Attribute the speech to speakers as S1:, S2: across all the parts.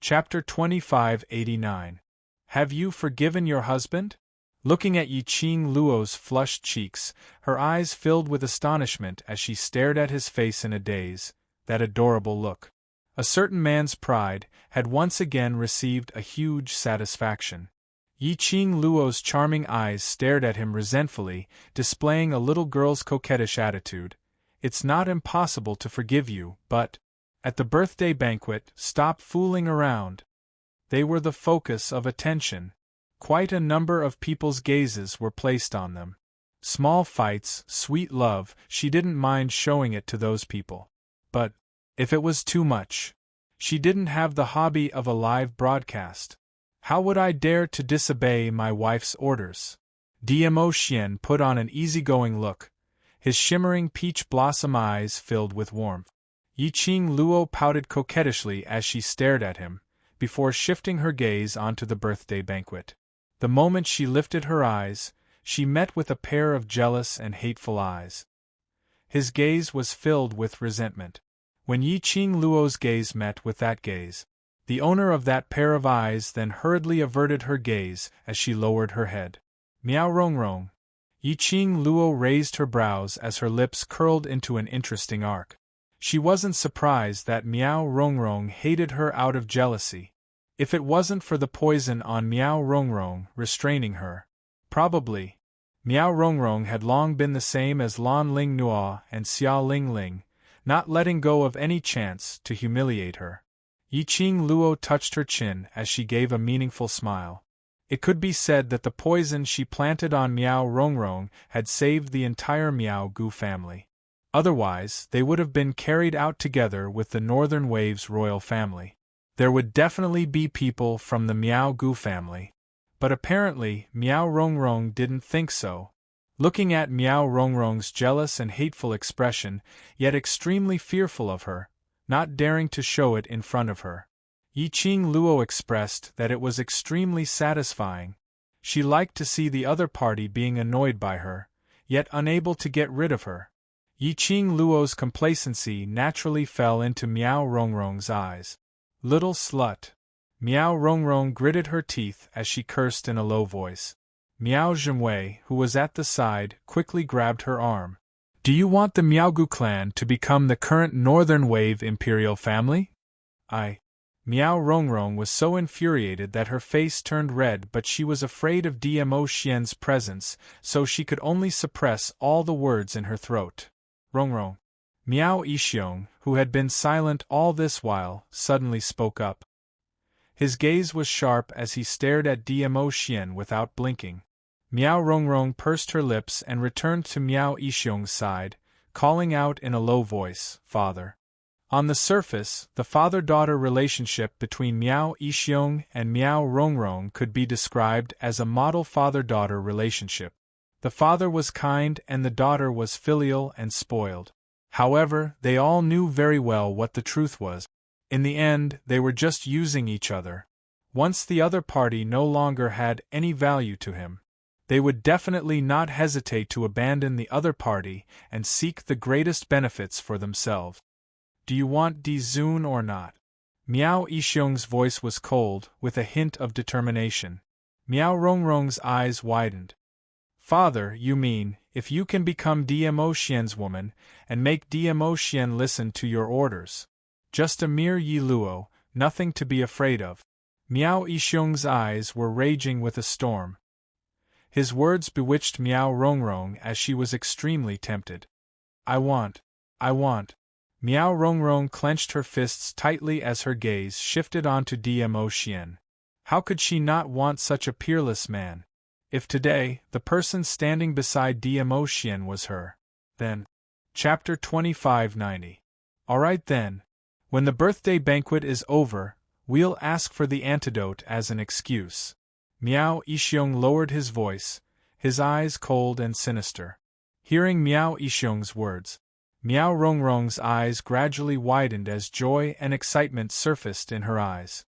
S1: Chapter 2589. Have you forgiven your husband? Looking at Yi Qing Luo's flushed cheeks, her eyes filled with astonishment as she stared at his face in a daze, that adorable look. A certain man's pride had once again received a huge satisfaction. Yi Qing Luo's charming eyes stared at him resentfully, displaying a little girl's coquettish attitude. It's not impossible to forgive you, but at the birthday banquet, stop fooling around. They were the focus of attention. Quite a number of people's gazes were placed on them. Small fights, sweet love, she didn't mind showing it to those people. But if it was too much, she didn't have the hobby of a live broadcast. How would I dare to disobey my wife's orders? Dmo Xian put on an easygoing look, his shimmering peach blossom eyes filled with warmth. Yi Qing Luo pouted coquettishly as she stared at him, before shifting her gaze onto the birthday banquet. The moment she lifted her eyes, she met with a pair of jealous and hateful eyes. His gaze was filled with resentment. When Yi Qing Luo's gaze met with that gaze, the owner of that pair of eyes then hurriedly averted her gaze as she lowered her head. Miao Rongrong. Yi Qing Luo raised her brows as her lips curled into an interesting arc. She wasn't surprised that Miao Rongrong hated her out of jealousy. If it wasn't for the poison on Miao Rongrong restraining her, probably Miao Rongrong had long been the same as Lan Ling Nua and Xia Ling Ling, not letting go of any chance to humiliate her. Yi Qing Luo touched her chin as she gave a meaningful smile. It could be said that the poison she planted on Miao Rongrong had saved the entire Miao Gu family. Otherwise, they would have been carried out together with the Northern Wave's royal family. There would definitely be people from the Miao Gu family. But apparently, Miao Rongrong didn't think so. Looking at Miao Rongrong's jealous and hateful expression, yet extremely fearful of her, not daring to show it in front of her, Yi Qing Luo expressed that it was extremely satisfying. She liked to see the other party being annoyed by her, yet unable to get rid of her. Yi Qing Luo's complacency naturally fell into Miao Rongrong's eyes. Little slut. Miao Rongrong gritted her teeth as she cursed in a low voice. Miao Zhengwei, who was at the side, quickly grabbed her arm. Do you want the Miaogu clan to become the current Northern Wave imperial family? Miao Rongrong was so infuriated that her face turned red, but she was afraid of Dmo Xian's presence, so she could only suppress all the words in her throat. Rongrong. Miao Yixiong, who had been silent all this while, suddenly spoke up. His gaze was sharp as he stared at Dmo Xian without blinking. Miao Rongrong pursed her lips and returned to Miao Yixiong's side, calling out in a low voice, Father. On the surface, the father-daughter relationship between Miao Yixiong and Miao Rongrong could be described as a model father-daughter relationship. The father was kind and the daughter was filial and spoiled. However, they all knew very well what the truth was. In the end, they were just using each other. Once the other party no longer had any value to him, they would definitely not hesitate to abandon the other party and seek the greatest benefits for themselves. Do you want Di Zun or not? Miao Yixiong's voice was cold, with a hint of determination. Miao Rongrong's eyes widened. Father, you mean, if you can become Dmo Xian's woman, and make Dmo Xian listen to your orders. Just a mere Yi Luo, nothing to be afraid of. Miao Yixiong's eyes were raging with a storm. His words bewitched Miao Rongrong as she was extremely tempted. I want. Miao Rongrong clenched her fists tightly as her gaze shifted onto Dmo Xian. How could she not want such a peerless man? If today, the person standing beside Dmo Xian was her, then. Chapter 2590. Alright then. When the birthday banquet is over, we'll ask for the antidote as an excuse. Miao Yixiong lowered his voice, his eyes cold and sinister. Hearing Miao Yixiong's words, Miao Rongrong's eyes gradually widened as joy and excitement surfaced in her eyes.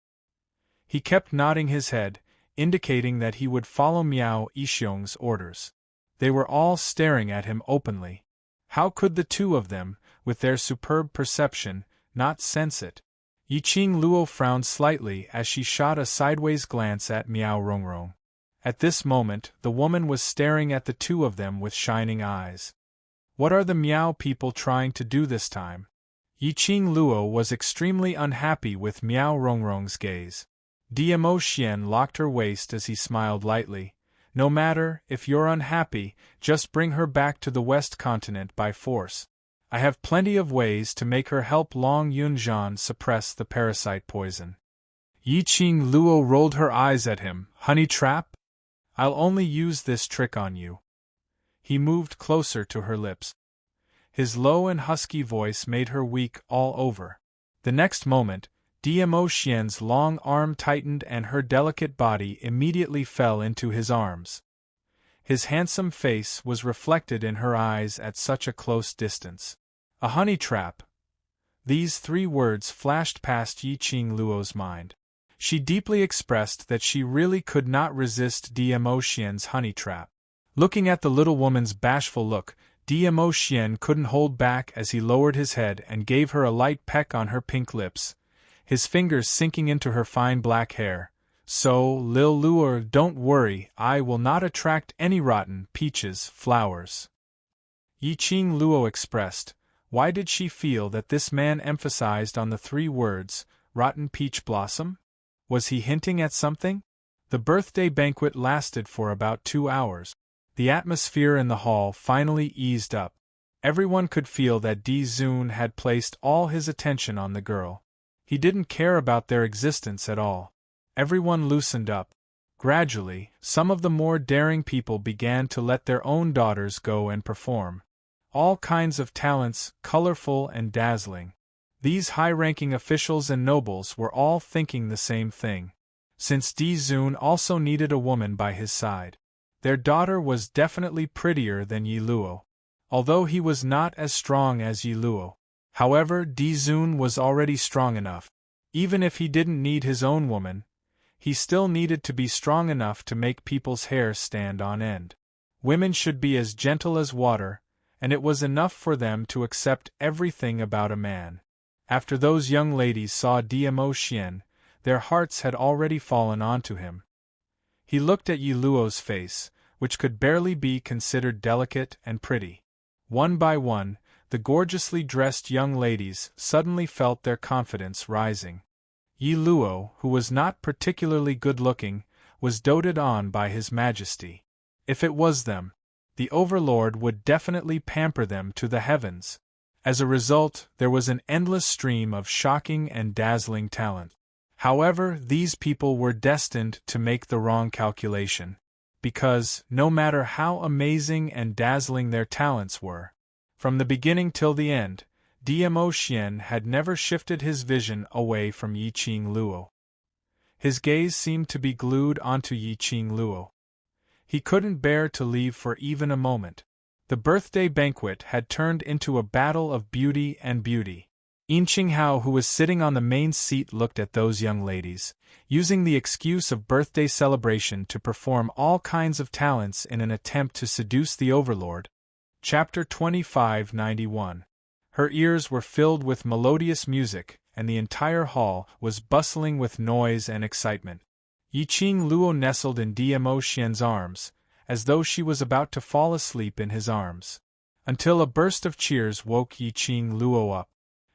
S1: He kept nodding his head, indicating that he would follow Miao Yixiong's orders. They were all staring at him openly. How could the two of them, with their superb perception, not sense it? Yiqing Luo frowned slightly as she shot a sideways glance at Miao Rongrong. At this moment, the woman was staring at the two of them with shining eyes. What are the Miao people trying to do this time? Yiqing Luo was extremely unhappy with Miao Rongrong's gaze. Dmo Xian locked her waist as he smiled lightly. No matter, if you're unhappy, just bring her back to the West Continent by force. I have plenty of ways to make her help Long Yunzhan suppress the parasite poison. Yiqing Luo rolled her eyes at him. Honey trap? I'll only use this trick on you. He moved closer to her lips. His low and husky voice made her weak all over. The next moment, Dmo Xian's long arm tightened and her delicate body immediately fell into his arms. His handsome face was reflected in her eyes at such a close distance. A honey trap. These three words flashed past Yiqing Luo's mind. She deeply expressed that she really could not resist Dmo Xian's honey trap. Looking at the little woman's bashful look, Dmo Xian couldn't hold back as he lowered his head and gave her a light peck on her pink lips, his fingers sinking into her fine black hair. So, Lil Luo, don't worry, I will not attract any rotten peaches flowers. Yiqing Luo expressed. Why did she feel that this man emphasized on the three words, rotten peach blossom? Was he hinting at something? The birthday banquet lasted for about 2 hours. The atmosphere in the hall finally eased up. Everyone could feel that Di Zun had placed all his attention on the girl. He didn't care about their existence at all. Everyone loosened up. Gradually, some of the more daring people began to let their own daughters go and perform. All kinds of talents, colorful and dazzling. These high-ranking officials and nobles were all thinking the same thing. Since Di Zun also needed a woman by his side. Their daughter was definitely prettier than Yi Luo, although he was not as strong as Yi Luo. However, Di Zun was already strong enough. Even if he didn't need his own woman, he still needed to be strong enough to make people's hair stand on end. Women should be as gentle as water, and it was enough for them to accept everything about a man. After those young ladies saw Dmo Xian, their hearts had already fallen onto him. He looked at Yi Luo's face, which could barely be considered delicate and pretty. One by one, the gorgeously dressed young ladies suddenly felt their confidence rising. Yi Luo, who was not particularly good-looking, was doted on by His Majesty. If it was them, the Overlord would definitely pamper them to the heavens. As a result, there was an endless stream of shocking and dazzling talent. However, these people were destined to make the wrong calculation. Because, no matter how amazing and dazzling their talents were, from the beginning till the end, Dmo Xian had never shifted his vision away from Yiqing Luo. His gaze seemed to be glued onto Yiqing Luo. He couldn't bear to leave for even a moment. The birthday banquet had turned into a battle of beauty and beauty. Yin Qinghao, who was sitting on the main seat, looked at those young ladies, using the excuse of birthday celebration to perform all kinds of talents in an attempt to seduce the Overlord. Chapter 2591. Her ears were filled with melodious music, and the entire hall was bustling with noise and excitement. Yiqing Luo nestled in Dmo Xian's arms, as though she was about to fall asleep in his arms. Until a burst of cheers woke Yiqing Luo up.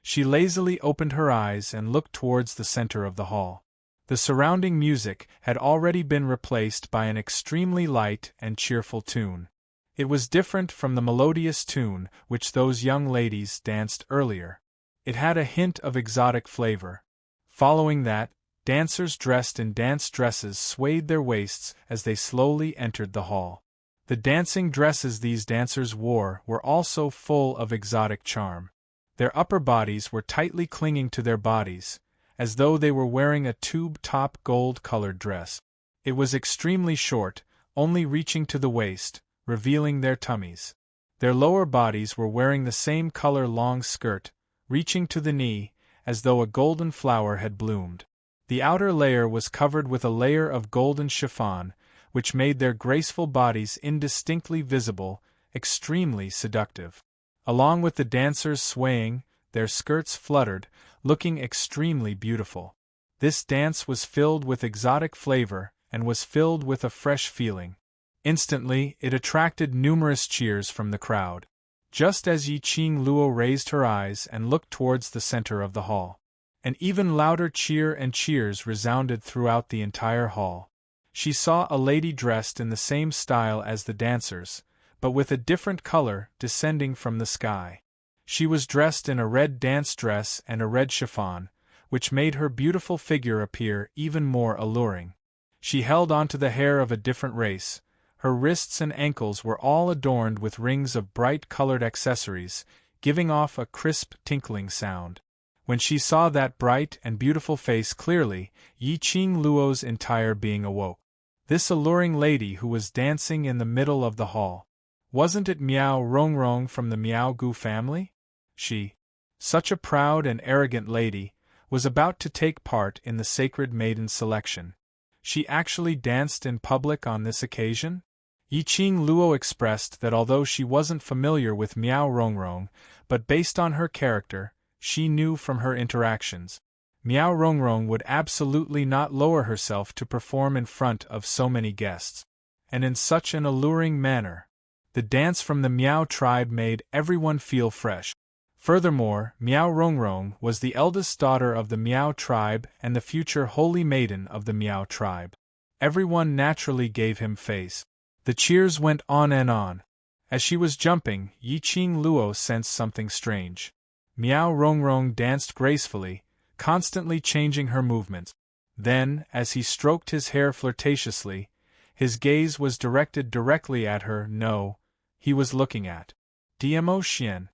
S1: She lazily opened her eyes and looked towards the center of the hall. The surrounding music had already been replaced by an extremely light and cheerful tune. It was different from the melodious tune which those young ladies danced earlier. It had a hint of exotic flavor. Following that, dancers dressed in dance dresses swayed their waists as they slowly entered the hall. The dancing dresses these dancers wore were also full of exotic charm. Their upper bodies were tightly clinging to their bodies, as though they were wearing a tube-top gold-colored dress. It was extremely short, only reaching to the waist, revealing their tummies. Their lower bodies were wearing the same color long skirt, reaching to the knee, as though a golden flower had bloomed. The outer layer was covered with a layer of golden chiffon, which made their graceful bodies indistinctly visible, extremely seductive. Along with the dancers swaying, their skirts fluttered, looking extremely beautiful. This dance was filled with exotic flavor and was filled with a fresh feeling. Instantly, it attracted numerous cheers from the crowd. Just as Yiqing Luo raised her eyes and looked towards the center of the hall, an even louder cheer and cheers resounded throughout the entire hall. She saw a lady dressed in the same style as the dancers, but with a different color descending from the sky. She was dressed in a red dance dress and a red chiffon, which made her beautiful figure appear even more alluring. She held onto the hair of a different race. Her wrists and ankles were all adorned with rings of bright-colored accessories, giving off a crisp, tinkling sound. When she saw that bright and beautiful face clearly, Yiqing Luo's entire being awoke. This alluring lady who was dancing in the middle of the hall. Wasn't it Miao Rongrong from the Miao Gu family? She, such a proud and arrogant lady, was about to take part in the sacred maiden selection. She actually danced in public on this occasion? Yiqing Luo expressed that although she wasn't familiar with Miao Rongrong, but based on her character, she knew from her interactions, Miao Rongrong would absolutely not lower herself to perform in front of so many guests, and in such an alluring manner. The dance from the Miao tribe made everyone feel fresh. Furthermore, Miao Rongrong was the eldest daughter of the Miao tribe and the future holy maiden of the Miao tribe. Everyone naturally gave him face. The cheers went on and on. As she was jumping, Yiqing Luo sensed something strange. Miao Rongrong danced gracefully, constantly changing her movements. Then, as he stroked his hair flirtatiously, his gaze was directed directly at her. No, he was looking at Dmo Xian.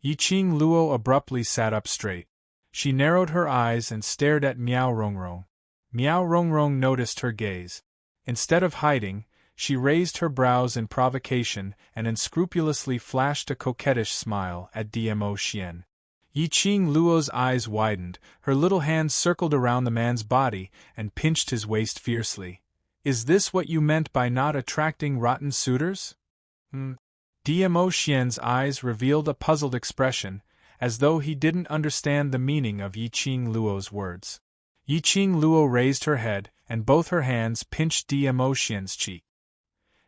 S1: Yiqing Luo abruptly sat up straight. She narrowed her eyes and stared at Miao Rongrong. Miao Rongrong noticed her gaze. Instead of hiding, she raised her brows in provocation and unscrupulously flashed a coquettish smile at Dmo Xian. Yiqing Luo's eyes widened, her little hand circled around the man's body and pinched his waist fiercely. Is this what you meant by not attracting rotten suitors? Dmo Xian's eyes revealed a puzzled expression, as though he didn't understand the meaning of Yiqing Luo's words. Yiqing Luo raised her head, and both her hands pinched Dmo Xian's cheek.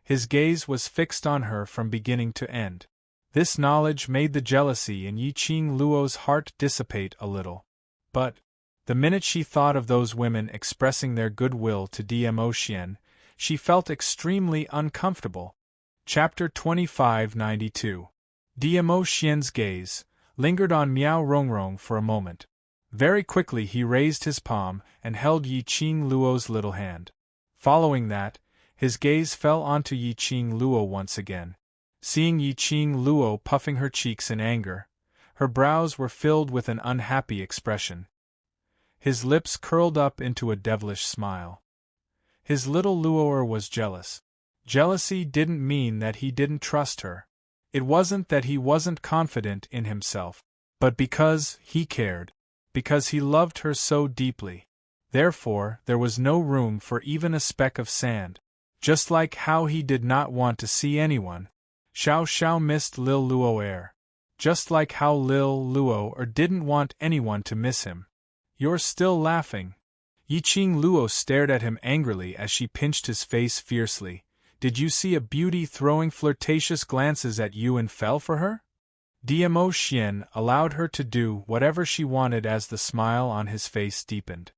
S1: His gaze was fixed on her from beginning to end. This knowledge made the jealousy in Yiqing Luo's heart dissipate a little. But, the minute she thought of those women expressing their goodwill to Dmo Xian, she felt extremely uncomfortable. Chapter 2592. Dmo Xian's gaze lingered on Miao Rongrong for a moment. Very quickly he raised his palm and held Yiqing Luo's little hand. Following that, his gaze fell onto Yiqing Luo once again. Seeing Yiqing Luo puffing her cheeks in anger, her brows were filled with an unhappy expression. His lips curled up into a devilish smile. His little Luoer was jealous. Jealousy didn't mean that he didn't trust her. It wasn't that he wasn't confident in himself, but because he cared. Because he loved her so deeply. Therefore, there was no room for even a speck of sand. Just like how he did not want to see anyone. Xiao Xiao missed Lil Luoer. Just like how Lil Luoer didn't want anyone to miss him. You're still laughing. Yiqing Luo stared at him angrily as she pinched his face fiercely. Did you see a beauty throwing flirtatious glances at you and fell for her? Dmo Xian allowed her to do whatever she wanted as the smile on his face deepened.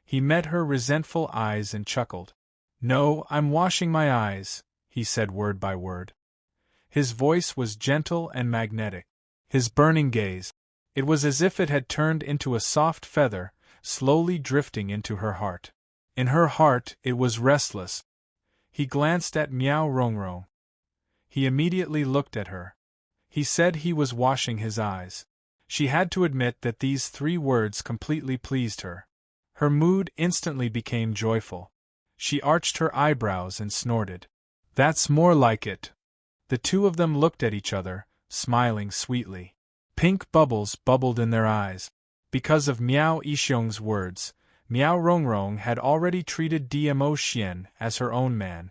S1: He met her resentful eyes and chuckled. No, I'm washing my eyes, he said word by word. His voice was gentle and magnetic. His burning gaze, it was as if it had turned into a soft feather, slowly drifting into her heart. In her heart, it was restless. He glanced at Miao Rongrong. He immediately looked at her. He said he was washing his eyes. She had to admit that these 3 words completely pleased her. Her mood instantly became joyful. She arched her eyebrows and snorted. That's more like it. The two of them looked at each other, smiling sweetly. Pink bubbles bubbled in their eyes. Because of Miao Yixiong's words, Miao Rongrong had already treated Dmo Xian as her own man.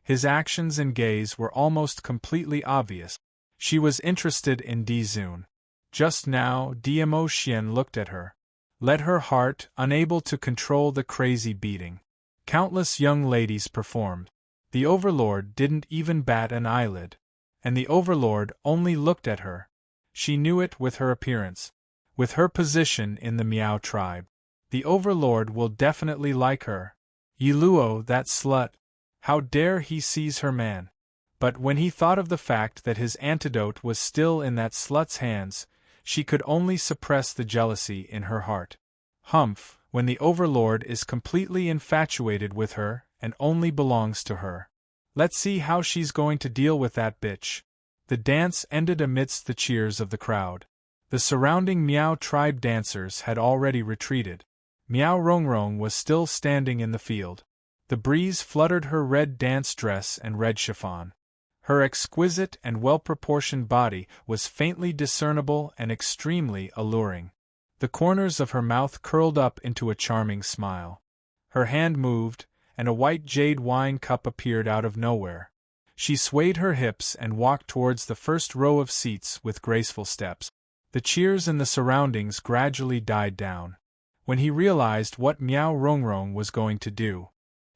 S1: His actions and gaze were almost completely obvious. She was interested in Di Zun. Just now, Diemo looked at her. Let her heart, unable to control the crazy beating. Countless young ladies performed. The Overlord didn't even bat an eyelid. And the Overlord only looked at her. She knew it with her appearance. With her position in the Meow tribe. The Overlord will definitely like her. Yiluo, that slut. How dare he seize her man? But when he thought of the fact that his antidote was still in that slut's hands, she could only suppress the jealousy in her heart. Humph, when the Overlord is completely infatuated with her and only belongs to her. Let's see how she's going to deal with that bitch. The dance ended amidst the cheers of the crowd. The surrounding Meow tribe dancers had already retreated. Meow Rongrong was still standing in the field. The breeze fluttered her red dance dress and red chiffon. Her exquisite and well-proportioned body was faintly discernible and extremely alluring. The corners of her mouth curled up into a charming smile. Her hand moved, and a white jade wine cup appeared out of nowhere. She swayed her hips and walked towards the first row of seats with graceful steps. The cheers in the surroundings gradually died down. When he realized what Meow Rongrong was going to do,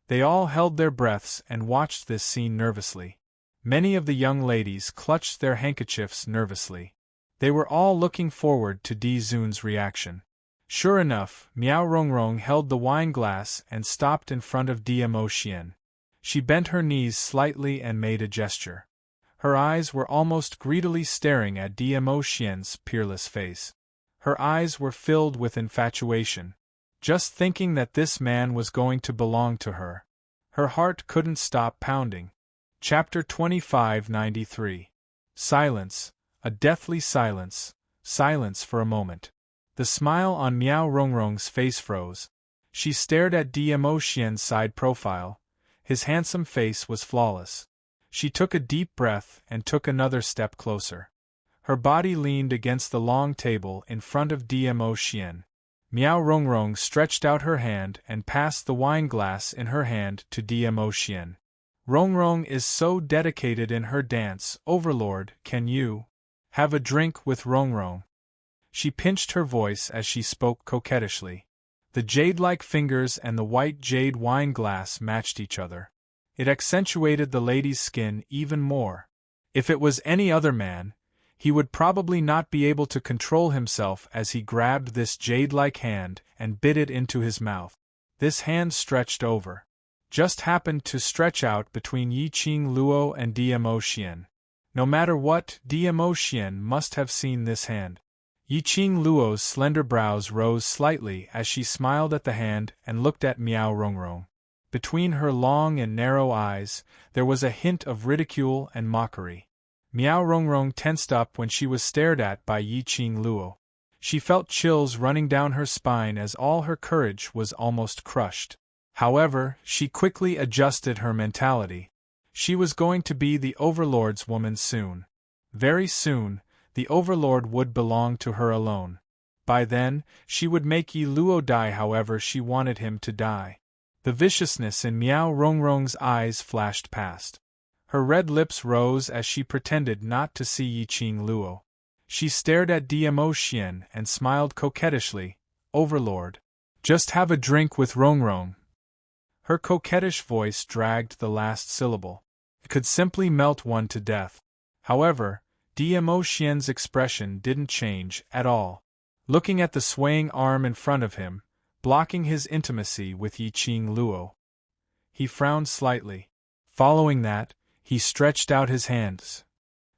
S1: they all held their breaths and watched this scene nervously. Many of the young ladies clutched their handkerchiefs nervously. They were all looking forward to Di Zun's reaction. Sure enough, Meow Rongrong held the wine glass and stopped in front of Diemo. She bent her knees slightly and made a gesture. Her eyes were almost greedily staring at Diemo-xian's peerless face. Her eyes were filled with infatuation. Just thinking that this man was going to belong to her. Her heart couldn't stop pounding. Chapter 2593. Silence, a deathly silence, silence for a moment. The smile on Meow Rongrong's face froze. She stared at Diemo-xian's side profile. His handsome face was flawless. She took a deep breath and took another step closer. Her body leaned against the long table in front of Diemo. Meow Rongrong stretched out her hand and passed the wine glass in her hand to Diemo. Rongrong is so dedicated in her dance, Overlord, can you have a drink with Rongrong? She pinched her voice as she spoke coquettishly. The jade-like fingers and the white jade wine glass matched each other. It accentuated the lady's skin even more. If it was any other man, he would probably not be able to control himself as he grabbed this jade-like hand and bit it into his mouth. This hand stretched over. Just happened to stretch out between Yiqing Luo and Diemo. No matter what, Diemo must have seen this hand. Yiqing Luo's slender brows rose slightly as she smiled at the hand and looked at Meow Rongrong. Between her long and narrow eyes, there was a hint of ridicule and mockery. Meow Rongrong tensed up when she was stared at by Yiqing Luo. She felt chills running down her spine as all her courage was almost crushed. However, she quickly adjusted her mentality. She was going to be the Overlord's woman soon. Very soon, the Overlord would belong to her alone. By then, she would make Yi Luo die however she wanted him to die. The viciousness in Meow Rongrong's eyes flashed past. Her red lips rose as she pretended not to see Yiqing Luo. She stared at Diemo and smiled coquettishly. Overlord. Just have a drink with Rongrong. Her coquettish voice dragged the last syllable. It could simply melt one to death. However, Diemo-xian's expression didn't change at all. Looking at the swaying arm in front of him, blocking his intimacy with Yiqing Luo, he frowned slightly. Following that, he stretched out his hands.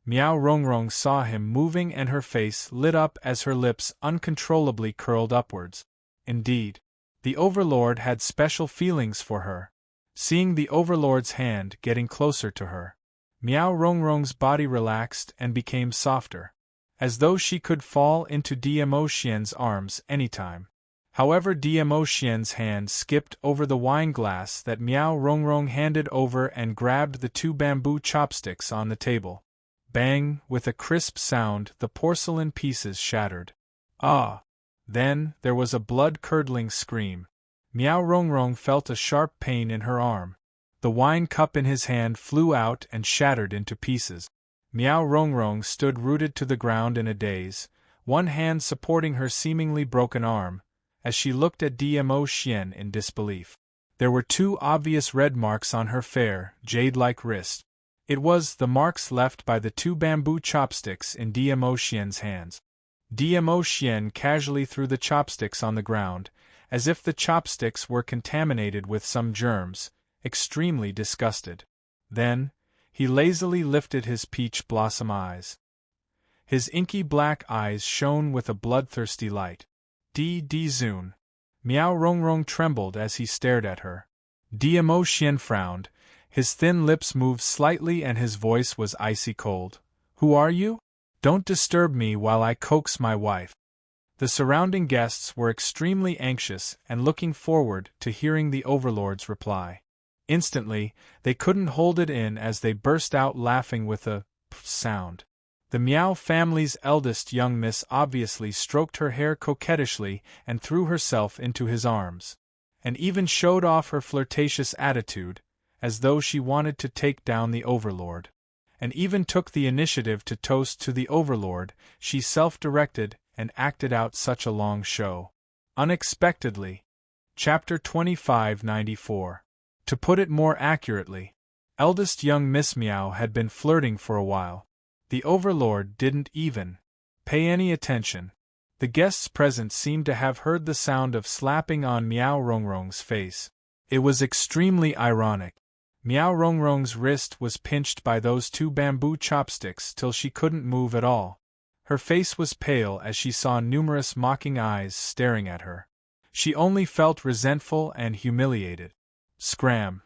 S1: Meow Rongrong saw him moving and her face lit up as her lips uncontrollably curled upwards. Indeed, the Overlord had special feelings for her. Seeing the Overlord's hand getting closer to her, Meow Rongrong's body relaxed and became softer, as though she could fall into Diemo-xian's arms anytime. However, Diemo-xian's hand skipped over the wine glass that Meow Rongrong handed over and grabbed the two bamboo chopsticks on the table. Bang! With a crisp sound, the porcelain pieces shattered. Ah! Then, there was a blood-curdling scream. Meow Rongrong felt a sharp pain in her arm. The wine cup in his hand flew out and shattered into pieces. Meow Rongrong stood rooted to the ground in a daze, one hand supporting her seemingly broken arm, as she looked at Dmo Xian in disbelief. There were 2 obvious red marks on her fair, jade-like wrist. It was the marks left by the 2 bamboo chopsticks in Dmo Xian's hands. Dmo Xian casually threw the chopsticks on the ground, as if the chopsticks were contaminated with some germs, extremely disgusted. Then, he lazily lifted his peach blossom eyes. His inky black eyes shone with a bloodthirsty light. Zun. Miao Rongrong trembled as he stared at her. Dmo Xian frowned, his thin lips moved slightly and his voice was icy cold. Who are you? Don't disturb me while I coax my wife. The surrounding guests were extremely anxious and looking forward to hearing the Overlord's reply. Instantly, they couldn't hold it in as they burst out laughing with a p sound. The Miao family's eldest young miss obviously stroked her hair coquettishly and threw herself into his arms, and even showed off her flirtatious attitude, as though she wanted to take down the Overlord, and even took the initiative to toast to the Overlord. She self-directed and acted out such a long show. Unexpectedly. Chapter 2594. To put it more accurately, eldest young Miss Miao had been flirting for a while. The Overlord didn't even pay any attention. The guests present seemed to have heard the sound of slapping on Miao Rongrong's face. It was extremely ironic. Miao Rongrong's wrist was pinched by those 2 bamboo chopsticks till she couldn't move at all. Her face was pale as she saw numerous mocking eyes staring at her. She only felt resentful and humiliated. Scram!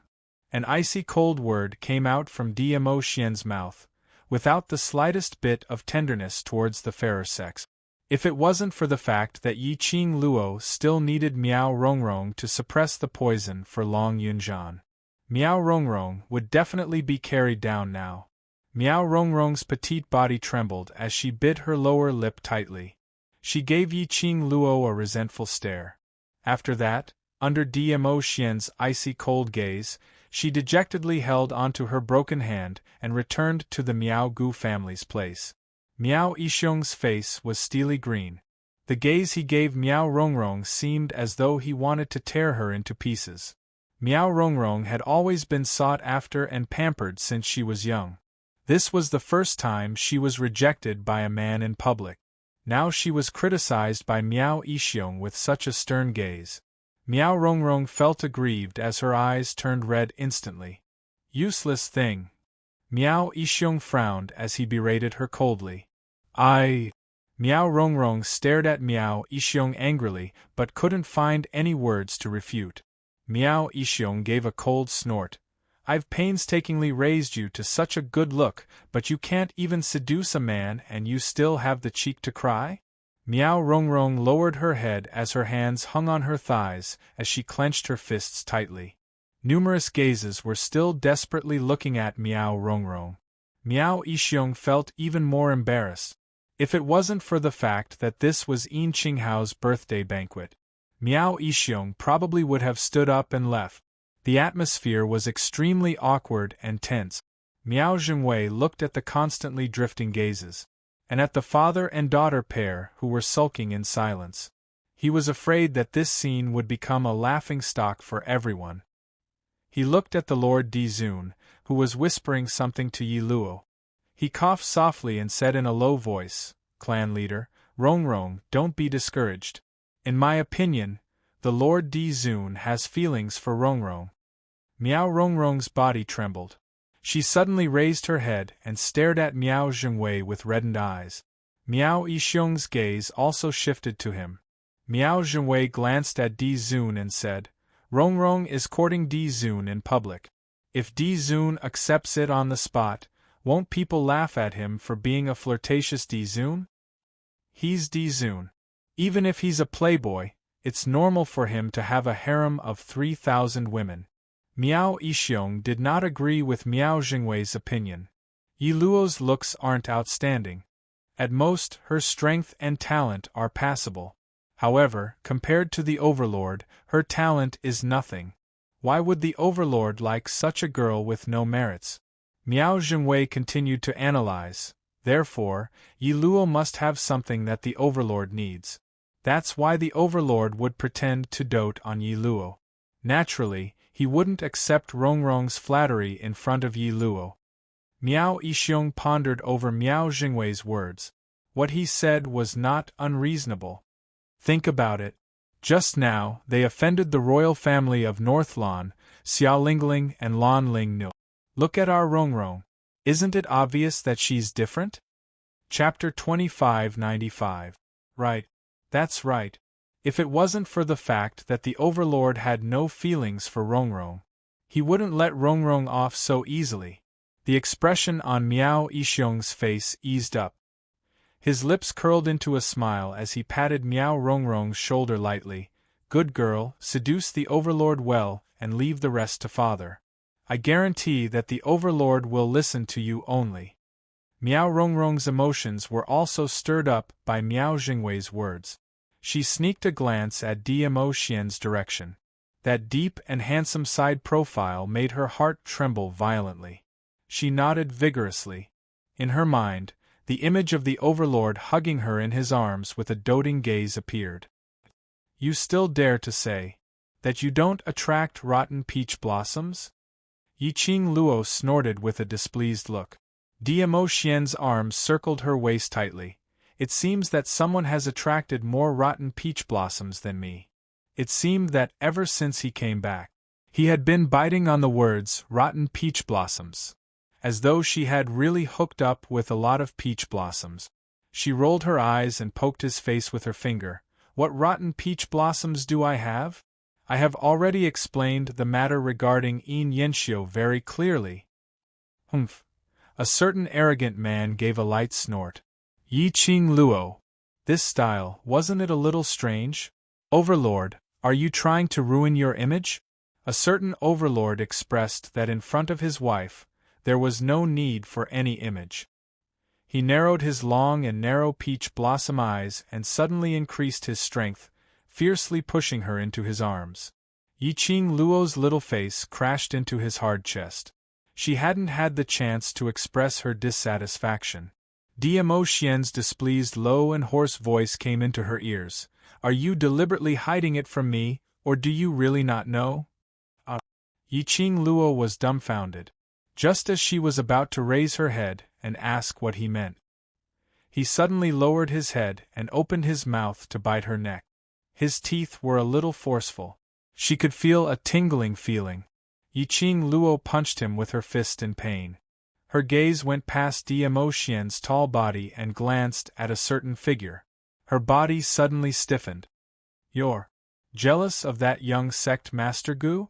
S1: An icy cold word came out from Dmo Xian's mouth, without the slightest bit of tenderness towards the fairer sex. If it wasn't for the fact that Yi Qing Luo still needed Miao Rongrong to suppress the poison for Long Yunjian, Miao Rongrong would definitely be carried down now. Miao Rongrong's petite body trembled as she bit her lower lip tightly. She gave Yi Qing Luo a resentful stare. After that, under Dmo Xian's icy cold gaze, she dejectedly held onto her broken hand and returned to the Miao Gu family's place. Miao Yixiong's face was steely green. The gaze he gave Miao Rongrong seemed as though he wanted to tear her into pieces. Miao Rongrong had always been sought after and pampered since she was young. This was the first time she was rejected by a man in public. Now she was criticized by Miao Yixiong with such a stern gaze. Miao Rongrong felt aggrieved as her eyes turned red instantly. Useless thing. Miao Yixiong frowned as he berated her coldly. Miao Rongrong stared at Miao Yixiong angrily but couldn't find any words to refute. Miao Yixiong gave a cold snort. I've painstakingly raised you to such a good look, but you can't even seduce a man and you still have the cheek to cry? Miao Rongrong lowered her head as her hands hung on her thighs as she clenched her fists tightly. Numerous gazes were still desperately looking at Miao Rongrong. Miao Yixiong felt even more embarrassed. If it wasn't for the fact that this was Yin Qinghao's birthday banquet, Miao Yixiong probably would have stood up and left. The atmosphere was extremely awkward and tense. Miao Zhengwei looked at the constantly drifting gazes, and at the father and daughter pair who were sulking in silence. He was afraid that this scene would become a laughingstock for everyone. He looked at the Lord Zun, who was whispering something to Yi Luo. He coughed softly and said in a low voice, "Clan leader, Rongrong, don't be discouraged. In my opinion, the Lord Zun has feelings for Rongrong." Miao Rongrong's body trembled. She suddenly raised her head and stared at Miao Zhengwei with reddened eyes. Miao Yixiong's gaze also shifted to him. Miao Zhengwei glanced at Zun and said, "Rongrong is courting Zun in public. If Zun accepts it on the spot, won't people laugh at him for being a flirtatious Zun? He's Zun. Even if he's a playboy, it's normal for him to have a harem of 3,000 women." Miao Yixiong did not agree with Miao Zhengwei's opinion. Yi Luo's looks aren't outstanding. At most, her strength and talent are passable. However, compared to the Overlord, her talent is nothing. Why would the Overlord like such a girl with no merits? Miao Zhengwei continued to analyze. Therefore, Yi Luo must have something that the Overlord needs. That's why the Overlord would pretend to dote on Yi Luo. Naturally, he wouldn't accept Rongrong's flattery in front of Yi Luo. Miao Yixiong pondered over Miao Jingwei's words. What he said was not unreasonable. Think about it. Just now, they offended the royal family of North Lan, Xiao Lingling and Lan Ling Nu. Look at our Rongrong. Isn't it obvious that she's different? Chapter 2595. Right. That's right. If it wasn't for the fact that the Overlord had no feelings for Rongrong, he wouldn't let Rongrong off so easily. The expression on Miao Yixiong's face eased up. His lips curled into a smile as he patted Miao Rongrong's shoulder lightly. Good girl, seduce the Overlord well, and leave the rest to father. I guarantee that the Overlord will listen to you only. Miao Rongrong's emotions were also stirred up by Miao Jingwei's words. She sneaked a glance at Dmo Xian's direction. That deep and handsome side profile made her heart tremble violently. She nodded vigorously. In her mind, the image of the Overlord hugging her in his arms with a doting gaze appeared. You still dare to say that you don't attract rotten peach blossoms? Yiqing Luo snorted with a displeased look. Dmo Xian's arms circled her waist tightly. It seems that someone has attracted more rotten peach blossoms than me. It seemed that ever since he came back, he had been biting on the words rotten peach blossoms, as though she had really hooked up with a lot of peach blossoms. She rolled her eyes and poked his face with her finger. What rotten peach blossoms do I have? I have already explained the matter regarding Yin Yanxiu very clearly. Humph. A certain arrogant man gave a light snort. Yiqing Luo. This style, wasn't it a little strange? Overlord, are you trying to ruin your image? A certain Overlord expressed that in front of his wife, there was no need for any image. He narrowed his long and narrow peach blossom eyes and suddenly increased his strength, fiercely pushing her into his arms. Yiqing Luo's little face crashed into his hard chest. She hadn't had the chance to express her dissatisfaction. Dmo Xian's displeased low and hoarse voice came into her ears. Are you deliberately hiding it from me, or do you really not know? Yiqing Luo was dumbfounded. Just as she was about to raise her head and ask what he meant, he suddenly lowered his head and opened his mouth to bite her neck. His teeth were a little forceful. She could feel a tingling feeling. Yiqing Luo punched him with her fist in pain. Her gaze went past Dmo Xian's tall body and glanced at a certain figure. Her body suddenly stiffened. You're jealous of that young sect master Gu?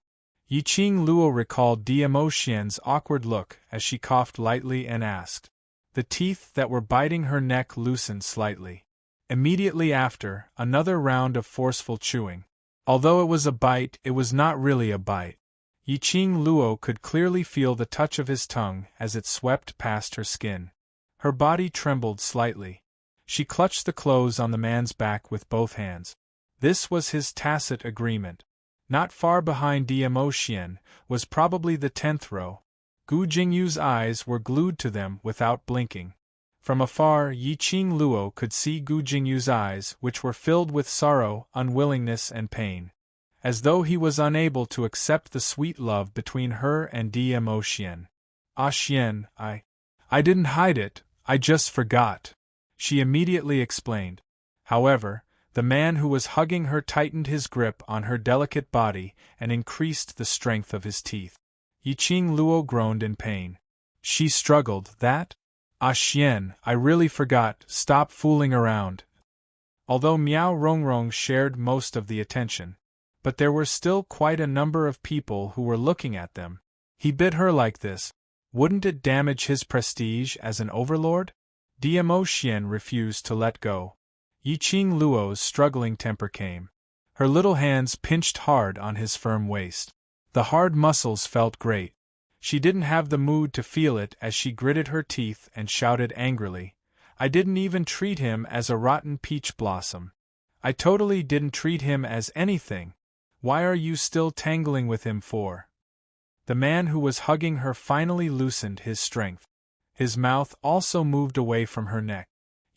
S1: Yiqing Luo recalled Dmo Xian's awkward look as she coughed lightly and asked. The teeth that were biting her neck loosened slightly. Immediately after, another round of forceful chewing. Although it was a bite, it was not really a bite. Yiqing Luo could clearly feel the touch of his tongue as it swept past her skin. Her body trembled slightly. She clutched the clothes on the man's back with both hands. This was his tacit agreement. Not far behind Dmo Xian was probably the 10th row. Gu Jingyu's eyes were glued to them without blinking. From afar, Yiqing Luo could see Gu Jingyu's eyes, which were filled with sorrow, unwillingness and pain. As though he was unable to accept the sweet love between her and Dmo Xian. Ah Xian, I didn't hide it, I just forgot. She immediately explained. However, the man who was hugging her tightened his grip on her delicate body and increased the strength of his teeth. Yiqing Luo groaned in pain. She struggled. That? Ah Xian, I really forgot, stop fooling around. Although Miao Rongrong shared most of the attention, but there were still quite a number of people who were looking at them. He bit her like this. Wouldn't it damage his prestige as an overlord? Dmo Xian refused to let go. Yiqing Luo's struggling temper came. Her little hands pinched hard on his firm waist. The hard muscles felt great. She didn't have the mood to feel it as she gritted her teeth and shouted angrily. I didn't even treat him as a rotten peach blossom. I totally didn't treat him as anything. Why are you still tangling with him for? The man who was hugging her finally loosened his strength. His mouth also moved away from her neck.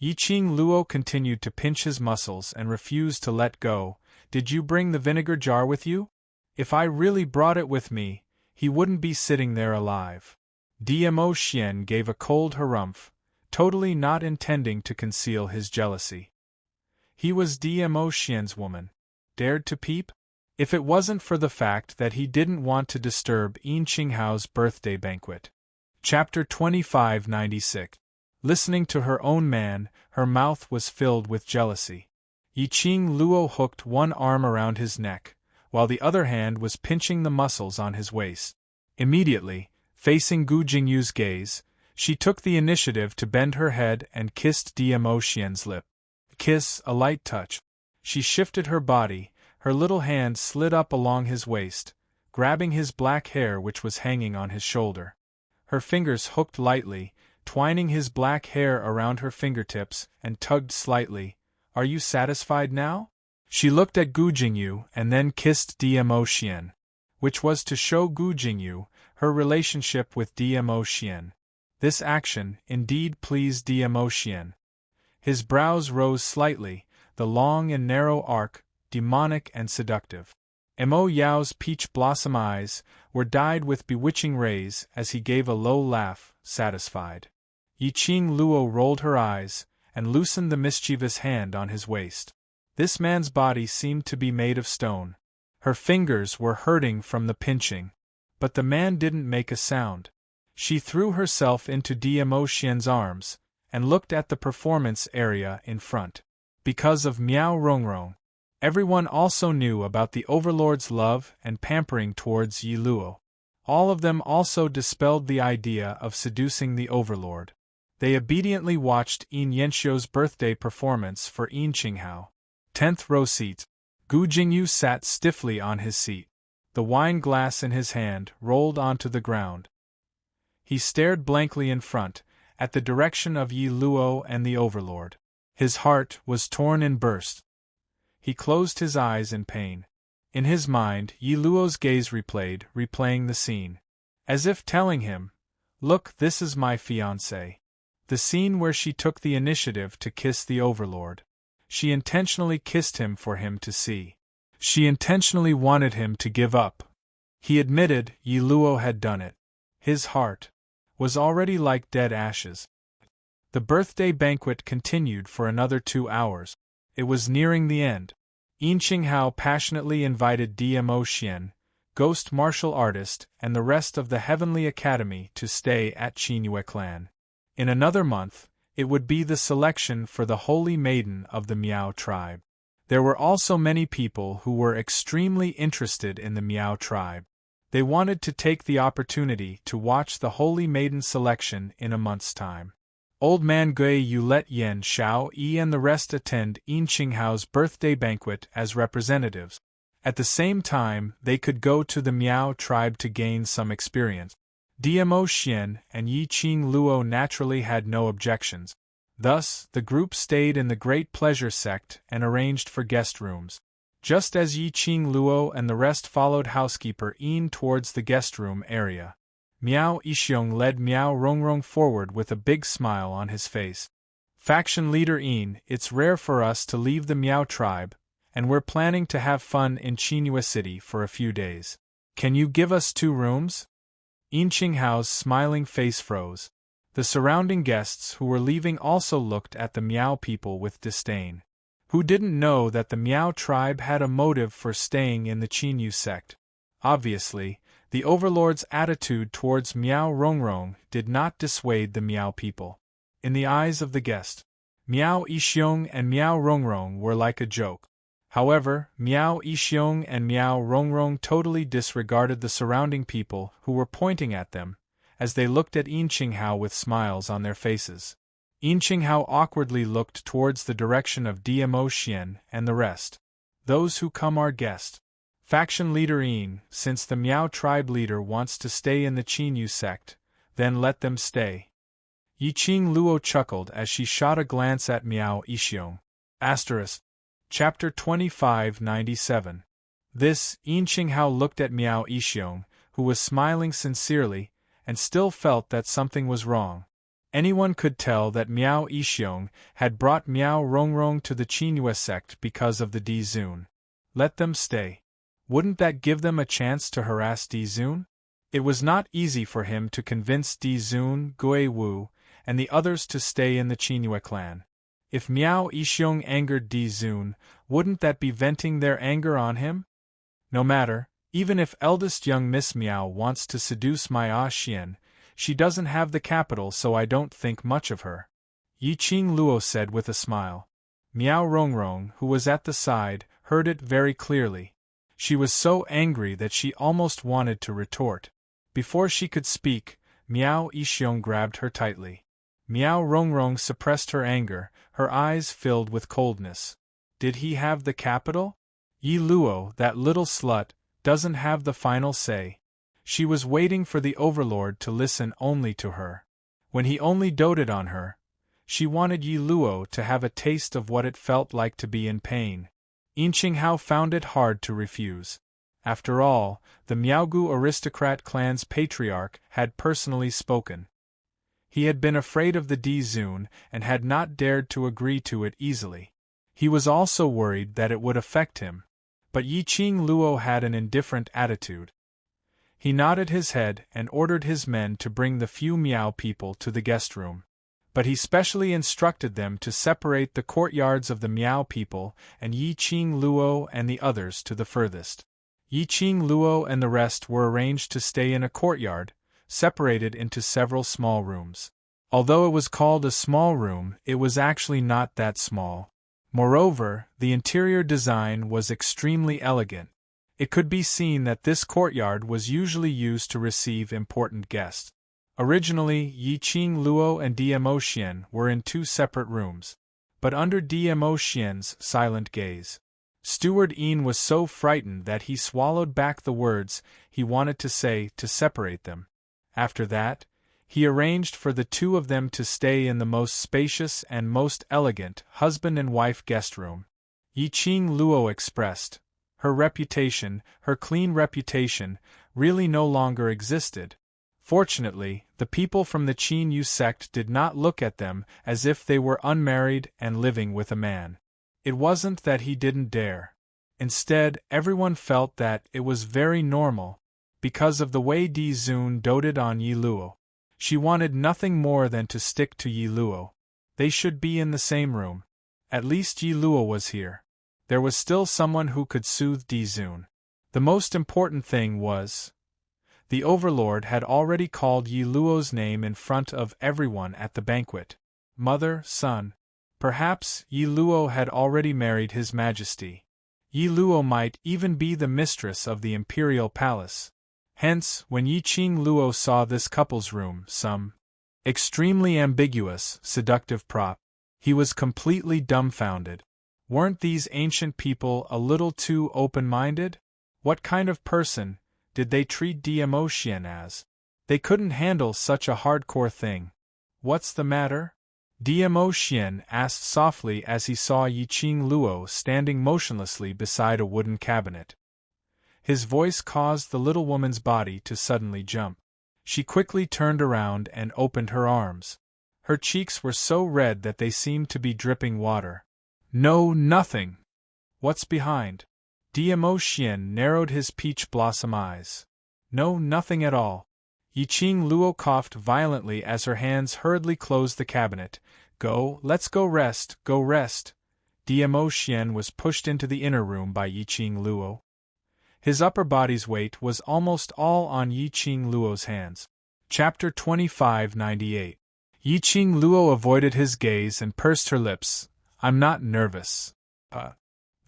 S1: Yiqing Luo continued to pinch his muscles and refused to let go. Did you bring the vinegar jar with you? If I really brought it with me, he wouldn't be sitting there alive. Dmo Xian gave a cold harumph, totally not intending to conceal his jealousy. He was Dmo Xian's woman. Dared to peep? If it wasn't for the fact that he didn't want to disturb Yin Qinghao's birthday banquet. Chapter 2596. Listening to her own man, her mouth was filled with jealousy. Yiqing Luo hooked one arm around his neck, while the other hand was pinching the muscles on his waist. Immediately, facing Gu Jingyu's gaze, she took the initiative to bend her head and kissed Dmo Xian's lip. Kiss, a light touch. She shifted her body, her little hand slid up along his waist, grabbing his black hair which was hanging on his shoulder. Her fingers hooked lightly, twining his black hair around her fingertips, and tugged slightly. Are you satisfied now? She looked at Gu Jingyu and then kissed Dmo Xian, which was to show Gu Jingyu her relationship with Dmo Xian. This action indeed pleased Dmo Xian. His brows rose slightly, the long and narrow arc, demonic and seductive. Mo Yao's peach blossom eyes were dyed with bewitching rays as he gave a low laugh, satisfied. Yiqing Luo rolled her eyes and loosened the mischievous hand on his waist. This man's body seemed to be made of stone. Her fingers were hurting from the pinching. But the man didn't make a sound. She threw herself into Dmo Xian's arms and looked at the performance area in front. Because of Miao Rongrong, everyone also knew about the Overlord's love and pampering towards Yi Luo. All of them also dispelled the idea of seducing the Overlord. They obediently watched Yin Yanxiu's birthday performance for Yin Qinghao. 10th row seat. Gu Jingyu sat stiffly on his seat. The wine glass in his hand rolled onto the ground. He stared blankly in front, at the direction of Yi Luo and the Overlord. His heart was torn in bursts. He closed his eyes in pain. In his mind, Yi Luo's gaze replaying the scene. As if telling him, "Look, this is my fiancé." The scene where she took the initiative to kiss the Overlord. She intentionally kissed him for him to see. She intentionally wanted him to give up. He admitted Yi Luo had done it. His heart was already like dead ashes. The birthday banquet continued for another 2 hours. It was nearing the end. Yin Qinghao passionately invited Dmo Xian, ghost martial artist, and the rest of the Heavenly Academy to stay at Qinyue clan. In another month, it would be the selection for the Holy Maiden of the Miao tribe. There were also many people who were extremely interested in the Miao tribe. They wanted to take the opportunity to watch the Holy Maiden selection in a month's time. Old Man Gui Yu let Yen Xiao Yi and the rest attend Yin Qinghao's birthday banquet as representatives. At the same time, they could go to the Miao tribe to gain some experience. Dmo Xian and Yiqing Luo naturally had no objections. Thus, the group stayed in the Great Pleasure Sect and arranged for guest rooms. Just as Yiqing Luo and the rest followed housekeeper Yin towards the guest room area, Miao Yixiong led Miao Rongrong forward with a big smile on his face. Faction leader Yin, it's rare for us to leave the Miao tribe, and we're planning to have fun in Qinyue City for a few days. Can you give us 2 rooms? Yin Qinghao's smiling face froze. The surrounding guests who were leaving also looked at the Miao people with disdain. Who didn't know that the Miao tribe had a motive for staying in the Qinyu sect? Obviously, the Overlord's attitude towards Miao Rongrong did not dissuade the Miao people. In the eyes of the guest, Miao Yixiong and Miao Rongrong were like a joke. However, Miao Yixiong and Miao Rongrong totally disregarded the surrounding people who were pointing at them, as they looked at Yin Qinghao with smiles on their faces. Yin Qinghao awkwardly looked towards the direction of Dmo Xian and the rest. Those who come are guests. Faction leader Yin, since the Miao tribe leader wants to stay in the Qinyu sect, then let them stay. Yiqing Luo chuckled as she shot a glance at Miao Yixiong. Chapter 2597. This, Yin Qinghao looked at Miao Yixiong, who was smiling sincerely, and still felt that something was wrong. Anyone could tell that Miao Yixiong had brought Miao Rongrong to the Qingyue sect because of the Di Zun. Let them stay. Wouldn't that give them a chance to harass Di Zun? It was not easy for him to convince Di Zun, Gui Wu, and the others to stay in the Qingyue clan. If Miao Yixiong angered Di Zun, wouldn't that be venting their anger on him? No matter, even if eldest young Miss Miao wants to seduce Mia Xian, she doesn't have the capital, so I don't think much of her. Yiqing Luo said with a smile. Miao Rongrong, who was at the side, heard it very clearly. She was so angry that she almost wanted to retort. Before she could speak, Miao Yixiong grabbed her tightly. Miao Rongrong suppressed her anger, her eyes filled with coldness. Did he have the capital? Yi Luo, that little slut, doesn't have the final say. She was waiting for the Overlord to listen only to her. When he only doted on her, she wanted Yi Luo to have a taste of what it felt like to be in pain. Yin Qinghao found it hard to refuse. After all, the Miaogu aristocrat clan's patriarch had personally spoken. He had been afraid of the Di Zun and had not dared to agree to it easily. He was also worried that it would affect him. But Yiqing Luo had an indifferent attitude. He nodded his head and ordered his men to bring the few Miao people to the guest room. But he specially instructed them to separate the courtyards of the Miao people and Yiqing Luo and the others to the furthest. Yiqing Luo and the rest were arranged to stay in a courtyard, separated into several small rooms. Although it was called a small room, it was actually not that small. Moreover, the interior design was extremely elegant. It could be seen that this courtyard was usually used to receive important guests. Originally, Yiqing Luo and Dmo Xian were in two separate rooms. But under Dmo Xian's silent gaze, Steward Yin was so frightened that he swallowed back the words he wanted to say to separate them. After that, he arranged for the two of them to stay in the most spacious and most elegant husband and wife guest room. Yiqing Luo expressed, her reputation, her clean reputation, really no longer existed. Fortunately, the people from the Qinyu sect did not look at them as if they were unmarried and living with a man. It wasn't that he didn't dare. Instead, everyone felt that it was very normal, because of the way Di Zun doted on Yi Luo. She wanted nothing more than to stick to Yi Luo. They should be in the same room. At least Yi Luo was here. There was still someone who could soothe Di Zun. The most important thing was, the Overlord had already called Yi Luo's name in front of everyone at the banquet. Mother, son. Perhaps Yi Luo had already married His Majesty. Yi Luo might even be the mistress of the imperial palace. Hence, when Yiqing Luo saw this couple's room, some extremely ambiguous, seductive prop, he was completely dumbfounded. Weren't these ancient people a little too open-minded? What kind of person did they treat Dmo Xian as? They couldn't handle such a hardcore thing. What's the matter? Dmo Xian asked softly as he saw Yiqing Luo standing motionlessly beside a wooden cabinet. His voice caused the little woman's body to suddenly jump. She quickly turned around and opened her arms. Her cheeks were so red that they seemed to be dripping water. No, nothing. What's behind? Dmo Xian narrowed his peach blossom eyes. No, nothing at all. Yiqing Luo coughed violently as her hands hurriedly closed the cabinet. Let's go rest, go rest. Dmo Xian was pushed into the inner room by Yiqing Luo. His upper body's weight was almost all on Yiqing Luo's hands. Chapter 2598. Yiqing Luo avoided his gaze and pursed her lips. I'm not nervous.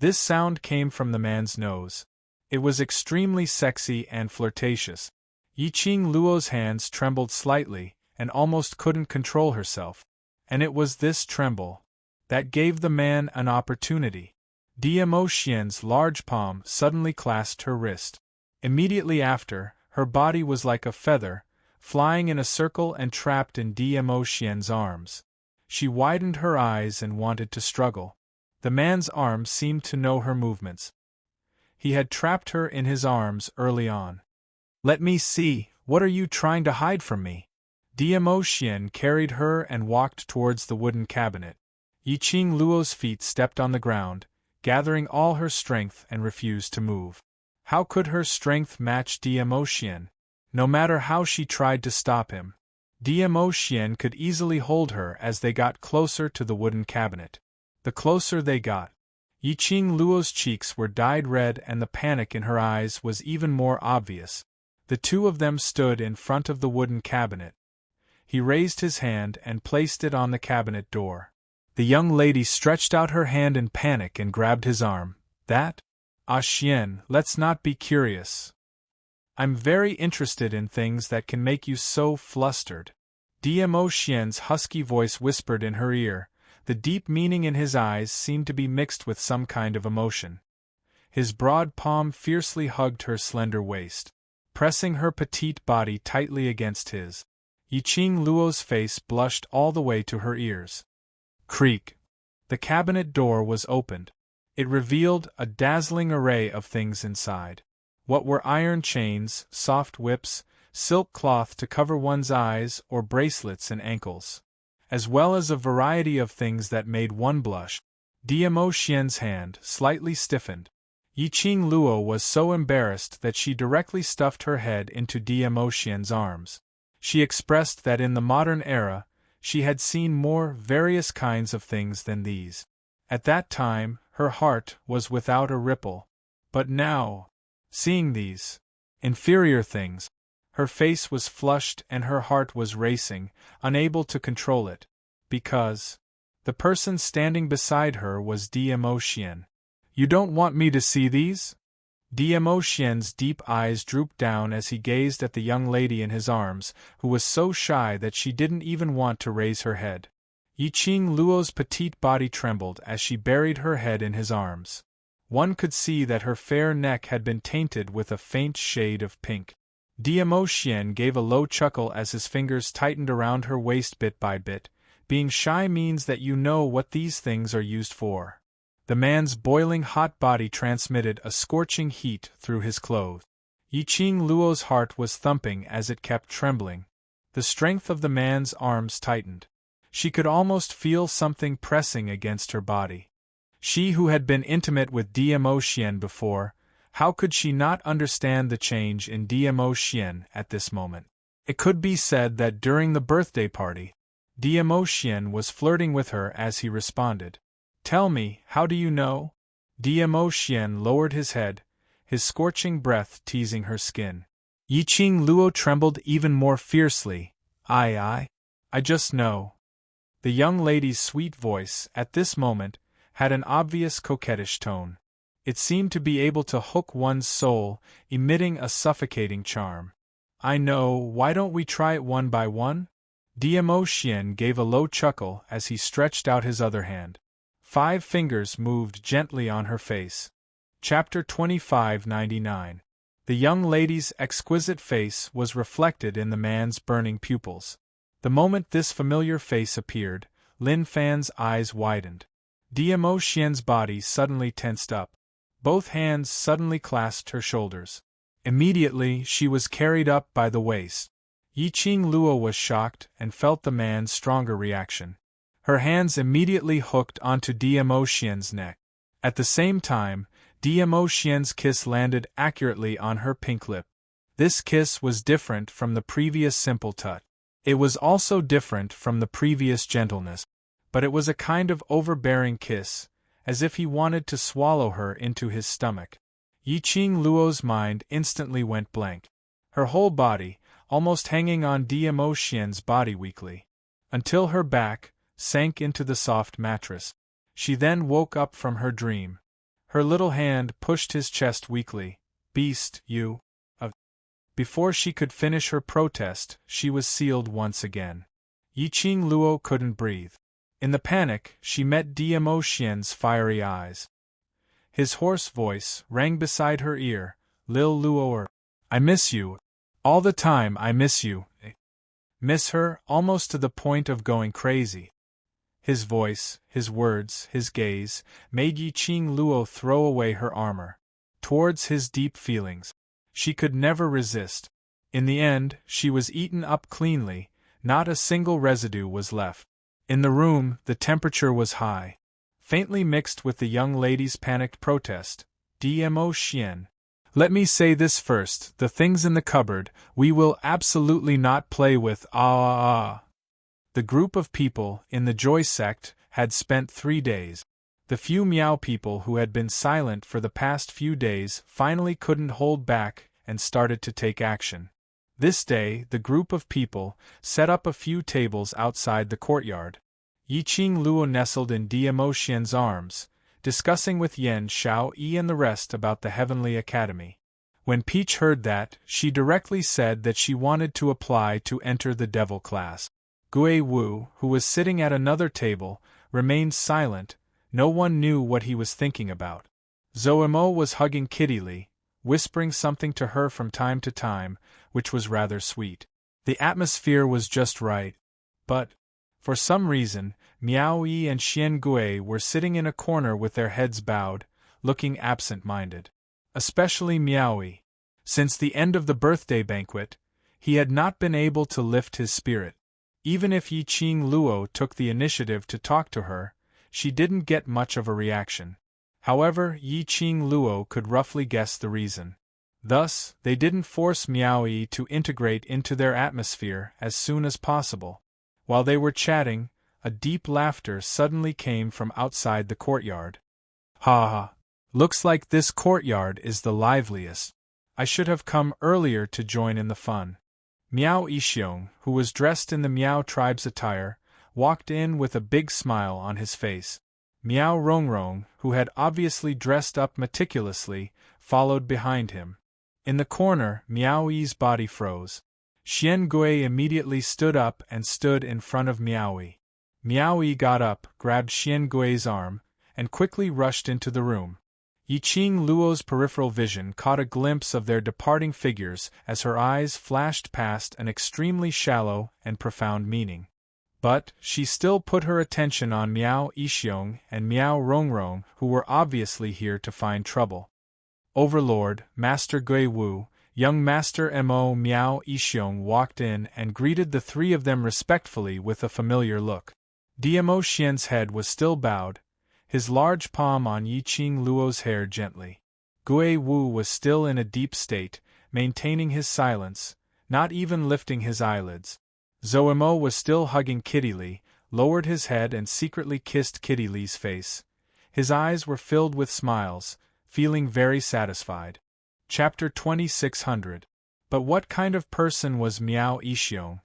S1: This sound came from the man's nose. It was extremely sexy and flirtatious. Yiqing Luo's hands trembled slightly and almost couldn't control herself. And it was this tremble that gave the man an opportunity. Dmo Xian's large palm suddenly clasped her wrist. Immediately after, her body was like a feather, flying in a circle and trapped in Dmo Xian's arms. She widened her eyes and wanted to struggle. The man's arms seemed to know her movements. He had trapped her in his arms early on. Let me see, what are you trying to hide from me? Diemo carried her and walked towards the wooden cabinet. Yiqing Luo's feet stepped on the ground, gathering all her strength and refused to move. How could her strength match Diemo? No matter how she tried to stop him, Diemo could easily hold her as they got closer to the wooden cabinet. The closer they got, Yiqing Luo's cheeks were dyed red and the panic in her eyes was even more obvious. The two of them stood in front of the wooden cabinet. He raised his hand and placed it on the cabinet door. The young lady stretched out her hand in panic and grabbed his arm. That? Ah Xian, let's not be curious. I'm very interested in things that can make you so flustered. Diemo husky voice whispered in her ear. The deep meaning in his eyes seemed to be mixed with some kind of emotion. His broad palm fiercely hugged her slender waist, pressing her petite body tightly against his. Yiqing Luo's face blushed all the way to her ears. Creak. The cabinet door was opened. It revealed a dazzling array of things inside. What were iron chains, soft whips, silk cloth to cover one's eyes, or bracelets and ankles, as well as a variety of things that made one blush. Diemo hand slightly stiffened. Yiqing Luo was so embarrassed that she directly stuffed her head into Diemo arms. She expressed that in the modern era, she had seen more various kinds of things than these. At that time, her heart was without a ripple. But now, seeing these inferior things, her face was flushed and her heart was racing, unable to control it, because the person standing beside her was Diemo. You don't want me to see these? Diemo deep eyes drooped down as he gazed at the young lady in his arms, who was so shy that she didn't even want to raise her head. Yiqing Luo's petite body trembled as she buried her head in his arms. One could see that her fair neck had been tainted with a faint shade of pink. Diemo gave a low chuckle as his fingers tightened around her waist bit by bit. Being shy means that you know what these things are used for. The man's boiling hot body transmitted a scorching heat through his clothes. Yiqing Luo's heart was thumping as it kept trembling. The strength of the man's arms tightened. She could almost feel something pressing against her body. She who had been intimate with Diemo before, how could she not understand the change in Diemo at this moment? It could be said that during the birthday party, Diemo was flirting with her as he responded. Tell me, how do you know? Diemo lowered his head, his scorching breath teasing her skin. Yiqing Luo trembled even more fiercely. I just know. The young lady's sweet voice, at this moment, had an obvious coquettish tone. It seemed to be able to hook one's soul, emitting a suffocating charm. I know, why don't we try it one by one? Diemo gave a low chuckle as he stretched out his other hand. 5 fingers moved gently on her face. Chapter 2599. The young lady's exquisite face was reflected in the man's burning pupils. The moment this familiar face appeared, Lin Fan's eyes widened. Diemo body suddenly tensed up. Both hands suddenly clasped her shoulders. Immediately, she was carried up by the waist. Yiqing Luo was shocked and felt the man's stronger reaction. Her hands immediately hooked onto Diemo neck. At the same time, Diemo kiss landed accurately on her pink lip. This kiss was different from the previous simple touch. It was also different from the previous gentleness. But it was a kind of overbearing kiss, as if he wanted to swallow her into his stomach. Yiqing Luo's mind instantly went blank. Her whole body, almost hanging on Diemo body weakly, until her back sank into the soft mattress. She then woke up from her dream. Her little hand pushed his chest weakly. Beast, you. Before she could finish her protest, she was sealed once again. Yiqing Luo couldn't breathe. In the panic, she met Diemo fiery eyes. His hoarse voice rang beside her ear. Lil Luo, I miss you. All the time I miss you. Miss her, almost to the point of going crazy. His voice, his words, his gaze, made Yiqing Luo throw away her armor. Towards his deep feelings. She could never resist. In the end, she was eaten up cleanly, Not a single residue was left. In the room, the temperature was high. Faintly mixed with the young lady's panicked protest. Dmo Xian. Let me say this first, the things in the cupboard, we will absolutely not play with. The group of people, in the Joy sect, had spent 3 days. The few Miao people who had been silent for the past few days finally couldn't hold back and started to take action. This day, the group of people set up a few tables outside the courtyard. Yiqing Luo nestled in Dmo Xian's arms, discussing with Yan Xiaoyi and the rest about the Heavenly Academy. When Peach heard that, she directly said that she wanted to apply to enter the Devil class. Gui Wu, who was sitting at another table, remained silent. No one knew what he was thinking about. Zoemo was hugging Kitty Lee, whispering something to her from time to time, which was rather sweet. The atmosphere was just right. But, for some reason, Miao Yi and Xian Gui were sitting in a corner with their heads bowed, looking absent-minded. Especially Miao Yi. Since the end of the birthday banquet, he had not been able to lift his spirit. Even if Yiqing Luo took the initiative to talk to her, she didn't get much of a reaction. However, Yiqing Luo could roughly guess the reason. Thus, they didn't force Miao Yi to integrate into their atmosphere as soon as possible. While they were chatting, a deep laughter suddenly came from outside the courtyard. Ha ha! Looks like this courtyard is the liveliest. I should have come earlier to join in the fun. Miao Yixiong, who was dressed in the Miao tribe's attire, walked in with a big smile on his face. Miao Rongrong, who had obviously dressed up meticulously, followed behind him. In the corner, Miao Yi's body froze. Xian Gui immediately stood up and stood in front of Miao Yi. Miao Yi got up, grabbed Xian Gui's arm, and quickly rushed into the room. Yiqing Luo's peripheral vision caught a glimpse of their departing figures as her eyes flashed past an extremely shallow and profound meaning. But she still put her attention on Miao Yixiong and Miao Rongrong, who were obviously here to find trouble. Overlord, Master Gui Wu, young Master Mo Miao Yixiong walked in and greeted the three of them respectfully with a familiar look. Dmo Xian's head was still bowed, his large palm on Yiqing Luo's hair gently. Gui Wu was still in a deep state, maintaining his silence, not even lifting his eyelids. Zoemo was still hugging Kitty Lee, lowered his head and secretly kissed Kitty Lee's face. His eyes were filled with smiles, feeling very satisfied. Chapter 2600. But what kind of person was Miao Yixiong?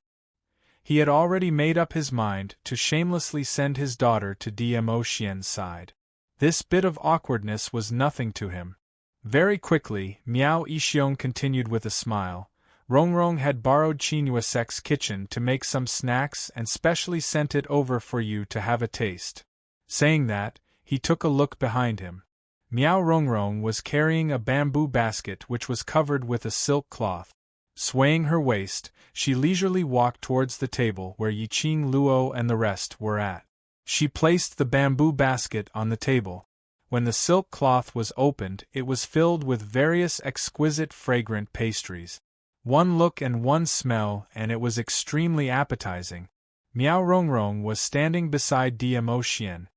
S1: He had already made up his mind to shamelessly send his daughter to Dmo Xian's side. This bit of awkwardness was nothing to him. Very quickly, Miao Yixiong continued with a smile. Rongrong had borrowed Qinyuasek's kitchen to make some snacks and specially sent it over for you to have a taste. Saying that, he took a look behind him. Miao Rongrong was carrying a bamboo basket which was covered with a silk cloth. Swaying her waist, she leisurely walked towards the table where Yiqing Luo and the rest were at. She placed the bamboo basket on the table. When the silk cloth was opened, it was filled with various exquisite fragrant pastries. One look and one smell, and it was extremely appetizing. Miao Rongrong was standing beside Dmo Xian.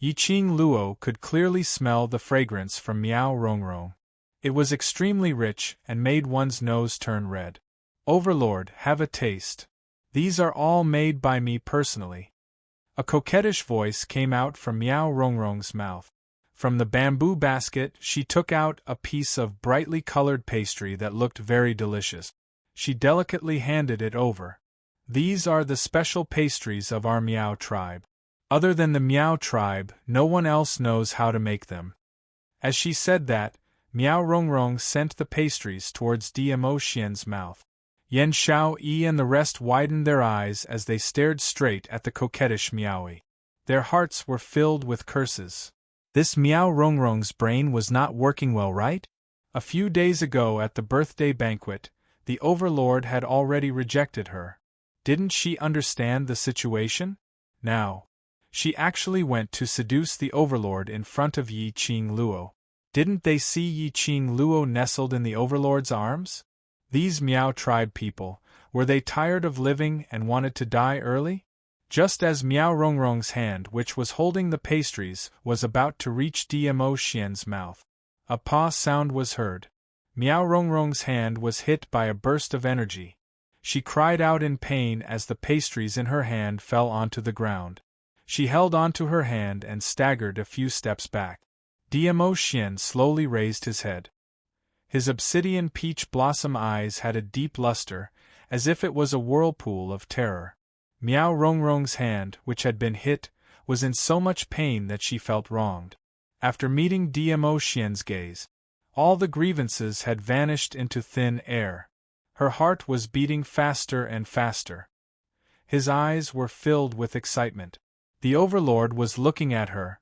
S1: Yiqing Luo could clearly smell the fragrance from Miao Rongrong. It was extremely rich and made one's nose turn red. Overlord, have a taste. These are all made by me personally. A coquettish voice came out from Miao Rongrong's mouth. From the bamboo basket, she took out a piece of brightly colored pastry that looked very delicious. She delicately handed it over. These are the special pastries of our Miao tribe. Other than the Miao tribe, no one else knows how to make them. As she said that, Miao Rongrong sent the pastries towards Dmo Xian's mouth. Yan Xiaoyi and the rest widened their eyes as they stared straight at the coquettish Miaoyi. Their hearts were filled with curses. This Miao Rongrong's brain was not working well, right? A few days ago at the birthday banquet, the Overlord had already rejected her. Didn't she understand the situation? Now, she actually went to seduce the Overlord in front of Yiqing Luo. Didn't they see Yiqing Luo nestled in the Overlord's arms? These Miao tribe people, were they tired of living and wanted to die early? Just as Miao Rongrong's hand, which was holding the pastries, was about to reach Dmo Xian's mouth, a paw sound was heard. Miao Rongrong's hand was hit by a burst of energy. She cried out in pain as the pastries in her hand fell onto the ground. She held onto her hand and staggered a few steps back. Dmo Xian slowly raised his head. His obsidian peach blossom eyes had a deep luster, as if it was a whirlpool of terror. Miao Rongrong's hand, which had been hit, was in so much pain that she felt wronged. After meeting Dmo Xian's gaze, all the grievances had vanished into thin air. Her heart was beating faster and faster. His eyes were filled with excitement. The Overlord was looking at her.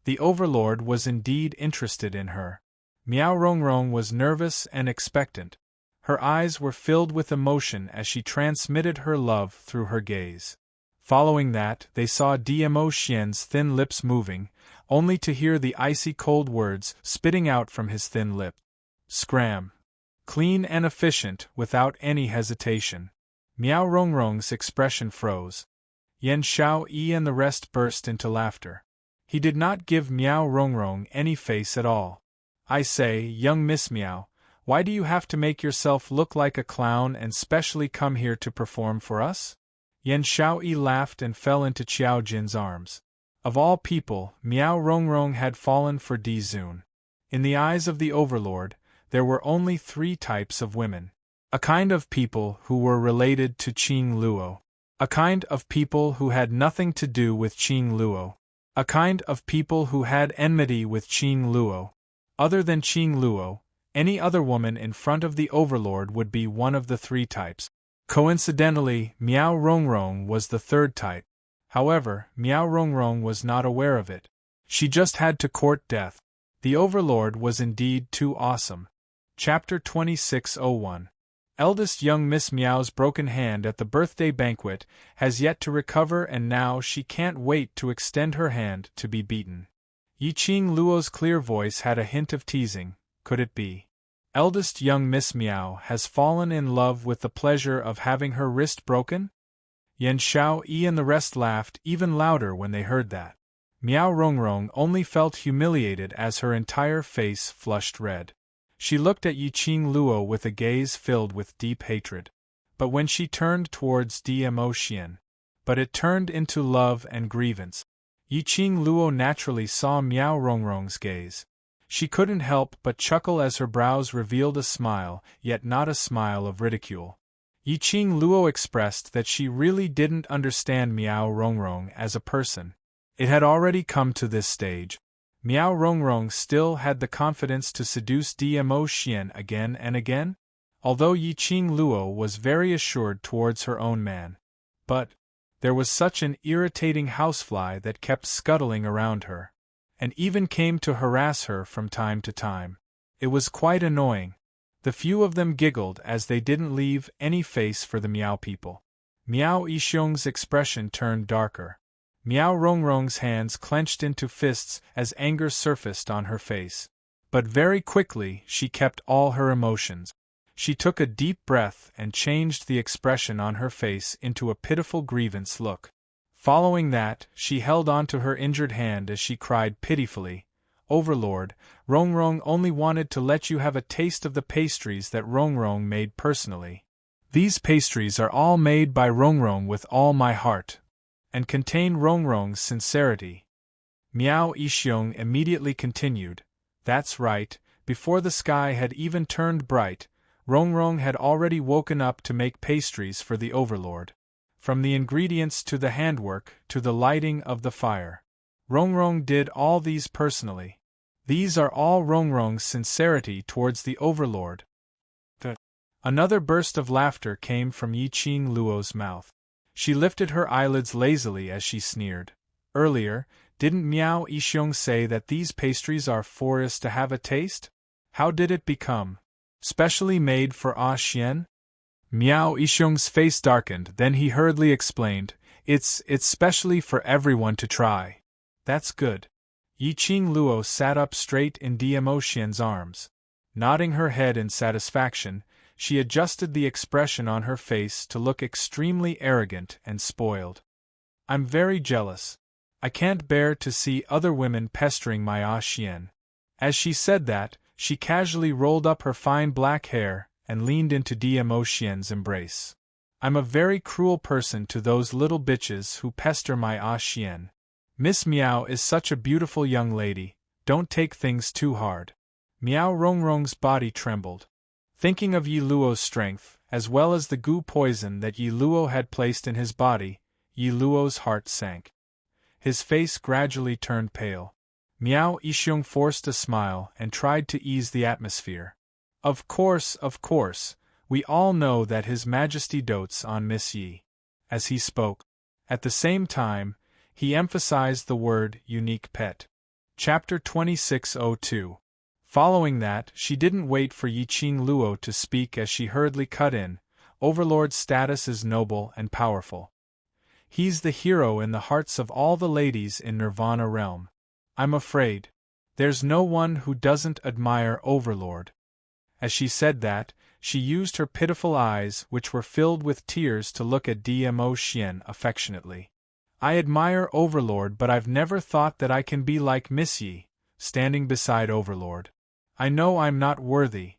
S1: The Overlord was indeed interested in her. Miao Rongrong was nervous and expectant. Her eyes were filled with emotion as she transmitted her love through her gaze. Following that, they saw Dmo Xian's thin lips moving, only to hear the icy cold words spitting out from his thin lip. Scram. Clean and efficient, without any hesitation. Miao Rongrong's expression froze. Yan Xiaoyi and the rest burst into laughter. He did not give Miao Rongrong any face at all. I say, young Miss Miao, why do you have to make yourself look like a clown and specially come here to perform for us? Yan Xiaoyi laughed and fell into Qiao Jin's arms. Of all people, Miao Rongrong had fallen for Di Zun. In the eyes of the Overlord, there were only 3 types of women. A kind of people who were related to Qing Luo. A kind of people who had nothing to do with Qing Luo. A kind of people who had enmity with Qing Luo. Other than Qing Luo, any other woman in front of the Overlord would be one of the 3 types. Coincidentally, Miao Rongrong was the 3rd type. However, Miao Rongrong was not aware of it. She just had to court death. The Overlord was indeed too awesome. Chapter 2601. Eldest young Miss Miao's broken hand at the birthday banquet has yet to recover, and now she can't wait to extend her hand to be beaten. Yi Qing Luo's clear voice had a hint of teasing. Could it be? Eldest young Miss Miao has fallen in love with the pleasure of having her wrist broken? Yan Xiaoyi and the rest laughed even louder when they heard that. Miao Rongrong only felt humiliated as her entire face flushed red. She looked at Yi Qing Luo with a gaze filled with deep hatred. But when she turned towards Dmo Xian, it turned into love and grievance. Yi Qing Luo naturally saw Miao Rongrong's gaze. She couldn't help but chuckle as her brows revealed a smile, yet not a smile of ridicule. Yi Qing Luo expressed that she really didn't understand Miao Rongrong as a person. It had already come to this stage. Miao Rongrong still had the confidence to seduce Dmo Xian again and again, although Yi Qing Luo was very assured towards her own man. But there was such an irritating housefly that kept scuttling around her, and even came to harass her from time to time. It was quite annoying. The few of them giggled as they didn't leave any face for the Miao people. Miao Yixiong's expression turned darker. Miao Rongrong's hands clenched into fists as anger surfaced on her face. But very quickly she kept all her emotions. She took a deep breath and changed the expression on her face into a pitiful grievance look. Following that, she held on to her injured hand as she cried pitifully, "Overlord, Rongrong only wanted to let you have a taste of the pastries that Rongrong made personally. These pastries are all made by Rongrong with all my heart, and contain Rongrong's sincerity." Miao Yixiong immediately continued, "That's right, before the sky had even turned bright, Rongrong had already woken up to make pastries for the Overlord. From the ingredients to the handwork to the lighting of the fire, Rongrong did all these personally. These are all Rongrong's sincerity towards the Overlord." Another burst of laughter came from Yi Qing Luo's mouth. She lifted her eyelids lazily as she sneered. "Earlier, didn't Miao Yixiong say that these pastries are for us to have a taste? How did it become specially made for Ah Xian?" Miao Yixiong's face darkened, then he hurriedly explained, It's specially for everyone to try." "That's good." Yi Qing Luo sat up straight in Dmo Xian's arms. Nodding her head in satisfaction, she adjusted the expression on her face to look extremely arrogant and spoiled. I'm very jealous. I can't bear to see other women pestering my Xian. As she said that, she casually rolled up her fine black hair and leaned into Xian's embrace. I'm a very cruel person to those little bitches who pester my Xian. Miss Miao is such a beautiful young lady, don't take things too hard. Miao Rongrong's body trembled. Thinking of Yi Luo's strength, as well as the goo poison that Yi Luo had placed in his body, Yi Luo's heart sank. His face gradually turned pale. Miao Yixiong forced a smile and tried to ease the atmosphere. Of course, we all know that His Majesty dotes on Miss Yi. As he spoke, at the same time, he emphasized the word unique pet. Chapter 2602. Following that, she didn't wait for Yiqing Luo to speak as she hurriedly cut in. Overlord's status is noble and powerful. He's the hero in the hearts of all the ladies in Nirvana realm. I'm afraid there's no one who doesn't admire Overlord. As she said that, she used her pitiful eyes, which were filled with tears, to look at Xian affectionately. I admire Overlord, but I've never thought that I can be like Miss Yi, standing beside Overlord. I know I'm not worthy.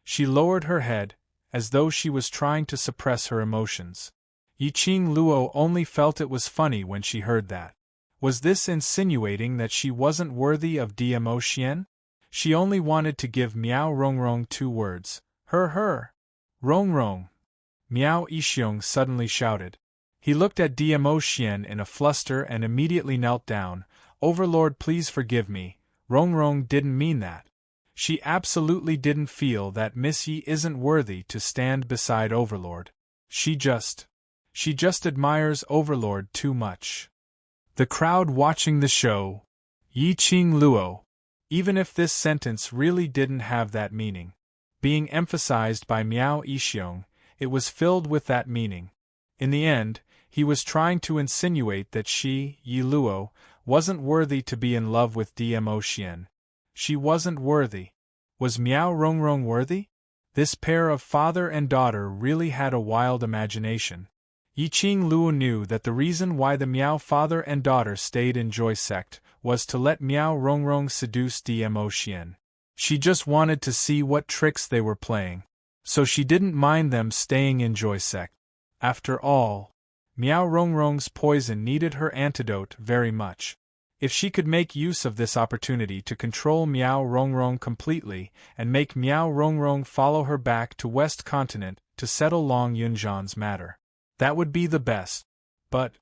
S1: She lowered her head, as though she was trying to suppress her emotions. Yiqing Luo only felt it was funny when she heard that. Was this insinuating that she wasn't worthy of Xian? She only wanted to give Miao Rongrong 2 words. Her. Rongrong. Miao Yixiong suddenly shouted. He looked at Xian in a fluster and immediately knelt down. Overlord, please forgive me. Rongrong didn't mean that. She absolutely didn't feel that Miss Yi isn't worthy to stand beside Overlord. She just admires Overlord too much. The crowd watching the show. Yiqing Luo. Even if this sentence really didn't have that meaning, being emphasized by Miao Yixiong, it was filled with that meaning. In the end, he was trying to insinuate that she, Yi Luo, wasn't worthy to be in love with Xian. She wasn't worthy. Was Miao Rongrong worthy? This pair of father and daughter really had a wild imagination. Yiqing Luo knew that the reason why the Miao father and daughter stayed in Joy Sect was to let Miao Rongrong seduce Xian. She just wanted to see what tricks they were playing, so she didn't mind them staying in Joy Sect. After all, Miao Rongrong's poison needed her antidote very much. If she could make use of this opportunity to control Miao Rongrong completely and make Miao Rongrong follow her back to West Continent to settle Long Yunzhan's matter, that would be the best. But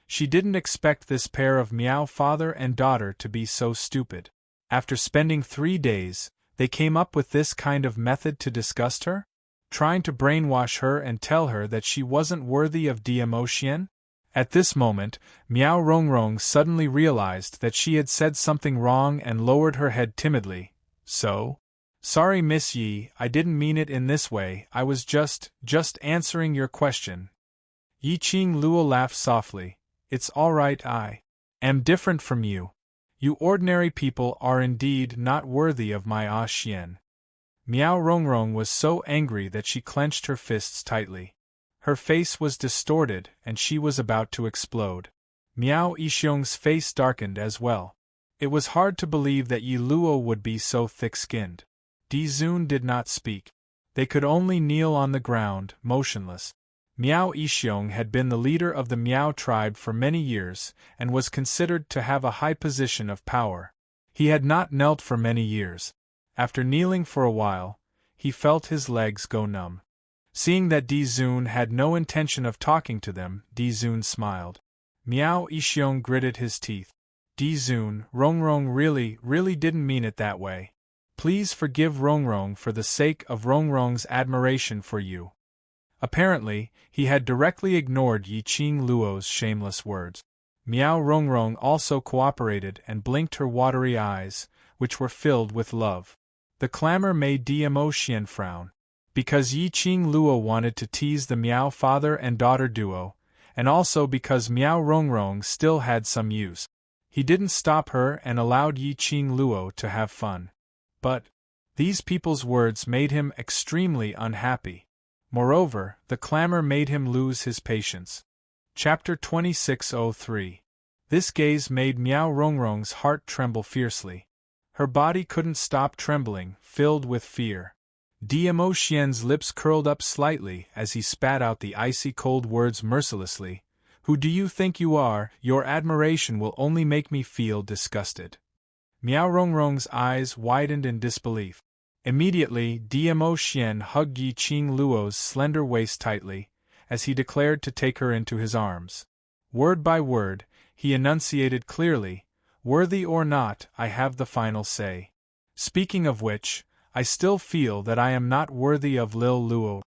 S1: she didn't expect this pair of Miao father and daughter to be so stupid. After spending 3 days, they came up with this kind of method to disgust her? Trying to brainwash her and tell her that she wasn't worthy of Xian? At this moment, Miao Rongrong suddenly realized that she had said something wrong and lowered her head timidly. Sorry Miss Yi, I didn't mean it in this way, I was just answering your question. Yiqing Luo laughed softly. It's all right, I am different from you. You ordinary people are indeed not worthy of my Xian. Miao Rongrong was so angry that she clenched her fists tightly. Her face was distorted and she was about to explode. Miao Yixiong's face darkened as well. It was hard to believe that Yi Luo would be so thick-skinned. Dizun did not speak. They could only kneel on the ground, motionless. Miao Yixiong had been the leader of the Miao tribe for many years and was considered to have a high position of power. He had not knelt for many years. After kneeling for a while, he felt his legs go numb. Seeing that Dizun had no intention of talking to them, Dizun smiled. Miao Yixiong gritted his teeth. Dizun, Rongrong really didn't mean it that way. Please forgive Rongrong for the sake of Rongrong's admiration for you. Apparently, he had directly ignored Yiqing Luo's shameless words. Miao Rongrong also cooperated and blinked her watery eyes, which were filled with love. The clamor made Xian frown. Because Yiqing Luo wanted to tease the Miao father and daughter duo, and also because Miao Rongrong still had some use, he didn't stop her and allowed Yiqing Luo to have fun. But These people's words made him extremely unhappy. Moreover, the clamor made him lose his patience. Chapter 2603. This gaze made Miao Rongrong's heart tremble fiercely. Her body couldn't stop trembling, filled with fear. Diamo Xian's lips curled up slightly as he spat out the icy cold words mercilessly. Who do you think you are? Your admiration will only make me feel disgusted. Miao Rongrong's eyes widened in disbelief. Immediately, Diamo Xian hugged Yi Qing Luo's slender waist tightly, as he declared to take her into his arms. Word by word, he enunciated clearly, "Worthy or not, I have the final say. Speaking of which, I still feel that I am not worthy of Lil Luo."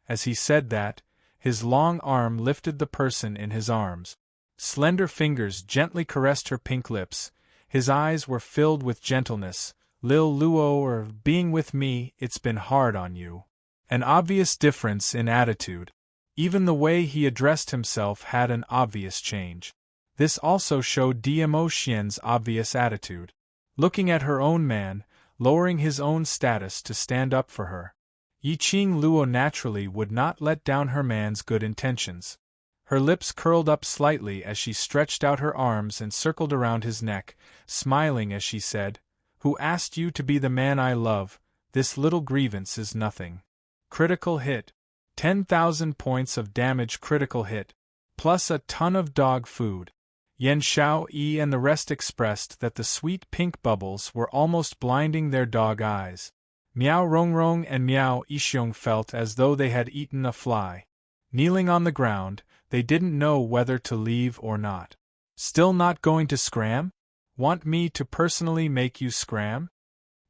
S1: As he said that, his long arm lifted the person in his arms. Slender fingers gently caressed her pink lips. His eyes were filled with gentleness. "Lil Luo, or being with me, it's been hard on you." An obvious difference in attitude. Even the way he addressed himself had an obvious change. This also showed Diamo Xian's obvious attitude. Looking at her own man, lowering his own status to stand up for her. Yi Qing Luo naturally would not let down her man's good intentions. Her lips curled up slightly as she stretched out her arms and circled around his neck, smiling as she said, "Who asked you to be the man I love? This little grievance is nothing." Critical hit. 10,000 points of damage critical hit. Plus a ton of dog food. Yan Xiaoyi and the rest expressed that the sweet pink bubbles were almost blinding their dog eyes. Miao Rongrong and Miao Yixiong felt as though they had eaten a fly. Kneeling on the ground, they didn't know whether to leave or not. "Still not going to scram? Want me to personally make you scram?"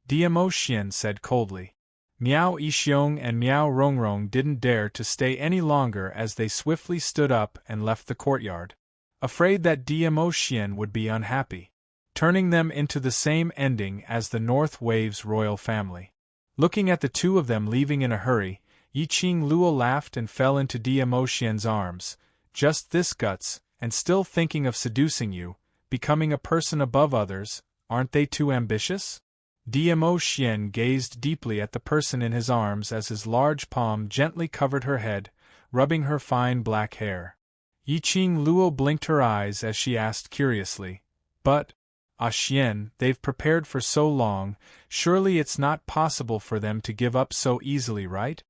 S1: Diamo Xian said coldly. Miao Yixiong and Miao Rongrong didn't dare to stay any longer as they swiftly stood up and left the courtyard, afraid that Diamo Xian would be unhappy, turning them into the same ending as the North Wave's royal family. Looking at the two of them leaving in a hurry, Yi Qing Luo laughed and fell into Diamo Xian's arms. "Just this, guts, and still thinking of seducing you, becoming a person above others, aren't they too ambitious?" Diamo Xian gazed deeply at the person in his arms as his large palm gently covered her head, rubbing her fine black hair. Yi Qing Luo blinked her eyes as she asked curiously, "But, Xian, they've prepared for so long, surely it's not possible for them to give up so easily, right?"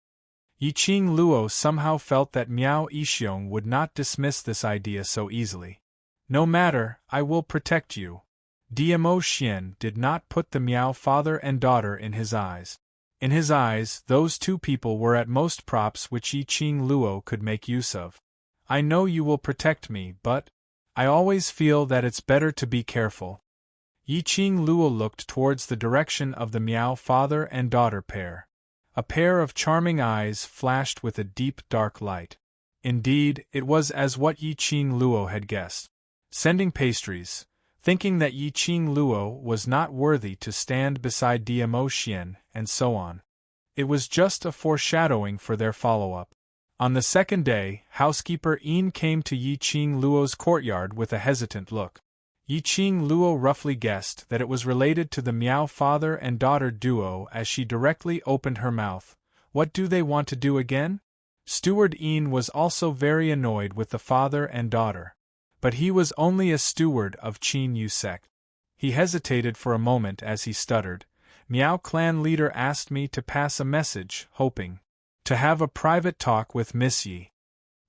S1: Yi Qing Luo somehow felt that Miao Yixiong would not dismiss this idea so easily. "No matter, I will protect you." Diamo Xian did not put the Miao father and daughter in his eyes. In his eyes, those two people were at most props which Yi Qing Luo could make use of. "I know you will protect me, but I always feel that it's better to be careful." Yi Qing Luo looked towards the direction of the Miao father and daughter pair. A pair of charming eyes flashed with a deep dark light. Indeed, it was as what Yi Qing Luo had guessed. Sending pastries, thinking that Yi Qing Luo was not worthy to stand beside Diamo Xian, and so on. It was just a foreshadowing for their follow-up. On the second day, housekeeper Yin came to Yi Qing Luo's courtyard with a hesitant look. Yi Qing Luo roughly guessed that it was related to the Miao father and daughter duo as she directly opened her mouth. "What do they want to do again?" Steward Yin was also very annoyed with the father and daughter. But he was only a steward of Qin Yu sect. He hesitated for a moment as he stuttered. "Miao clan leader asked me to pass a message, hoping to have a private talk with Miss Yi."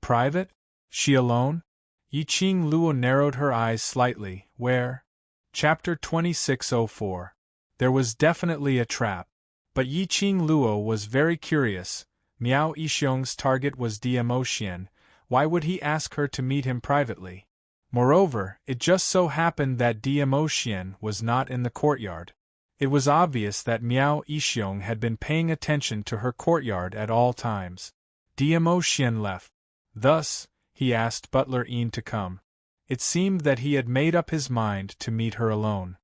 S1: "Private? She alone?" Yi Qing Luo narrowed her eyes slightly. "Where?" Chapter 2604. There was definitely a trap. But Yi Qing Luo was very curious. Miao Yixiong's target was Diamo Xian. Why would he ask her to meet him privately? Moreover, it just so happened that Diamo Xian was not in the courtyard. It was obvious that Miao Yixiong had been paying attention to her courtyard at all times. Diamo Xian left. Thus, he asked Butler Yin to come. It seemed that he had made up his mind to meet her alone.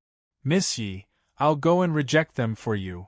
S1: "Miss Yi, I'll go and reject them for you."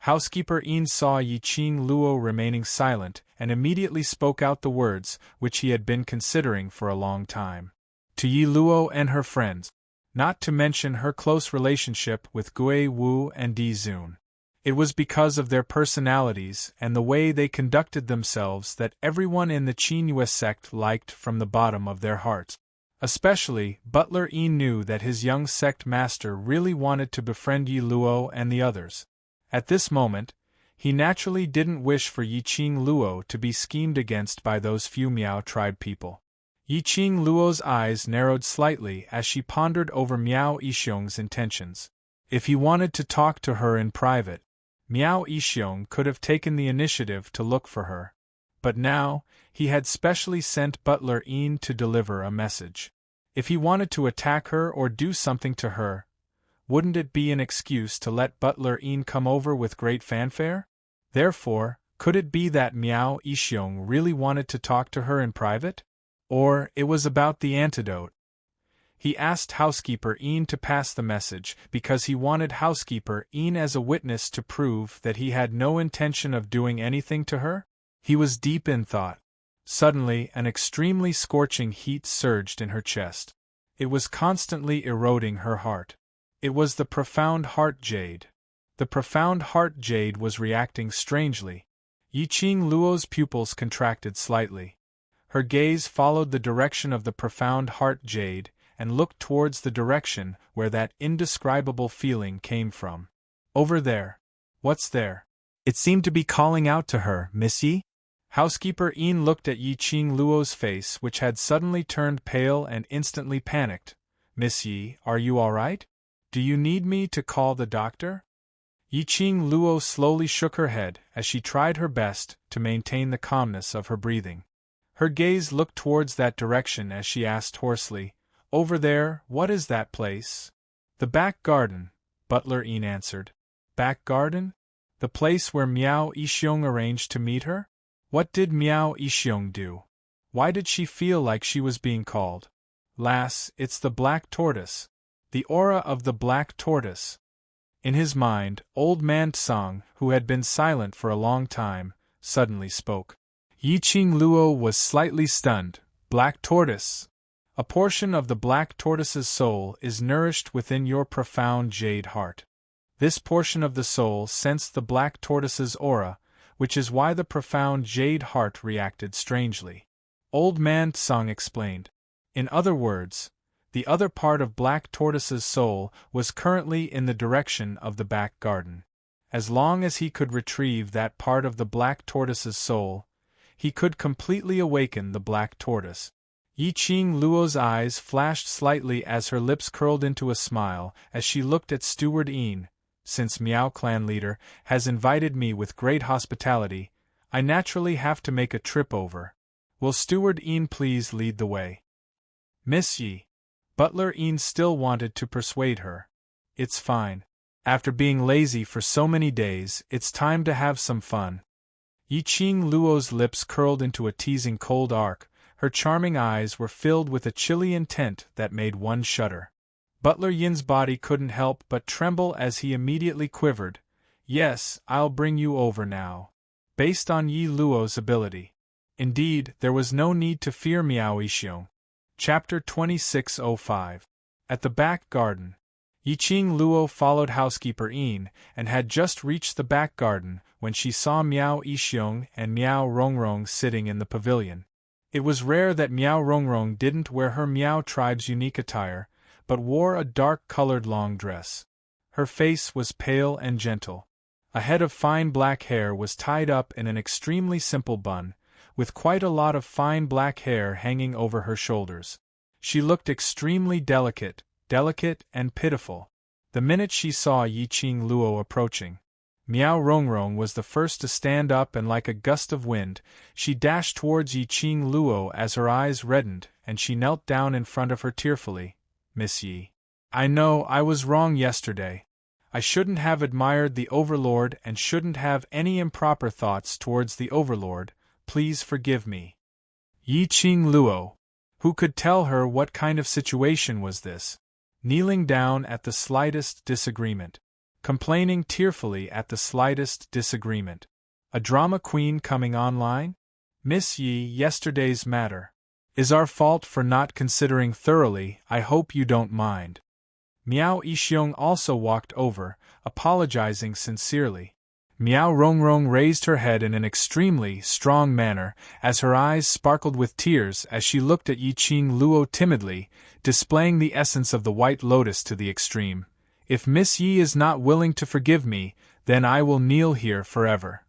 S1: Housekeeper Yin saw Yi Qing Luo remaining silent and immediately spoke out the words which he had been considering for a long time. To Yi Luo and her friends, not to mention her close relationship with Gui Wu and Di Zun. It was because of their personalities and the way they conducted themselves that everyone in the Qingyue sect liked from the bottom of their hearts. Especially, Butler Yi knew that his young sect master really wanted to befriend Yi Luo and the others. At this moment, he naturally didn't wish for Yiqing Luo to be schemed against by those few Miao tribe people. Yiqing Luo's eyes narrowed slightly as she pondered over Miao Yixiong's intentions. If he wanted to talk to her in private, Miao Yixiong could have taken the initiative to look for her. But now, he had specially sent Butler Yi to deliver a message. If he wanted to attack her or do something to her, wouldn't it be an excuse to let Butler Yi come over with great fanfare? Therefore, could it be that Miao Yixiong really wanted to talk to her in private? Or it was about the antidote? He asked Housekeeper Yi to pass the message because he wanted Housekeeper Yi as a witness to prove that he had no intention of doing anything to her? He was deep in thought. Suddenly, an extremely scorching heat surged in her chest. It was constantly eroding her heart. It was the profound heart jade. The profound heart jade was reacting strangely. Yiqing Luo's pupils contracted slightly. Her gaze followed the direction of the profound heart jade and looked towards the direction where that indescribable feeling came from. Over there. What's there? It seemed to be calling out to her, Miss Yi? Housekeeper Yi looked at Yiqing Luo's face, which had suddenly turned pale and instantly panicked. Miss Yi, are you all right? Do you need me to call the doctor? Yiqing Luo slowly shook her head as she tried her best to maintain the calmness of her breathing. Her gaze looked towards that direction as she asked hoarsely, Over there, what is that place? The back garden, Butler Yi answered. Back garden? The place where Miao Yixiong arranged to meet her? What did Miao Yixiong do? Why did she feel like she was being called? Lass, it's the black tortoise. The aura of the black tortoise. In his mind, old man Tsang, who had been silent for a long time, suddenly spoke. Yiqing Luo was slightly stunned. Black tortoise. A portion of the black tortoise's soul is nourished within your profound jade heart. This portion of the soul sensed the black tortoise's aura, which is why the profound jade heart reacted strangely. Old man Tsang explained. In other words, the other part of black tortoise's soul was currently in the direction of the back garden. As long as he could retrieve that part of the black tortoise's soul, he could completely awaken the black tortoise. Yiqing Luo's eyes flashed slightly as her lips curled into a smile as she looked at Steward Yi. Since Miao clan leader has invited me with great hospitality, I naturally have to make a trip over. Will Steward Yi please lead the way? Miss Yi. Butler Yi still wanted to persuade her. It's fine. After being lazy for so many days, it's time to have some fun. Yiqing Luo's lips curled into a teasing cold arc, her charming eyes were filled with a chilly intent that made one shudder. Butler Yin's body couldn't help but tremble as he immediately quivered. Yes, I'll bring you over now. Based on Yi Luo's ability. Indeed, there was no need to fear Miao Yixiong. Chapter 2605. At the back garden. Yiqing Luo followed Housekeeper Yi and had just reached the back garden when she saw Miao Yixiong and Miao Rongrong sitting in the pavilion. It was rare that Miao Rongrong didn't wear her Miao tribe's unique attire, but wore a dark-colored long dress. Her face was pale and gentle. A head of fine black hair was tied up in an extremely simple bun, with quite a lot of fine black hair hanging over her shoulders. She looked extremely delicate and pitiful. The minute she saw Yiqing Luo approaching, Miao Rongrong was the first to stand up and like a gust of wind, she dashed towards Yiqing Luo as her eyes reddened and she knelt down in front of her tearfully. Miss Yi. I know I was wrong yesterday. I shouldn't have admired the Overlord and shouldn't have any improper thoughts towards the Overlord. Please forgive me. Yiqing Luo. Who could tell her what kind of situation was this? Kneeling down at the slightest disagreement. Complaining tearfully at the slightest disagreement. A drama queen coming online? Miss Yi, yesterday's matter is our fault for not considering thoroughly. I hope you don't mind. Miao Yixiong also walked over, apologizing sincerely. Miao Rongrong raised her head in an extremely strong manner, as her eyes sparkled with tears as she looked at Yiqing Luo timidly, displaying the essence of the White Lotus to the extreme. If Miss Yi is not willing to forgive me, then I will kneel here forever.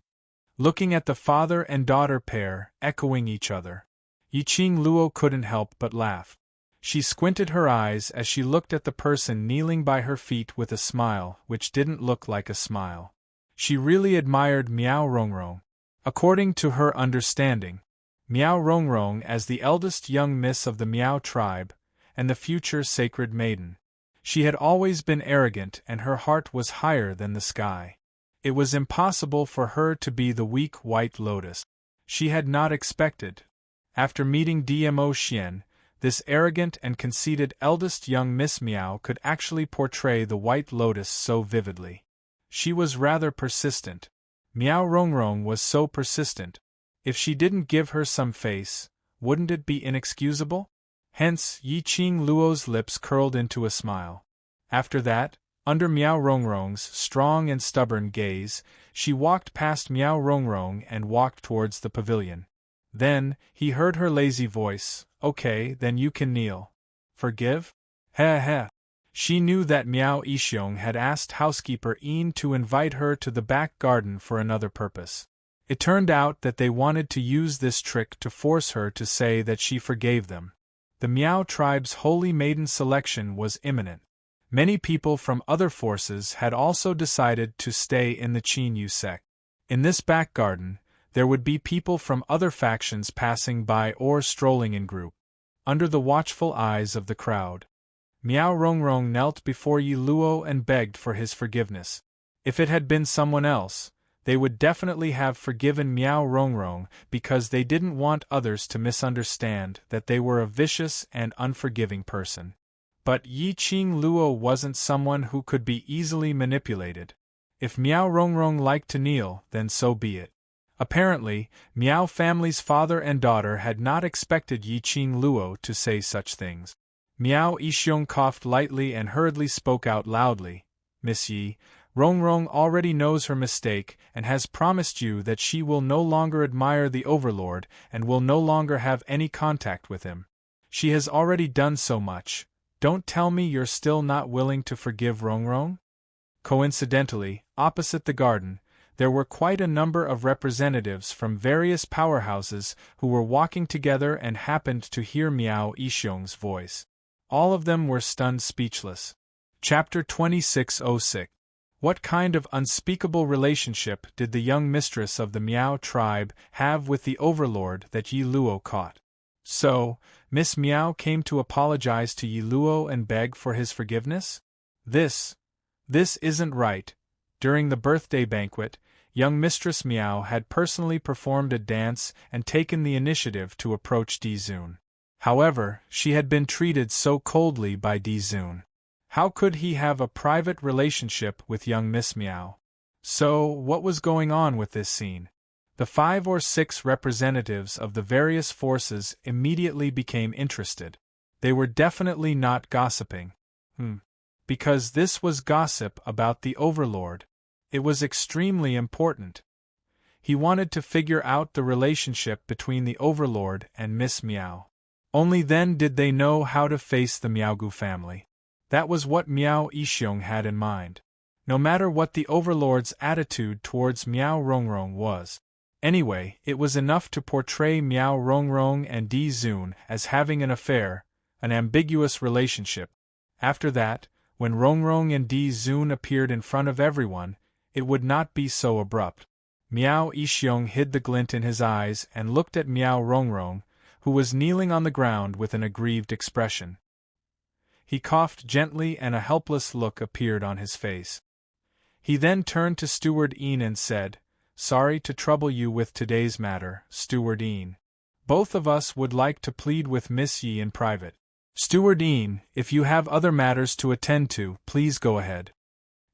S1: Looking at the father and daughter pair, echoing each other, Yiqing Luo couldn't help but laugh. She squinted her eyes as she looked at the person kneeling by her feet with a smile which didn't look like a smile. She really admired Miao Rongrong. According to her understanding, Miao Rongrong as the eldest young miss of the Miao tribe, and the future sacred maiden. She had always been arrogant and her heart was higher than the sky. It was impossible for her to be the weak White Lotus. She had not expected. After meeting Dmo Xian, this arrogant and conceited eldest young Miss Miao could actually portray the White Lotus so vividly. She was rather persistent. Miao Rongrong was so persistent. If she didn't give her some face, wouldn't it be inexcusable? Hence, Yiqing Luo's lips curled into a smile. After that, under Miao Rongrong's strong and stubborn gaze, she walked past Miao Rongrong and walked towards the pavilion. Then, he heard her lazy voice, "Okay, then you can kneel. Forgive?" Heh heh. She knew that Miao Yixiong had asked housekeeper Yin to invite her to the back garden for another purpose. It turned out that they wanted to use this trick to force her to say that she forgave them. The Miao tribe's holy maiden selection was imminent. Many people from other forces had also decided to stay in the Qinyu sect. In this back garden, there would be people from other factions passing by or strolling in group. Under the watchful eyes of the crowd, Miao Rongrong knelt before Yi Luo and begged for his forgiveness. If it had been someone else, they would definitely have forgiven Miao Rongrong because they didn't want others to misunderstand that they were a vicious and unforgiving person. But Yiqing Luo wasn't someone who could be easily manipulated. If Miao Rongrong liked to kneel, then so be it. Apparently, Miao family's father and daughter had not expected Yiqing Luo to say such things. Miao Yixiong coughed lightly and hurriedly spoke out loudly, "Miss Yi, Rongrong already knows her mistake and has promised you that she will no longer admire the Overlord and will no longer have any contact with him. She has already done so much. Don't tell me you're still not willing to forgive Rongrong?" Coincidentally, opposite the garden, there were quite a number of representatives from various powerhouses who were walking together and happened to hear Miao Yixiong's voice. All of them were stunned speechless. Chapter 2606. What kind of unspeakable relationship did the young mistress of the Miao tribe have with the Overlord that Yi Luo caught? So, Miss Miao came to apologize to Yi Luo and beg for his forgiveness? This isn't right. During the birthday banquet, young Mistress Miao had personally performed a dance and taken the initiative to approach Di Zun. However, she had been treated so coldly by Di Zun. How could he have a private relationship with young Miss Miao? So, what was going on with this scene? The 5 or 6 representatives of the various forces immediately became interested. They were definitely not gossiping. Because this was gossip about the Overlord. It was extremely important. He wanted to figure out the relationship between the Overlord and Miss Miao. Only then did they know how to face the Miaogu family. That was what Miao Yixiong had in mind. No matter what the Overlord's attitude towards Miao Rongrong was. Anyway, it was enough to portray Miao Rongrong and Di Zun as having an affair, an ambiguous relationship. After that, when Rongrong and Di Zun appeared in front of everyone, it would not be so abrupt. Miao Yixiong hid the glint in his eyes and looked at Miao Rongrong, who was kneeling on the ground with an aggrieved expression. He coughed gently and a helpless look appeared on his face. He then turned to Steward Yin and said, "Sorry to trouble you with today's matter, Steward Yin. Both of us would like to plead with Miss Yi in private. Steward Yin, if you have other matters to attend to, please go ahead."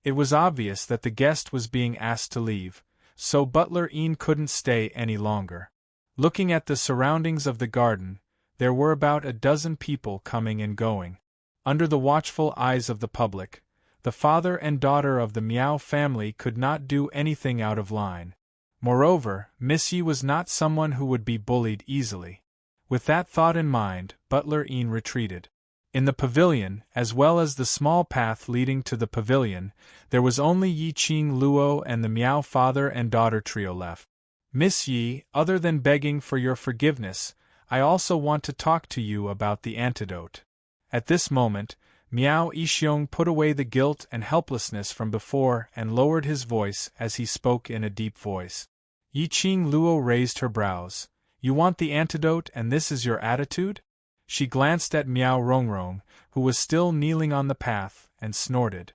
S1: It was obvious that the guest was being asked to leave, so Butler Yin couldn't stay any longer. Looking at the surroundings of the garden, there were about a dozen people coming and going. Under the watchful eyes of the public, the father and daughter of the Meow family could not do anything out of line. Moreover, Miss Yi was not someone who would be bullied easily. With that thought in mind, Butler Een retreated. In the pavilion, as well as the small path leading to the pavilion, there was only Yi Qing Luo and the Meow father and daughter trio left. Miss Yi, other than begging for your forgiveness, I also want to talk to you about the antidote. At this moment, Miao Yixiong put away the guilt and helplessness from before and lowered his voice as he spoke in a deep voice. Yi Qing Luo raised her brows. You want the antidote and this is your attitude? She glanced at Miao Rongrong, who was still kneeling on the path, and snorted.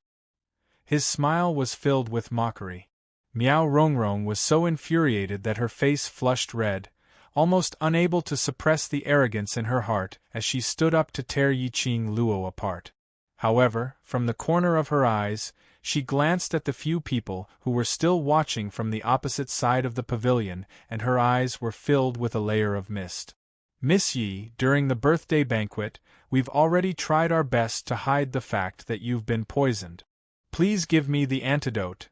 S1: His smile was filled with mockery. Miao Rongrong was so infuriated that her face flushed red, almost unable to suppress the arrogance in her heart as she stood up to tear Yi Qing Luo apart. However, from the corner of her eyes, she glanced at the few people who were still watching from the opposite side of the pavilion, and her eyes were filled with a layer of mist. Miss Yi, during the birthday banquet, we've already tried our best to hide the fact that you've been poisoned. Please give me the antidote.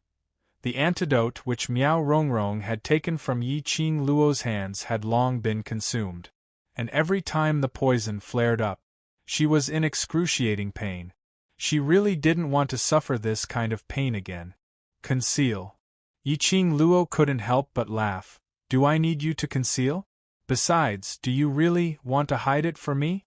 S1: The antidote which Miao Rongrong had taken from Yi Qing Luo's hands had long been consumed. And every time the poison flared up, she was in excruciating pain. She really didn't want to suffer this kind of pain again. Conceal. Yi Qing Luo couldn't help but laugh. Do I need you to conceal? Besides, do you really want to hide it from me?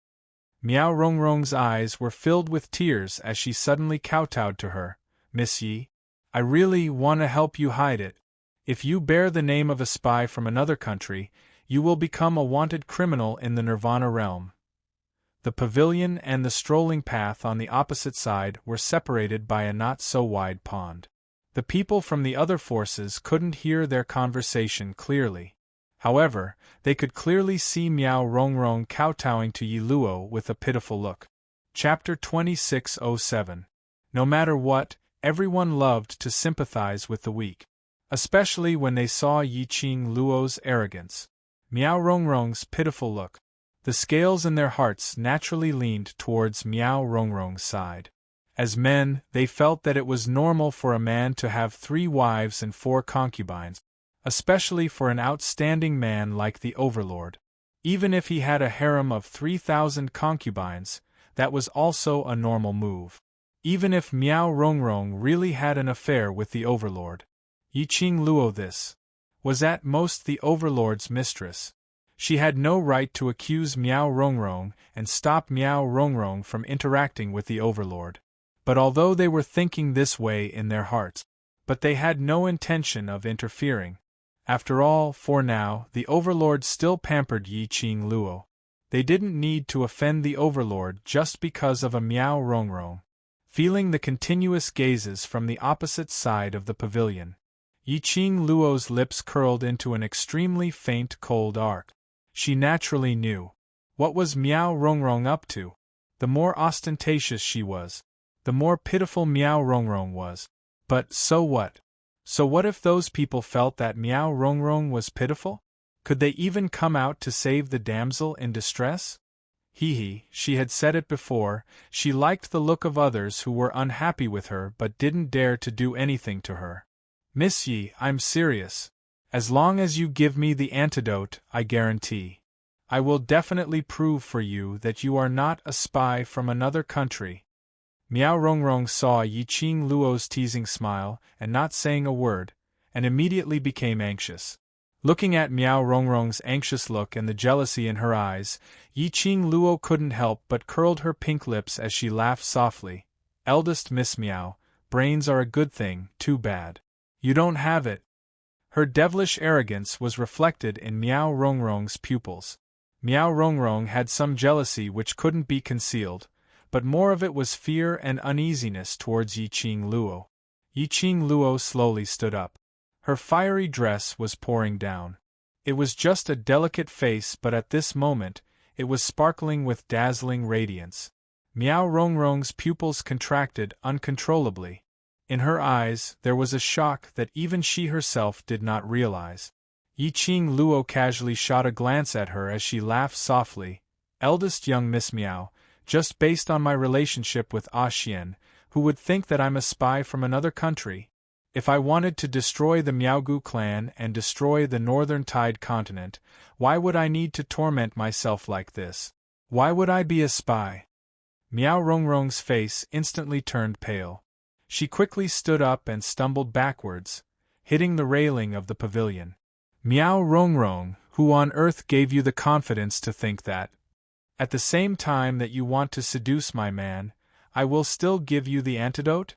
S1: Miao Rongrong's eyes were filled with tears as she suddenly kowtowed to her. Miss Yi, I really want to help you hide it. If you bear the name of a spy from another country, you will become a wanted criminal in the Nirvana realm. The pavilion and the strolling path on the opposite side were separated by a not-so-wide pond. The people from the other forces couldn't hear their conversation clearly. However, they could clearly see Miao Rongrong kowtowing to Yi Luo with a pitiful look. Chapter 2607. No matter what, everyone loved to sympathize with the weak. Especially when they saw Yi Qing Luo's arrogance. Miao Rongrong's pitiful look. The scales in their hearts naturally leaned towards Miao Rongrong's side. As men, they felt that it was normal for a man to have 3 wives and 4 concubines. Especially for an outstanding man like the Overlord. Even if he had a harem of 3,000 concubines, that was also a normal move. Even if Miao Rongrong really had an affair with the Overlord. Yi Qing Luo this was at most the Overlord's mistress. She had no right to accuse Miao Rongrong and stop Miao Rongrong from interacting with the Overlord. But although they were thinking this way in their hearts, but they had no intention of interfering. After all, for now, the Overlord still pampered Yi Qing Luo. They didn't need to offend the Overlord just because of a Miao Rongrong. Feeling the continuous gazes from the opposite side of the pavilion, Yi Qing Luo's lips curled into an extremely faint cold arc. She naturally knew. What was Miao Rongrong up to? The more ostentatious she was, the more pitiful Miao Rongrong was. But so what? So what if those people felt that Miao Rongrong was pitiful? Could they even come out to save the damsel in distress? She had said it before, she liked the look of others who were unhappy with her but didn't dare to do anything to her. Miss Yi, I'm serious. As long as you give me the antidote, I guarantee. I will definitely prove for you that you are not a spy from another country. Miao Rongrong saw Yi Qing Luo's teasing smile, and not saying a word, and immediately became anxious. Looking at Miao Rongrong's anxious look and the jealousy in her eyes, Yi Qing Luo couldn't help but curled her pink lips as she laughed softly. Eldest Miss Miao, brains are a good thing, too bad. You don't have it. Her devilish arrogance was reflected in Miao Rongrong's pupils. Miao Rongrong had some jealousy which couldn't be concealed, but more of it was fear and uneasiness towards Yi Qing Luo. Yi Qing Luo slowly stood up. Her fiery dress was pouring down. It was just a delicate face, but at this moment, it was sparkling with dazzling radiance. Miao Rongrong's pupils contracted uncontrollably. In her eyes, there was a shock that even she herself did not realize. Yi Qing Luo casually shot a glance at her as she laughed softly. Eldest young Miss Miao, just based on my relationship with Ah Xian, who would think that I'm a spy from another country? If I wanted to destroy the Miaogu clan and destroy the Northern Tide continent, why would I need to torment myself like this? Why would I be a spy? Miao Rongrong's face instantly turned pale. She quickly stood up and stumbled backwards, hitting the railing of the pavilion. Miao Rongrong, who on earth gave you the confidence to think that, at the same time that you want to seduce my man, I will still give you the antidote?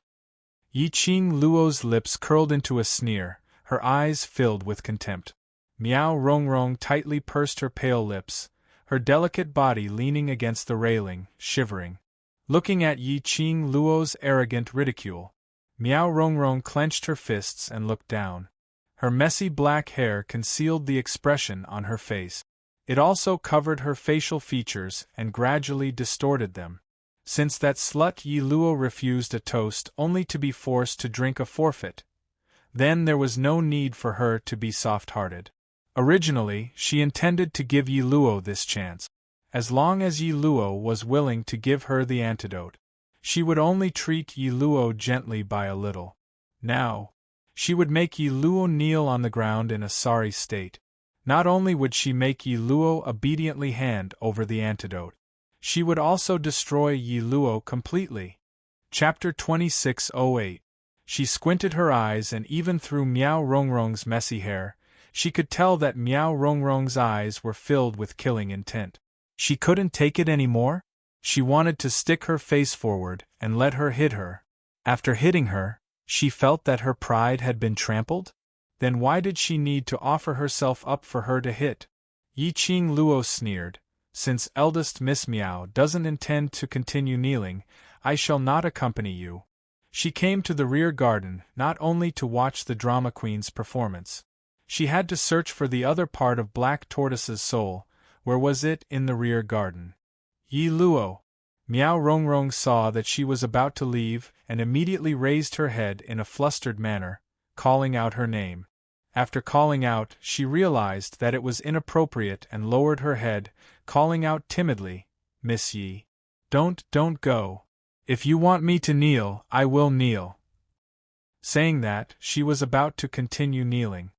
S1: Yi Qing Luo's lips curled into a sneer, her eyes filled with contempt. Miao Rongrong tightly pursed her pale lips, her delicate body leaning against the railing, shivering. Looking at Yi Qing Luo's arrogant ridicule, Miao Rongrong clenched her fists and looked down. Her messy black hair concealed the expression on her face. It also covered her facial features and gradually distorted them. Since that slut Yi Luo refused a toast only to be forced to drink a forfeit, then there was no need for her to be soft-hearted. Originally, she intended to give Yi Luo this chance. As long as Yi Luo was willing to give her the antidote, she would only treat Yi Luo gently by a little. Now, she would make Yi Luo kneel on the ground in a sorry state. Not only would she make Yi Luo obediently hand over the antidote, she would also destroy Yi Luo completely. Chapter 2608. She squinted her eyes, and even through Miao Rongrong's messy hair, she could tell that Miao Rongrong's eyes were filled with killing intent. She couldn't take it anymore? She wanted to stick her face forward and let her hit her. After hitting her, she felt that her pride had been trampled? Then why did she need to offer herself up for her to hit? Yi Qing Luo sneered. Since eldest Miss Miao doesn't intend to continue kneeling, I shall not accompany you. She came to the rear garden not only to watch the drama queen's performance. She had to search for the other part of Black Tortoise's soul. Where was it? In the rear garden. Yi Luo. Miao Rongrong saw that she was about to leave and immediately raised her head in a flustered manner, calling out her name. After calling out, she realized that it was inappropriate and lowered her head, calling out timidly, Miss Yi. Don't go. If you want me to kneel, I will kneel. Saying that, she was about to continue kneeling.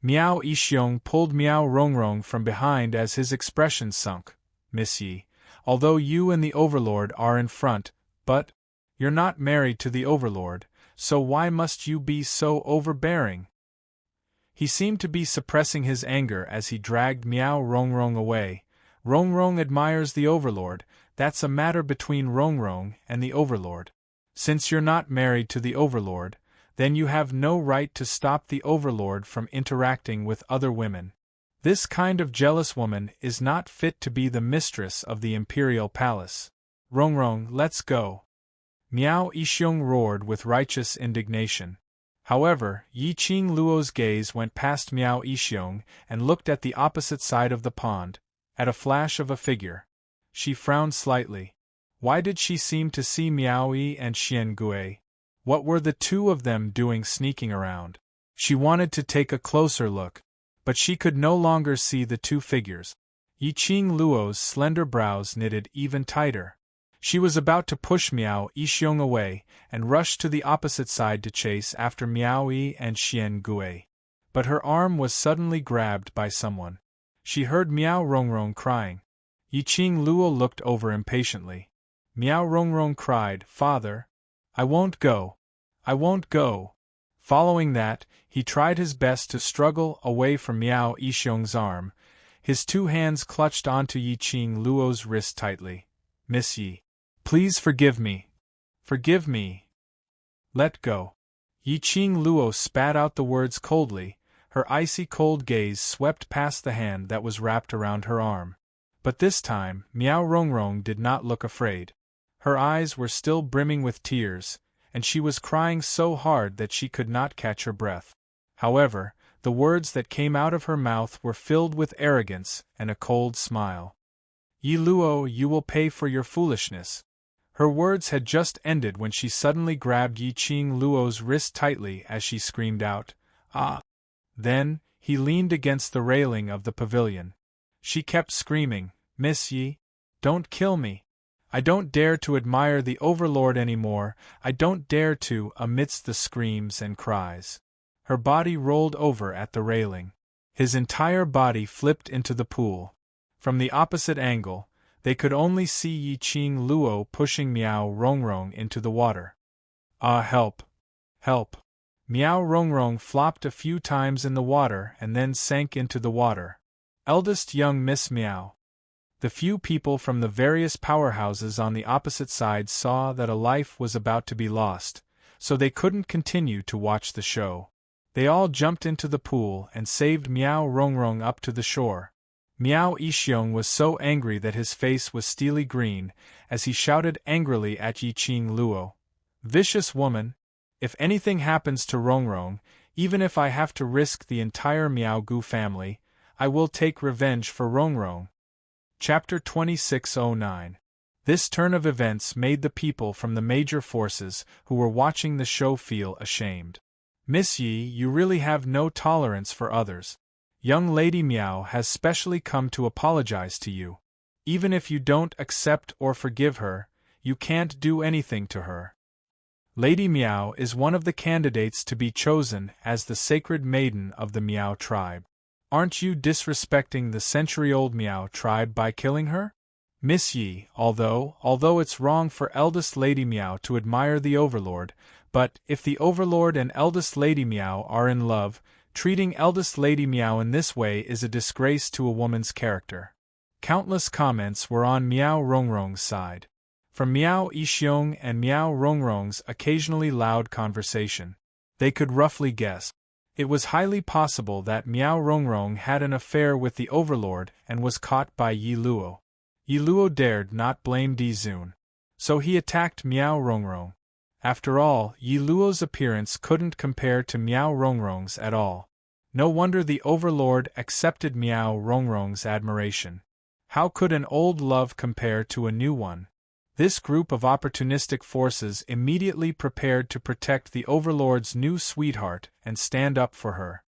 S1: Miao Yixiong pulled Miao Rongrong from behind as his expression sunk. Miss Yi, although you and the Overlord are in front, but you're not married to the Overlord, so why must you be so overbearing? He seemed to be suppressing his anger as he dragged Miao Rongrong away. Rongrong admires the Overlord, that's a matter between Rongrong and the Overlord. Since you're not married to the Overlord, then you have no right to stop the Overlord from interacting with other women. This kind of jealous woman is not fit to be the mistress of the Imperial Palace. Rongrong, let's go. Miao Yixiong roared with righteous indignation. However, Yi Qing Luo's gaze went past Miao Yixiong and looked at the opposite side of the pond, at a flash of a figure. She frowned slightly. Why did she seem to see Miao Yi and Xian Gui? What were the two of them doing sneaking around? She wanted to take a closer look, but she could no longer see the two figures. Yi Qing Luo's slender brows knitted even tighter. She was about to push Miao Yixiong away and rush to the opposite side to chase after Miao Yi and Xian Gui. But her arm was suddenly grabbed by someone. She heard Miao Rongrong crying. Yi Qing Luo looked over impatiently. Miao Rongrong cried, Father, I won't go. I won't go. Following that, he tried his best to struggle away from Miao Yixiong's arm. His two hands clutched onto Yi Qing Luo's wrist tightly. Miss Yi. Please forgive me. Forgive me. Let go. Yi Qing Luo spat out the words coldly, her icy cold gaze swept past the hand that was wrapped around her arm. But this time, Miao Rongrong did not look afraid. Her eyes were still brimming with tears, and she was crying so hard that she could not catch her breath. However, the words that came out of her mouth were filled with arrogance and a cold smile. Yi Luo, you will pay for your foolishness. Her words had just ended when she suddenly grabbed Yi Qing Luo's wrist tightly as she screamed out, Ah! Then, he leaned against the railing of the pavilion. She kept screaming, Miss Yi, don't kill me. I don't dare to admire the Overlord anymore, I don't dare to, amidst the screams and cries. Her body rolled over at the railing. His entire body flipped into the pool. From the opposite angle, they could only see Yi Qing Luo pushing Miao Rongrong into the water. Ah, help! Help! Miao Rongrong flopped a few times in the water and then sank into the water. Eldest young Miss Miao. The few people from the various powerhouses on the opposite side saw that a life was about to be lost, so they couldn't continue to watch the show. They all jumped into the pool and saved Miao Rongrong up to the shore. Miao Yixiong was so angry that his face was steely green, as he shouted angrily at Yi Qing Luo. Vicious woman! If anything happens to Rongrong, even if I have to risk the entire Miao Gu family, I will take revenge for Rongrong. Chapter 2609. This turn of events made the people from the major forces who were watching the show feel ashamed. Miss Yi, you really have no tolerance for others. Young Lady Miao has specially come to apologize to you. Even if you don't accept or forgive her, you can't do anything to her. Lady Miao is one of the candidates to be chosen as the sacred maiden of the Miao tribe. Aren't you disrespecting the century-old Miao tribe by killing her? Miss Yi, although it's wrong for eldest Lady Miao to admire the Overlord, but if the Overlord and eldest Lady Miao are in love, treating eldest Lady Miao in this way is a disgrace to a woman's character. Countless comments were on Miao Rongrong's side. From Miao Yixiong and Miao Rongrong's occasionally loud conversation, they could roughly guess. It was highly possible that Miao Rongrong had an affair with the Overlord and was caught by Yi Luo. Yi Luo dared not blame Di Zun, so he attacked Miao Rongrong. After all, Yi Luo's appearance couldn't compare to Miao Rongrong's at all. No wonder the Overlord accepted Miao Rongrong's admiration. How could an old love compare to a new one? This group of opportunistic forces immediately prepared to protect the Overlord's new sweetheart and stand up for her.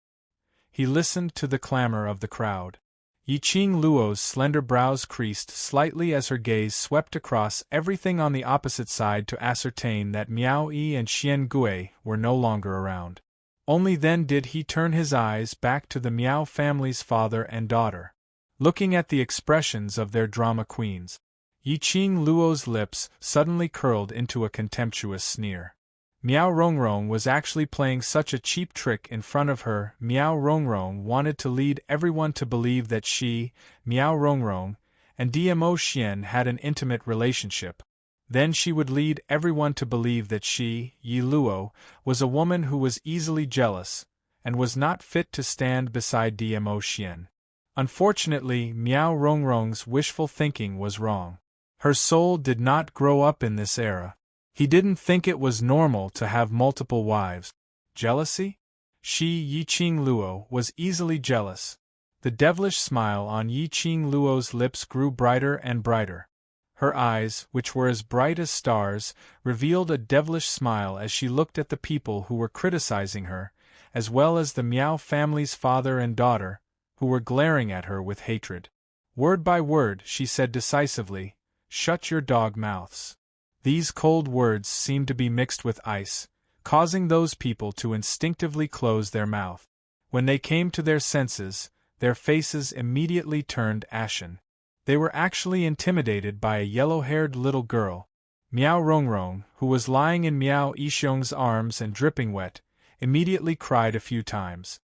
S1: He listened to the clamor of the crowd. Yi Qing Luo's slender brows creased slightly as her gaze swept across everything on the opposite side to ascertain that Miao Yi and Xian Gui were no longer around. Only then did he turn his eyes back to the Miao family's father and daughter. Looking at the expressions of their drama queens, Yi Qing Luo's lips suddenly curled into a contemptuous sneer. Miao Rongrong was actually playing such a cheap trick in front of her. Miao Rongrong wanted to lead everyone to believe that she, Miao Rongrong, and Dmo Xian had an intimate relationship. Then she would lead everyone to believe that she, Yi Luo, was a woman who was easily jealous, and was not fit to stand beside Dmo Xian. Unfortunately, Miao Rongrong's wishful thinking was wrong. Her soul did not grow up in this era. He didn't think it was normal to have multiple wives. Jealousy? She, Yi Qing Luo, was easily jealous. The devilish smile on Yi Qing Luo's lips grew brighter and brighter. Her eyes, which were as bright as stars, revealed a devilish smile as she looked at the people who were criticizing her, as well as the Miao family's father and daughter, who were glaring at her with hatred. Word by word, she said decisively, "Shut your dog mouths." These cold words seemed to be mixed with ice, causing those people to instinctively close their mouth. When they came to their senses, their faces immediately turned ashen. They were actually intimidated by a yellow-haired little girl. Miao Rongrong, who was lying in Miao Yixiong's arms and dripping wet, immediately cried a few times.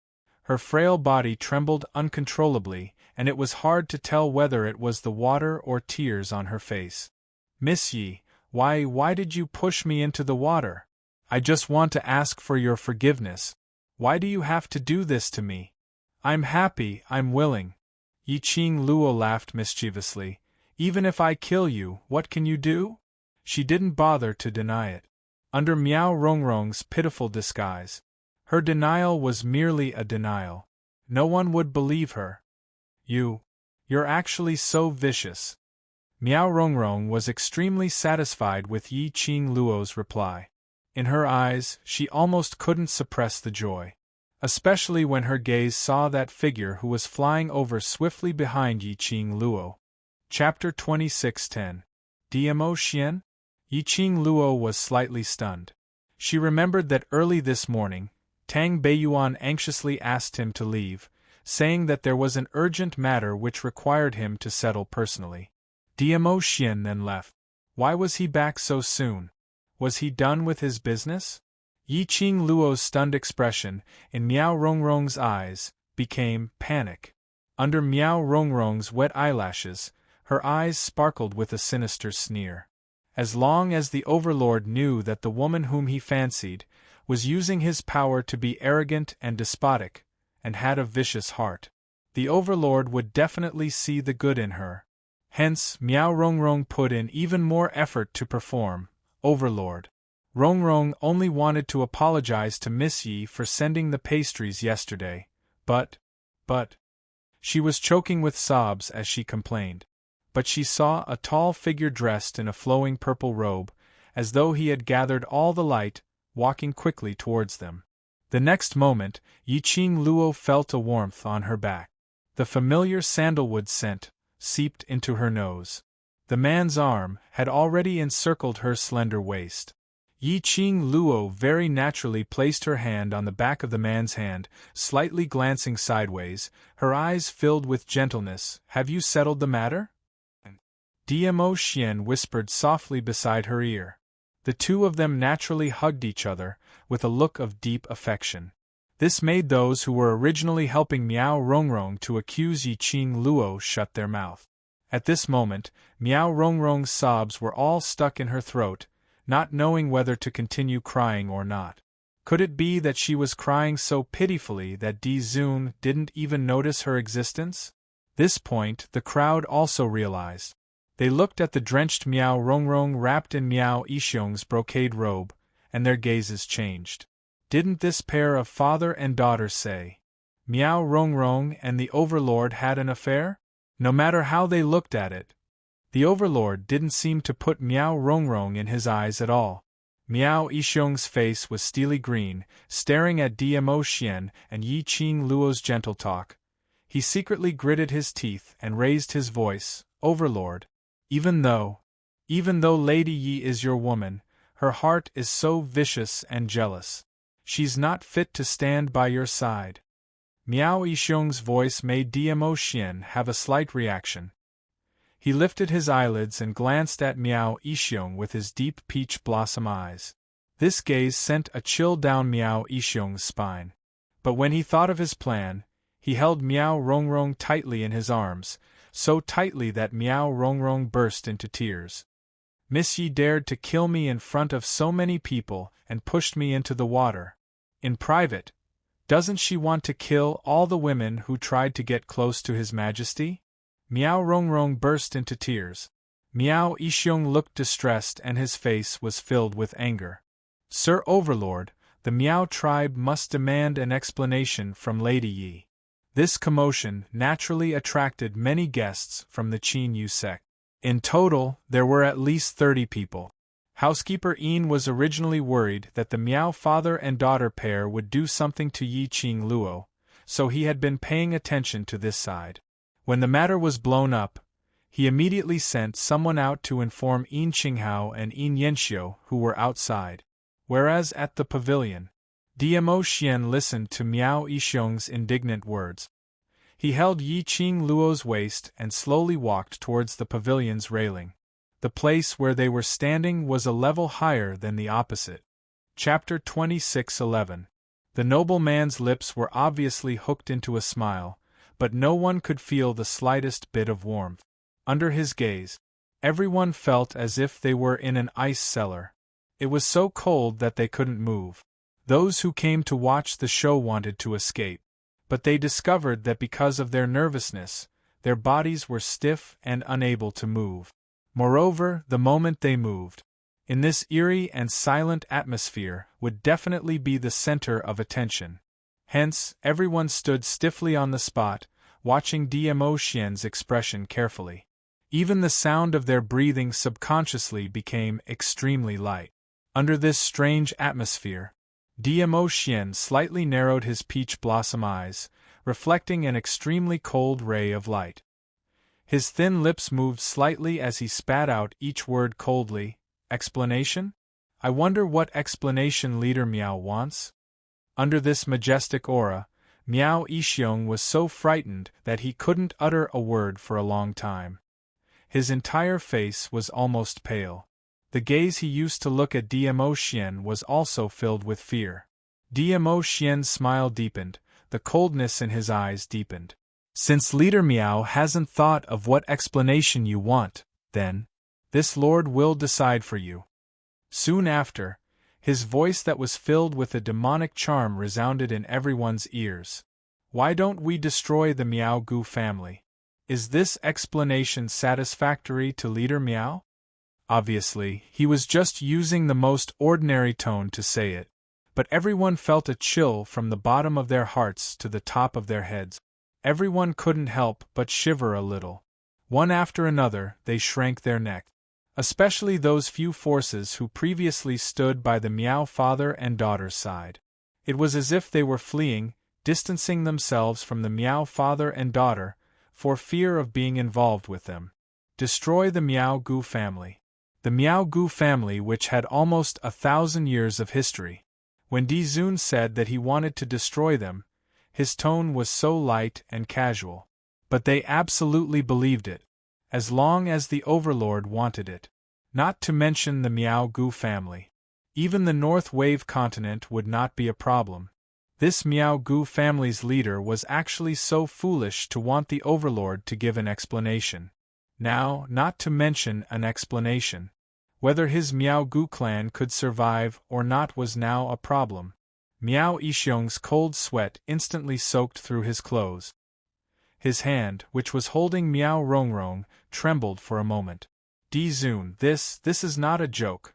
S1: Her frail body trembled uncontrollably, and it was hard to tell whether it was the water or tears on her face. "Miss Yi, why did you push me into the water? I just want to ask for your forgiveness. Why do you have to do this to me? I'm happy, I'm willing." Yi Qing Luo laughed mischievously. "Even if I kill you, what can you do?" She didn't bother to deny it. Under Miao Rongrong's pitiful disguise, her denial was merely a denial. No one would believe her. You're actually so vicious." Miao Rongrong was extremely satisfied with Yi Qing Luo's reply. In her eyes, she almost couldn't suppress the joy. Especially when her gaze saw that figure who was flying over swiftly behind Yi Qing Luo. Chapter 2610. Dmo Xian? Yiqing Luo was slightly stunned. She remembered that early this morning, Tang Beiyuan anxiously asked him to leave, saying that there was an urgent matter which required him to settle personally. Dmo Xian then left. Why was he back so soon? Was he done with his business? Yiqing Luo's stunned expression, in Miao Rongrong's eyes, became panic. Under Miao Rongrong's wet eyelashes, her eyes sparkled with a sinister sneer. As long as the Overlord knew that the woman whom he fancied was using his power to be arrogant and despotic, and had a vicious heart, the Overlord would definitely see the good in her. Hence, Miao Rongrong put in even more effort to perform. Overlord. Rongrong only wanted to apologize to Miss Yi for sending the pastries yesterday, but. She was choking with sobs as she complained. But she saw a tall figure dressed in a flowing purple robe, as though he had gathered all the light, walking quickly towards them. The next moment, Yiqing Luo felt a warmth on her back. The familiar sandalwood scent seeped into her nose. The man's arm had already encircled her slender waist. Yiqing Luo very naturally placed her hand on the back of the man's hand, slightly glancing sideways, her eyes filled with gentleness. Have you settled the matter? Dmo Xian whispered softly beside her ear. The two of them naturally hugged each other, with a look of deep affection. This made those who were originally helping Miao Rongrong to accuse Yiqing Luo shut their mouth. At this moment, Miao Rongrong's sobs were all stuck in her throat, not knowing whether to continue crying or not. Could it be that she was crying so pitifully that Di Zun didn't even notice her existence? This point the crowd also realized. They looked at the drenched Miao Rongrong wrapped in Miao Yixiong's brocade robe, and their gazes changed. Didn't this pair of father and daughter say Miao Rongrong and the Overlord had an affair? No matter how they looked at it, the Overlord didn't seem to put Miao Rongrong in his eyes at all. Miao Yixiong's face was steely green, staring at Dmo Xian and Yiqing Luo's gentle talk. He secretly gritted his teeth and raised his voice. Overlord. Even though Lady Yi is your woman, her heart is so vicious and jealous. She's not fit to stand by your side. Miao Yixiong's voice made Dmo Xian have a slight reaction. He lifted his eyelids and glanced at Miao Yixiong with his deep peach blossom eyes. This gaze sent a chill down Miao Yixiong's spine. But when he thought of his plan, he held Miao Rongrong tightly in his arms, so tightly that Miao Rongrong burst into tears. Miss Yi dared to kill me in front of so many people and pushed me into the water. In private, doesn't she want to kill all the women who tried to get close to His Majesty? Miao Rongrong burst into tears. Miao Yixiong looked distressed and his face was filled with anger. Sir Overlord, the Miao tribe must demand an explanation from Lady Yi. This commotion naturally attracted many guests from the Qin Yu sect. In total, there were at least 30 people. Housekeeper Yin was originally worried that the Miao father and daughter pair would do something to Yiqing Luo, so he had been paying attention to this side. When the matter was blown up, he immediately sent someone out to inform Yin Qinghao and Yin Yanxiu, who were outside. Whereas at the pavilion, Dmo Xian listened to Miao Yixiong's indignant words. He held Yiqing Luo's waist and slowly walked towards the pavilion's railing. The place where they were standing was a level higher than the opposite. Chapter 26:11. The nobleman's lips were obviously hooked into a smile, but no one could feel the slightest bit of warmth. Under his gaze, everyone felt as if they were in an ice cellar. It was so cold that they couldn't move. Those who came to watch the show wanted to escape, but they discovered that because of their nervousness, their bodies were stiff and unable to move. Moreover, the moment they moved, in this eerie and silent atmosphere, would definitely be the center of attention. Hence, everyone stood stiffly on the spot, watching Dmo Xian's expression carefully. Even the sound of their breathing subconsciously became extremely light. Under this strange atmosphere, Dmo Xian slightly narrowed his peach blossom eyes, reflecting an extremely cold ray of light. His thin lips moved slightly as he spat out each word coldly. Explanation? I wonder what explanation Leader Miao wants? Under this majestic aura, Miao Yixiong was so frightened that he couldn't utter a word for a long time. His entire face was almost pale. The gaze he used to look at Dmo Xian was also filled with fear. Dmo Xian's smile deepened, the coldness in his eyes deepened. Since Leader Miao hasn't thought of what explanation you want, then, this lord will decide for you. Soon after, his voice that was filled with a demonic charm resounded in everyone's ears. Why don't we destroy the Miao Gu family? Is this explanation satisfactory to Leader Miao? Obviously, he was just using the most ordinary tone to say it, but everyone felt a chill from the bottom of their hearts to the top of their heads. Everyone couldn't help but shiver a little. One after another, they shrank their neck. Especially those few forces who previously stood by the Miao father and daughter's side. It was as if they were fleeing, distancing themselves from the Miao father and daughter, for fear of being involved with them. Destroy the Miao Gu family. The Miao Gu family, which had almost 1,000 years of history. When Di Zun said that he wanted to destroy them, his tone was so light and casual. But they absolutely believed it. As long as the Overlord wanted it. Not to mention the Miao Gu family. Even the North Wave continent would not be a problem. This Miao Gu family's leader was actually so foolish to want the Overlord to give an explanation. Now, not to mention an explanation. Whether his Miao Gu clan could survive or not was now a problem. Miao Yixiong's cold sweat instantly soaked through his clothes. His hand, which was holding Miao Rongrong, trembled for a moment. Di Zun, this is not a joke.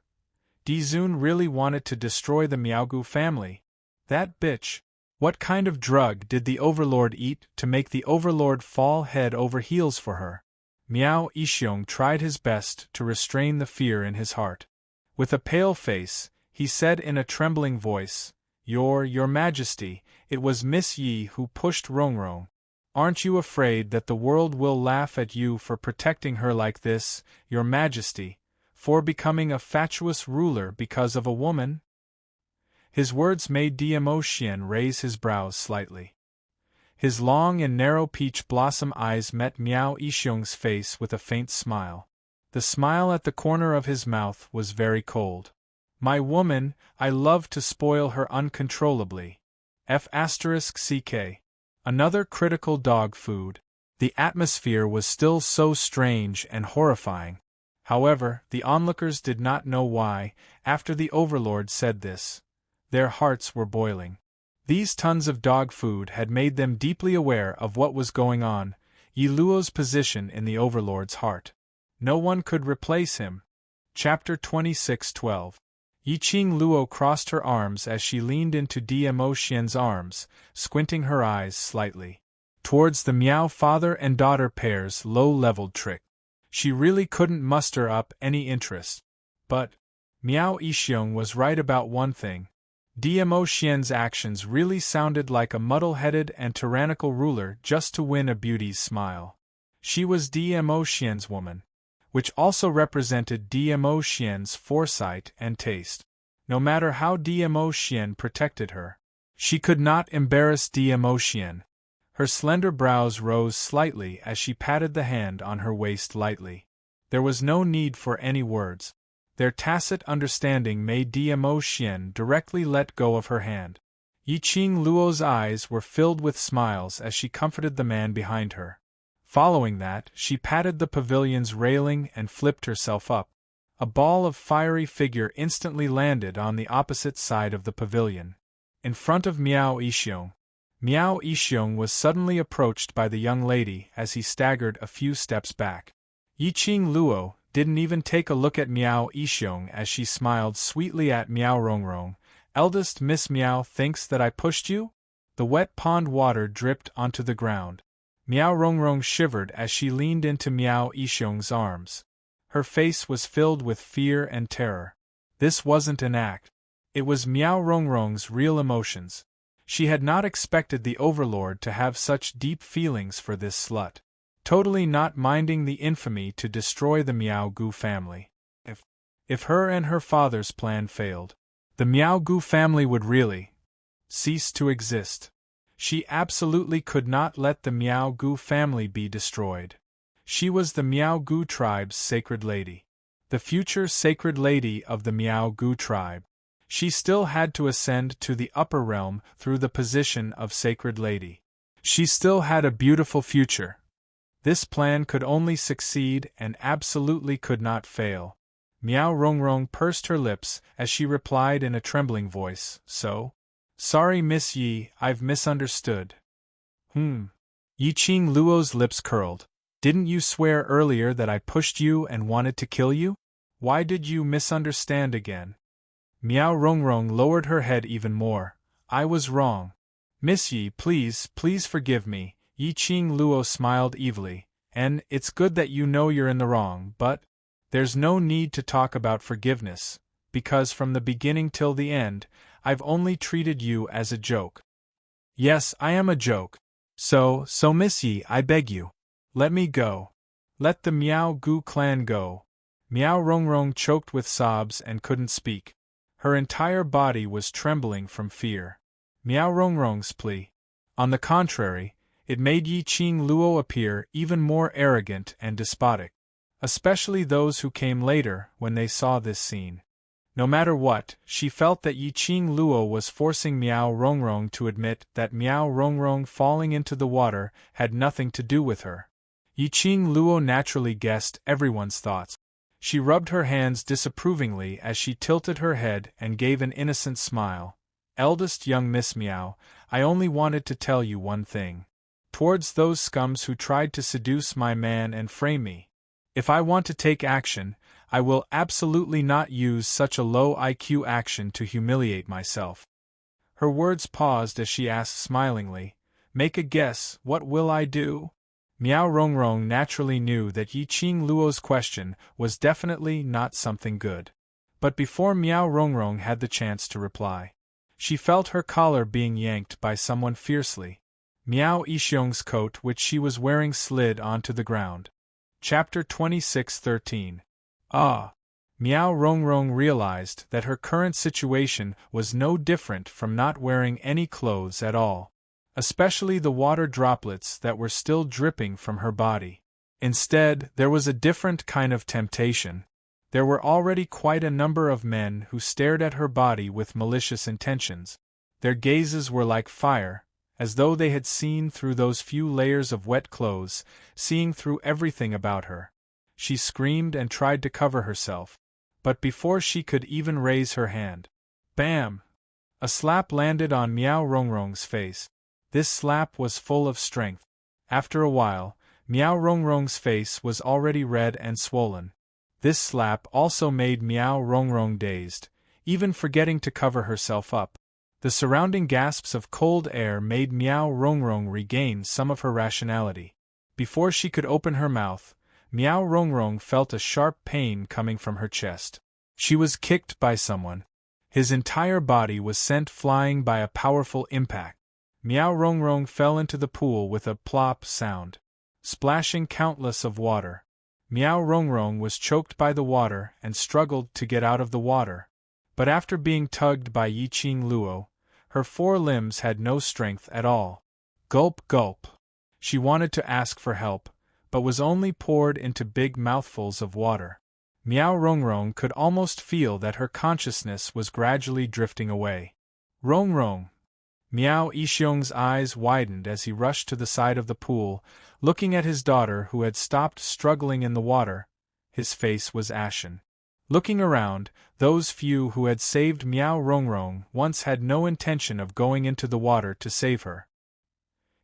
S1: Di Zun really wanted to destroy the Miaogu family. That bitch. What kind of drug did the Overlord eat to make the Overlord fall head over heels for her? Miao Yixiong tried his best to restrain the fear in his heart. With a pale face, he said in a trembling voice, Your Majesty, it was Miss Yi who pushed Rongrong. Aren't you afraid that the world will laugh at you for protecting her like this, Your Majesty, for becoming a fatuous ruler because of a woman? His words made Dmo Xian raise his brows slightly. His long and narrow peach blossom eyes met Miao Yixiong's face with a faint smile. The smile at the corner of his mouth was very cold. My woman, I love to spoil her uncontrollably. F***ck. Another critical dog food. The atmosphere was still so strange and horrifying. However, the onlookers did not know why, after the Overlord said this. Their hearts were boiling. These tons of dog food had made them deeply aware of what was going on, Yi Luo's position in the Overlord's heart. No one could replace him. Chapter 26:12. Yiqing Luo crossed her arms as she leaned into Dmo Xian's arms, squinting her eyes slightly. Towards the Miao father and daughter pair's low-leveled trick. She really couldn't muster up any interest. But Miao Yixiong was right about one thing. Dmo Xian's actions really sounded like a muddle-headed and tyrannical ruler just to win a beauty's smile. She was Dmo Xian's woman, which also represented Dmo Xian's foresight and taste. No matter how Dmo Xian protected her, she could not embarrass Dmo Xian. Her slender brows rose slightly as she patted the hand on her waist lightly. There was no need for any words. Their tacit understanding made Dmo Xian directly let go of her hand. Yiqing Luo's eyes were filled with smiles as she comforted the man behind her. Following that, she patted the pavilion's railing and flipped herself up. A ball of fiery figure instantly landed on the opposite side of the pavilion. In front of Miao Yixiong. Miao Yixiong was suddenly approached by the young lady as he staggered a few steps back. Yiqing Luo didn't even take a look at Miao Yixiong as she smiled sweetly at Miao Rongrong. Eldest Miss Miao thinks that I pushed you? The wet pond water dripped onto the ground. Miao Rongrong shivered as she leaned into Miao Yixiong's arms. Her face was filled with fear and terror. This wasn't an act. It was Miao Rongrong's real emotions. She had not expected the Overlord to have such deep feelings for this slut. totally not minding the infamy to destroy the Miao Gu family. If her and her father's plan failed, the Miao Gu family would really cease to exist. She absolutely could not let the Miao Gu family be destroyed. She was the Miao Gu tribe's sacred lady. The future sacred lady of the Miao Gu tribe. She still had to ascend to the upper realm through the position of sacred lady. She still had a beautiful future. This plan could only succeed and absolutely could not fail. Miao Rongrong pursed her lips as she replied in a trembling voice, "So? Sorry, Miss Yi, I've misunderstood." Yi Qing Luo's lips curled. "Didn't you swear earlier that I pushed you and wanted to kill you? Why did you misunderstand again?" Miao Rongrong lowered her head even more. "I was wrong. Miss Yi, please forgive me." Yi Qing Luo smiled evilly. "And it's good that you know you're in the wrong, but there's no need to talk about forgiveness, because from the beginning till the end, I've only treated you as a joke." "Yes, I am a joke. So Miss Yi, I beg you, let me go. Let the Miao Gu clan go." Miao Rongrong choked with sobs and couldn't speak. Her entire body was trembling from fear. Miao Rongrong's plea, on the contrary, it made Yi Qing Luo appear even more arrogant and despotic. Especially those who came later when they saw this scene. No matter what, she felt that Yi Qing Luo was forcing Miao Rongrong to admit that Miao Rongrong falling into the water had nothing to do with her. Yi Qing Luo naturally guessed everyone's thoughts. She rubbed her hands disapprovingly as she tilted her head and gave an innocent smile. "Eldest young Miss Miao, I only wanted to tell you one thing. Towards those scums who tried to seduce my man and frame me, if I want to take action, I will absolutely not use such a low IQ action to humiliate myself." Her words paused as she asked smilingly, "Make a guess, what will I do?" Miao Rongrong naturally knew that Yi Qing Luo's question was definitely not something good. But before Miao Rongrong had the chance to reply, she felt her collar being yanked by someone fiercely. Miao Yixiong's coat which she was wearing slid onto the ground. Chapter 26:13. Ah! Miao Rongrong realized that her current situation was no different from not wearing any clothes at all, especially the water droplets that were still dripping from her body. Instead, there was a different kind of temptation. There were already quite a number of men who stared at her body with malicious intentions. Their gazes were like fire, as though they had seen through those few layers of wet clothes, seeing through everything about her. She screamed and tried to cover herself, but before she could even raise her hand, bam! A slap landed on Miao Rongrong's face. This slap was full of strength. After a while, Miao Rongrong's face was already red and swollen. This slap also made Miao Rongrong dazed, even forgetting to cover herself up. The surrounding gasps of cold air made Miao Rongrong regain some of her rationality. Before she could open her mouth, Miao Rongrong felt a sharp pain coming from her chest. She was kicked by someone. His entire body was sent flying by a powerful impact. Miao Rongrong fell into the pool with a plop sound, splashing countless of water. Miao Rongrong was choked by the water and struggled to get out of the water. But after being tugged by Yi Qing Luo, her four limbs had no strength at all. Gulp gulp. She wanted to ask for help, but was only poured into big mouthfuls of water. Miao Rongrong could almost feel that her consciousness was gradually drifting away. Rongrong! Miao Yixiong's eyes widened as he rushed to the side of the pool, looking at his daughter who had stopped struggling in the water. His face was ashen. Looking around, those few who had saved Miao Rongrong once had no intention of going into the water to save her.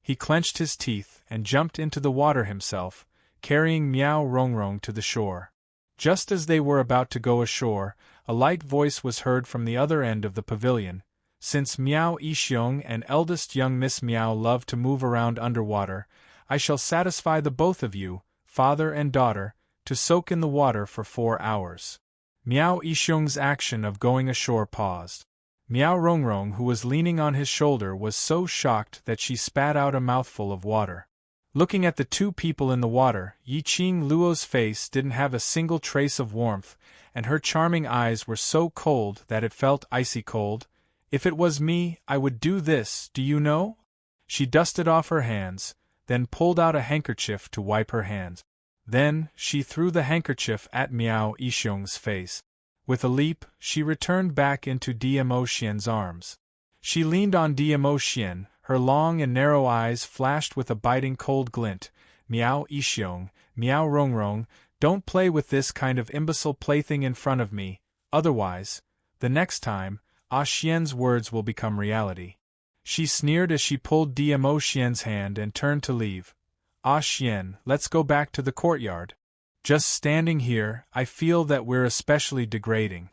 S1: He clenched his teeth and jumped into the water himself, carrying Miao Rongrong to the shore. Just as they were about to go ashore, a light voice was heard from the other end of the pavilion. "Since Miao Yixiong and eldest young Miss Miao love to move around underwater, I shall satisfy the both of you, father and daughter, to soak in the water for 4 hours." Miao Yixiong's action of going ashore paused. Miao Rongrong, who was leaning on his shoulder, was so shocked that she spat out a mouthful of water. Looking at the two people in the water, Yiqing Luo's face didn't have a single trace of warmth, and her charming eyes were so cold that it felt icy cold. If it was me, I would do this, do you know? She dusted off her hands, then pulled out a handkerchief to wipe her hands. Then, she threw the handkerchief at Miao Yixiong's face. With a leap, she returned back into Diamo Xian's arms. She leaned on Diamo Xian, her long and narrow eyes flashed with a biting cold glint. Miao Yixiong, Miao Rongrong, don't play with this kind of imbecile plaything in front of me, otherwise, the next time, Ah Xian's words will become reality. She sneered as she pulled Diamo Xian's hand and turned to leave. Ah Xian, let's go back to the courtyard. Just standing here, I feel that we're especially degrading.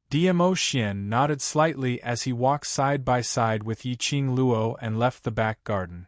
S1: Diamo Xian nodded slightly as he walked side by side with Yiqing Luo and left the back garden.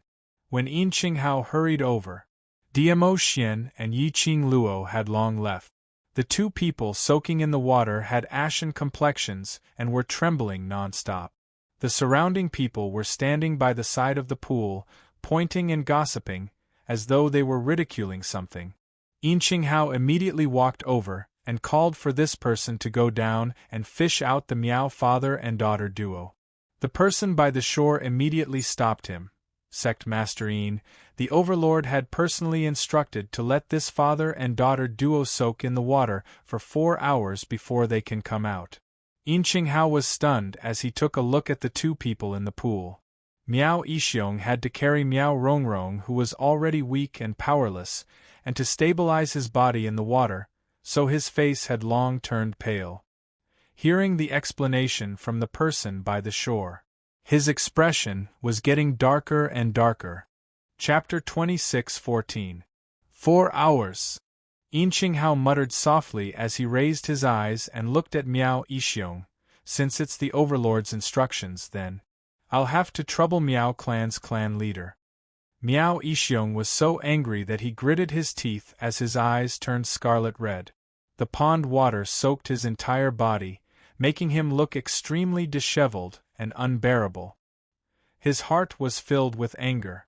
S1: When Yin Qinghao hurried over, Diamo Xian and Yiqing Luo had long left. The two people soaking in the water had ashen complexions and were trembling non-stop. The surrounding people were standing by the side of the pool, pointing and gossiping, as though they were ridiculing something. Yin Qinghao immediately walked over and called for this person to go down and fish out the Miao father and daughter duo. The person by the shore immediately stopped him. Sect Master Yin, the Overlord had personally instructed to let this father and daughter duo soak in the water for 4 hours before they can come out. Yin Qinghao was stunned as he took a look at the two people in the pool. Miao Yixiong had to carry Miao Rongrong, who was already weak and powerless, and to stabilize his body in the water, so his face had long turned pale. Hearing the explanation from the person by the shore, his expression was getting darker and darker. Chapter 26:14. 4 hours. Yin Qinghao muttered softly as he raised his eyes and looked at Miao Yixiong. Since it's the Overlord's instructions, then I'll have to trouble Miao Clan's clan leader. Miao Yixiong was so angry that he gritted his teeth as his eyes turned scarlet red. The pond water soaked his entire body, making him look extremely disheveled and unbearable. His heart was filled with anger,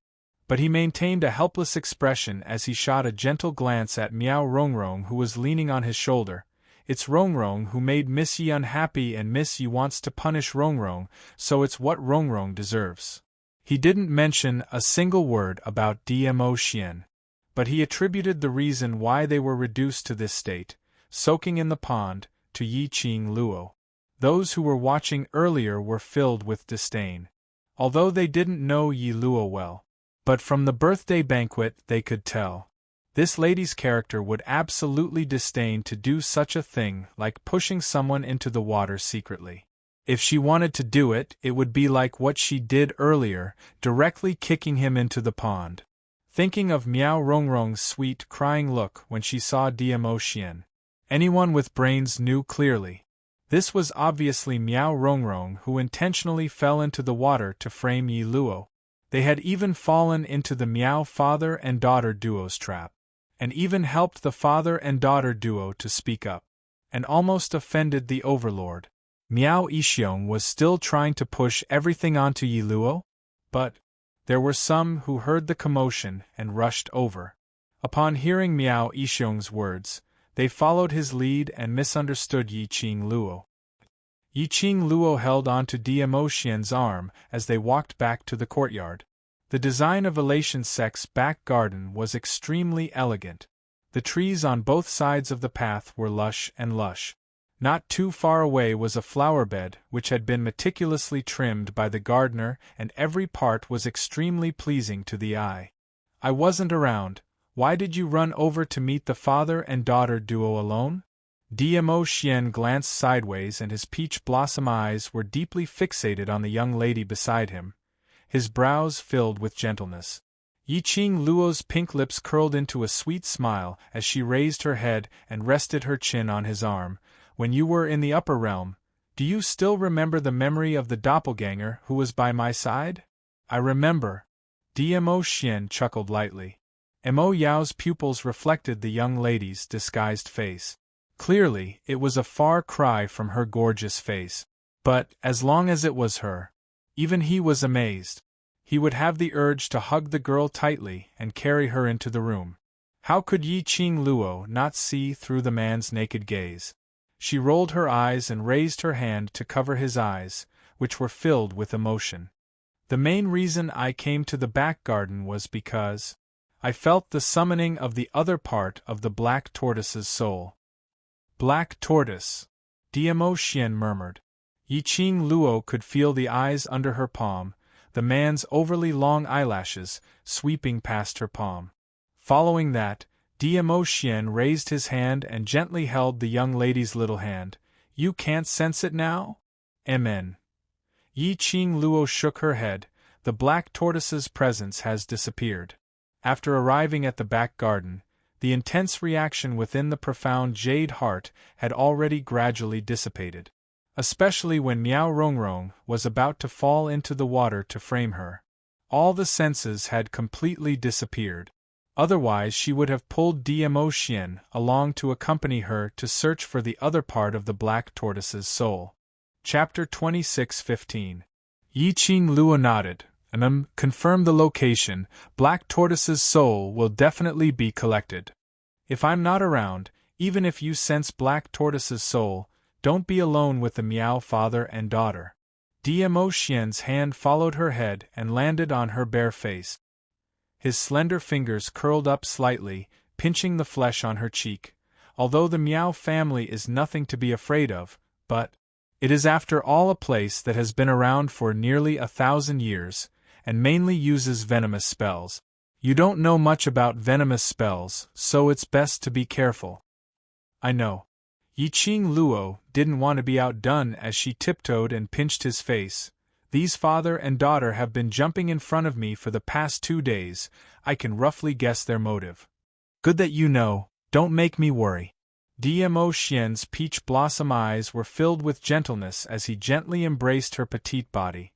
S1: but he maintained a helpless expression as he shot a gentle glance at Miao Rongrong, who was leaning on his shoulder. It's Rongrong who made Miss Yi unhappy, and Miss Yi wants to punish Rongrong, so it's what Rongrong deserves. He didn't mention a single word about Diamo Xian, but he attributed the reason why they were reduced to this state, soaking in the pond, to Yiqing Luo. Those who were watching earlier were filled with disdain, although they didn't know Yi Luo well. But from the birthday banquet they could tell. This lady's character would absolutely disdain to do such a thing like pushing someone into the water secretly. If she wanted to do it, it would be like what she did earlier, directly kicking him into the pond. Thinking of Miao Rongrong's sweet, crying look when she saw Diamo Xian, anyone with brains knew clearly. This was obviously Miao Rongrong, who intentionally fell into the water to frame Yi Luo. They had even fallen into the Miao father and daughter duo's trap, and even helped the father and daughter duo to speak up, and almost offended the Overlord. Miao Yixiong was still trying to push everything onto Yi Luo, but there were some who heard the commotion and rushed over. Upon hearing Miao Yixiong's words, they followed his lead and misunderstood Yiqing Luo. Yiqing Luo held onto Diamo Xian's arm as they walked back to the courtyard. The design of Elation Sect's back garden was extremely elegant. The trees on both sides of the path were lush and lush. Not too far away was a flower bed which had been meticulously trimmed by the gardener, and every part was extremely pleasing to the eye. I wasn't around. Why did you run over to meet the father and daughter duo alone? Diamo Xian glanced sideways and his peach blossom eyes were deeply fixated on the young lady beside him, his brows filled with gentleness. Yiqing Luo's pink lips curled into a sweet smile as she raised her head and rested her chin on his arm. When you were in the upper realm, do you still remember the memory of the doppelganger who was by my side? I remember. Diamo Xian chuckled lightly. Mo Yao's pupils reflected the young lady's disguised face. Clearly, it was a far cry from her gorgeous face. But, as long as it was her, even he was amazed. he would have the urge to hug the girl tightly and carry her into the room. How could Yi Qing Luo not see through the man's naked gaze? She rolled her eyes and raised her hand to cover his eyes, which were filled with emotion. The main reason I came to the back garden was because I felt the summoning of the other part of the black tortoise's soul. Black tortoise, Diamo Xian murmured. Yi Qing Luo could feel the eyes under her palm, the man's overly long eyelashes sweeping past her palm. Following that, Diamo Xian raised his hand and gently held the young lady's little hand. You can't sense it now? Amen. Yi Qing Luo shook her head. The black tortoise's presence has disappeared. After arriving at the back garden, the intense reaction within the profound jade heart had already gradually dissipated. Especially when Miao Rongrong was about to fall into the water to frame her. All the senses had completely disappeared. Otherwise she would have pulled Diamo Xian along to accompany her to search for the other part of the black tortoise's soul. Chapter 26:15. Yi Qing Luo nodded, and confirmed the location. Black tortoise's soul will definitely be collected. If I'm not around, even if you sense black tortoise's soul, don't be alone with the Miao father and daughter. Diamo Xian's hand followed her head and landed on her bare face. His slender fingers curled up slightly, pinching the flesh on her cheek. Although the Miao family is nothing to be afraid of, but it is after all a place that has been around for nearly 1,000 years, and mainly uses venomous spells. You don't know much about venomous spells, so it's best to be careful. I know. Yi Qing Luo didn't want to be outdone as she tiptoed and pinched his face. These father and daughter have been jumping in front of me for the past 2 days. I can roughly guess their motive. Good that you know, don't make me worry. Diamo Xian's peach blossom eyes were filled with gentleness as he gently embraced her petite body.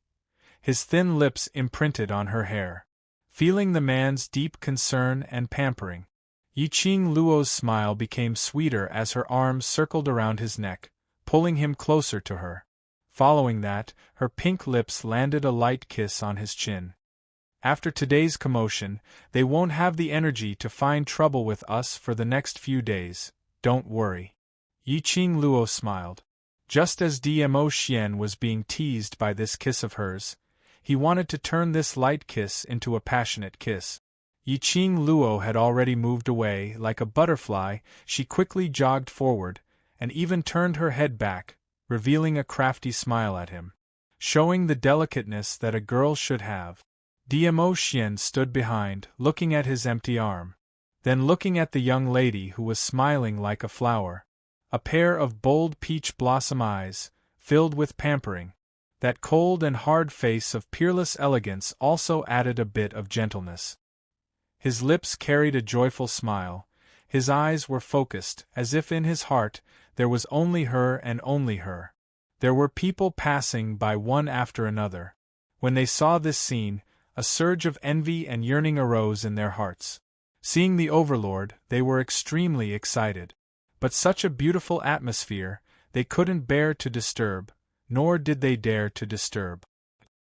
S1: His thin lips imprinted on her hair. Feeling the man's deep concern and pampering, Yi Qing Luo's smile became sweeter as her arms circled around his neck, pulling him closer to her. Following that, her pink lips landed a light kiss on his chin. After today's commotion, they won't have the energy to find trouble with us for the next few days, don't worry. Yi Qing Luo smiled. Just as Diamo Xian was being teased by this kiss of hers, he wanted to turn this light kiss into a passionate kiss. Yi Qing Luo had already moved away. Like a butterfly, she quickly jogged forward, and even turned her head back, revealing a crafty smile at him, showing the delicateness that a girl should have. Diamo Xian stood behind, looking at his empty arm, then looking at the young lady who was smiling like a flower. A pair of bold peach blossom eyes, filled with pampering. That cold and hard face of peerless elegance also added a bit of gentleness. His lips carried a joyful smile, his eyes were focused, as if in his heart there was only her and only her. There were people passing by one after another. When they saw this scene, a surge of envy and yearning arose in their hearts. Seeing the Overlord, they were extremely excited. But such a beautiful atmosphere, they couldn't bear to disturb, nor did they dare to disturb.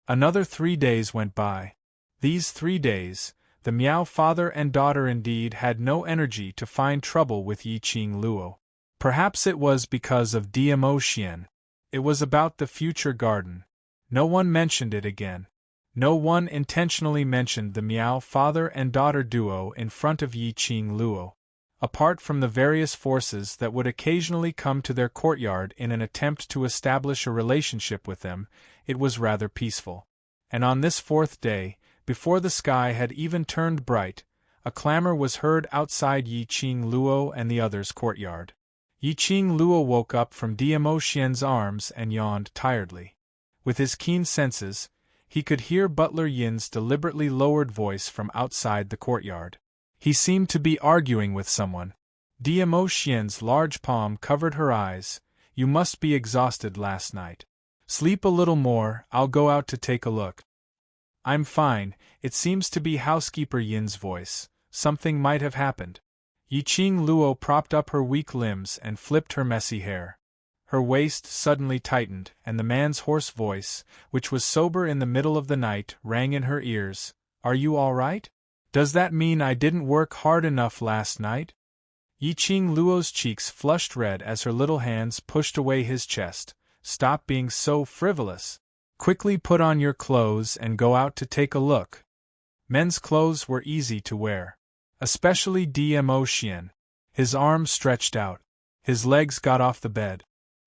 S1: Another 3 days went by. These 3 days, the Miao father and daughter indeed had no energy to find trouble with Yi Qing Luo. Perhaps it was because of Diamo Xian. It was about the future garden. No one mentioned it again. No one intentionally mentioned the Miao father and daughter duo in front of Yi Qing Luo. Apart from the various forces that would occasionally come to their courtyard in an attempt to establish a relationship with them, it was rather peaceful. And on this 4th day, before the sky had even turned bright, a clamor was heard outside Yi Qing Luo and the others' courtyard. Yi Qing Luo woke up from Diamo Xian's arms and yawned tiredly. With his keen senses, he could hear Butler Yin's deliberately lowered voice from outside the courtyard. He seemed to be arguing with someone. Diamo Xian's large palm covered her eyes. You must be exhausted last night. Sleep a little more, I'll go out to take a look. I'm fine, it seems to be housekeeper Yin's voice. Something might have happened. Yi Qing Luo propped up her weak limbs and flipped her messy hair. Her waist suddenly tightened, and the man's hoarse voice, which was sober in the middle of the night, rang in her ears. "Are you all right? Does that mean I didn't work hard enough last night?" Yiqing Luo's cheeks flushed red as her little hands pushed away his chest. "Stop being so frivolous. Quickly put on your clothes and go out to take a look." Men's clothes were easy to wear. Especially Dmo Xian. His arms stretched out. His legs got off the bed.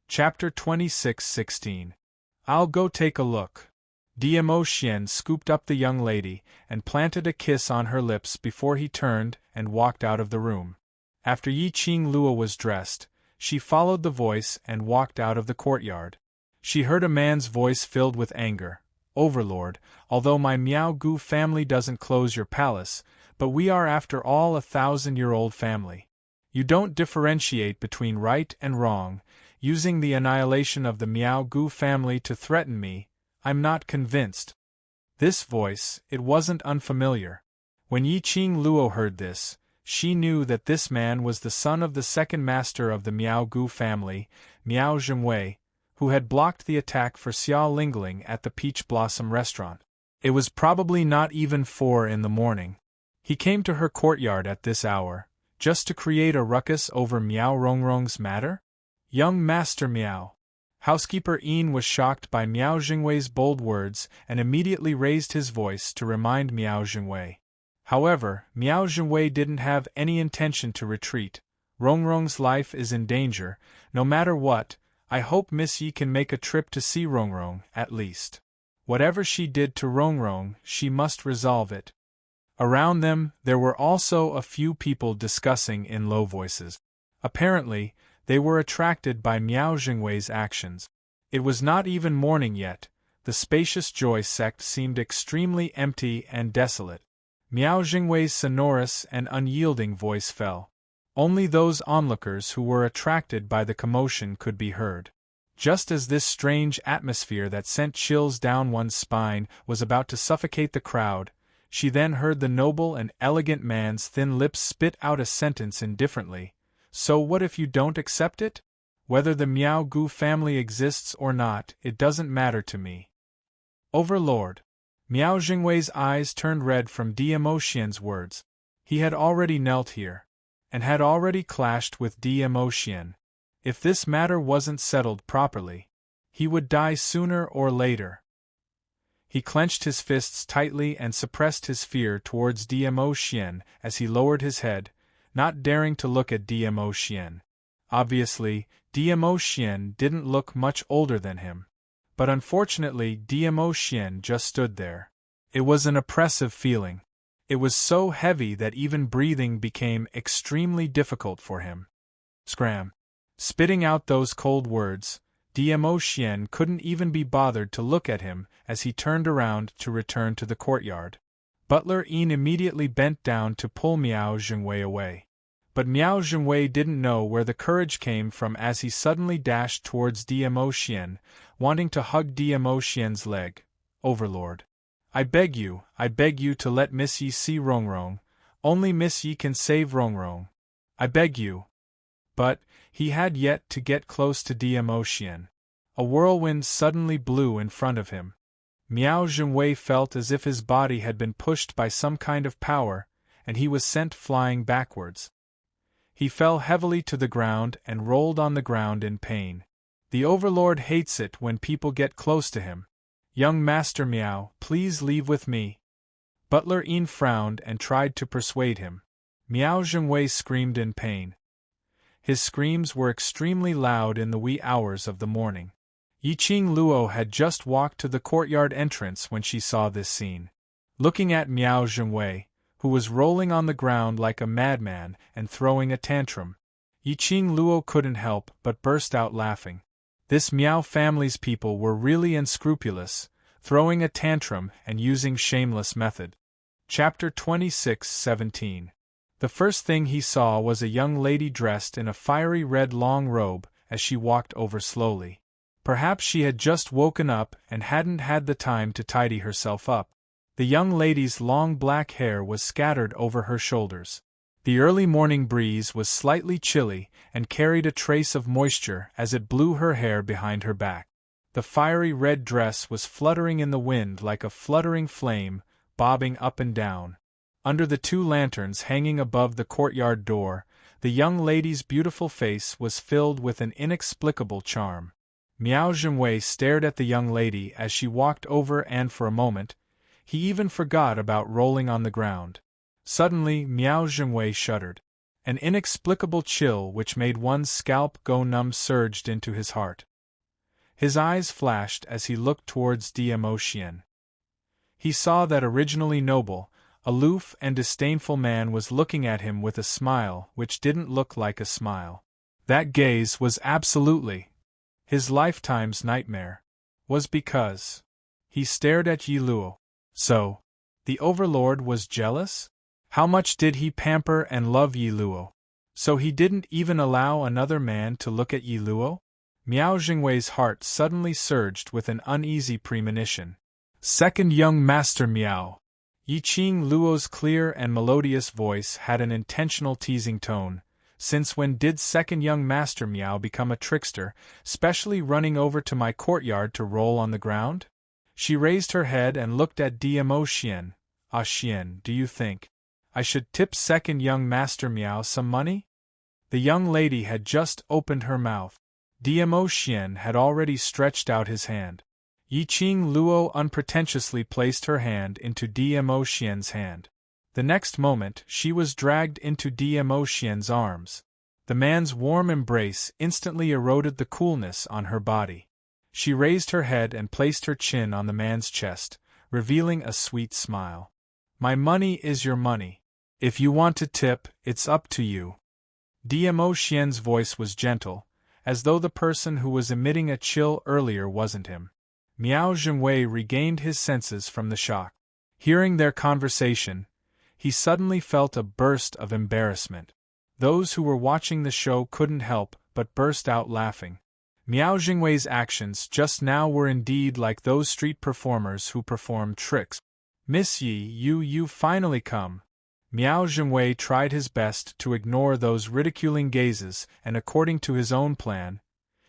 S1: Chapter 26:16. "I'll go take a look." Dmo Xian scooped up the young lady and planted a kiss on her lips before he turned and walked out of the room. After Yiqing Luo was dressed, she followed the voice and walked out of the courtyard. She heard a man's voice filled with anger. "Overlord, although my Miao Gu family doesn't close your palace, but we are after all a 1,000-year-old family. You don't differentiate between right and wrong, using the annihilation of the Miao Gu family to threaten me. I'm not convinced." This voice, it wasn't unfamiliar. When Yiqing Luo heard this, she knew that this man was the son of the second master of the Miao Gu family, Miao Zhengwei, who had blocked the attack for Xiao Lingling at the Peach Blossom restaurant. It was probably not even 4 in the morning. He came to her courtyard at this hour, just to create a ruckus over Miao Rongrong's matter? Young Master Miao. Housekeeper Yin was shocked by Miao Zhengwei's bold words and immediately raised his voice to remind Miao Zhengwei. However, Miao Zhengwei didn't have any intention to retreat. "Rongrong's life is in danger, no matter what. I hope Miss Yi can make a trip to see Rongrong, at least. Whatever she did to Rongrong, she must resolve it." Around them, there were also a few people discussing in low voices. Apparently, they were attracted by Miao Zhengwei's actions. It was not even morning yet. The spacious Joy sect seemed extremely empty and desolate. Miao Zhengwei's sonorous and unyielding voice fell. Only those onlookers who were attracted by the commotion could be heard. Just as this strange atmosphere that sent chills down one's spine was about to suffocate the crowd, she then heard the noble and elegant man's thin lips spit out a sentence indifferently. "So what if you don't accept it? Whether the Miao Gu family exists or not, it doesn't matter to me." "Overlord." Miao Zhengwei's eyes turned red from Dmo Xian's words. He had already knelt here, and had already clashed with Dmo Xian. If this matter wasn't settled properly, he would die sooner or later. He clenched his fists tightly and suppressed his fear towards Dmo Xian as he lowered his head, not daring to look at Dmo Xian. Obviously, Dmo Xian didn't look much older than him. But unfortunately, Dmo Xian just stood there. It was an oppressive feeling. It was so heavy that even breathing became extremely difficult for him. Scram. Spitting out those cold words, Dmo Xian couldn't even be bothered to look at him as he turned around to return to the courtyard. Butler Yin immediately bent down to pull Miao Zhengwei away. But Miao Zhengwei didn't know where the courage came from as he suddenly dashed towards Dmo Xian, wanting to hug Dmo Xian's leg. "Overlord. I beg you to let Miss Yi see Rongrong. Only Miss Yi can save Rongrong. I beg you." But he had yet to get close to Dmo Xian. A whirlwind suddenly blew in front of him. Miao Zhengwei felt as if his body had been pushed by some kind of power, and he was sent flying backwards. He fell heavily to the ground and rolled on the ground in pain. The Overlord hates it when people get close to him. "Young Master Miao, please leave with me." Butler Yin frowned and tried to persuade him. Miao Zhengwei screamed in pain. His screams were extremely loud in the wee hours of the morning. Yiqing Luo had just walked to the courtyard entrance when she saw this scene. Looking at Miao Zhengwei, who was rolling on the ground like a madman and throwing a tantrum, Yiqing Luo couldn't help but burst out laughing. This Miao family's people were really unscrupulous, throwing a tantrum and using shameless method. Chapter 26:17. The first thing he saw was a young lady dressed in a fiery red long robe as she walked over slowly. Perhaps she had just woken up and hadn't had the time to tidy herself up. The young lady's long black hair was scattered over her shoulders. The early morning breeze was slightly chilly and carried a trace of moisture as it blew her hair behind her back. The fiery red dress was fluttering in the wind like a fluttering flame, bobbing up and down. Under the 2 lanterns hanging above the courtyard door, the young lady's beautiful face was filled with an inexplicable charm. Miao Zhenwei stared at the young lady as she walked over, and for a moment, he even forgot about rolling on the ground. Suddenly, Miao Zhenwei shuddered. An inexplicable chill which made one's scalp go numb surged into his heart. His eyes flashed as he looked towards Dmo Xian. He saw that originally noble, aloof and disdainful man was looking at him with a smile which didn't look like a smile. That gaze was absolutely his lifetime's nightmare. Was because he stared at Yi Luo. So, the Overlord was jealous? How much did he pamper and love Yi Luo? So he didn't even allow another man to look at Yi Luo? Miao Zhenwei's heart suddenly surged with an uneasy premonition. Second young master Miao. Yi Luo's clear and melodious voice had an intentional teasing tone. Since when did second young master Miao become a trickster, specially running over to my courtyard to roll on the ground? She raised her head and looked at Dmo Xian. Ah Xian, do you think I should tip second young master Miao some money? The young lady had just opened her mouth. Dmo Xian had already stretched out his hand. Yi Luo unpretentiously placed her hand into Dmo Xian's hand. The next moment she was dragged into Dmo Xian's arms. The man's warm embrace instantly eroded the coolness on her body. She raised her head and placed her chin on the man's chest, revealing a sweet smile. My money is your money. If you want to tip, it's up to you. Dmo Xian's voice was gentle, as though the person who was emitting a chill earlier wasn't him. Miao Zhenwei regained his senses from the shock. Hearing their conversation, he suddenly felt a burst of embarrassment. Those who were watching the show couldn't help but burst out laughing. Miao Zhenwei's actions just now were indeed like those street performers who perform tricks. Miss Yi, you finally come. Miao Zhenwei tried his best to ignore those ridiculing gazes, and according to his own plan,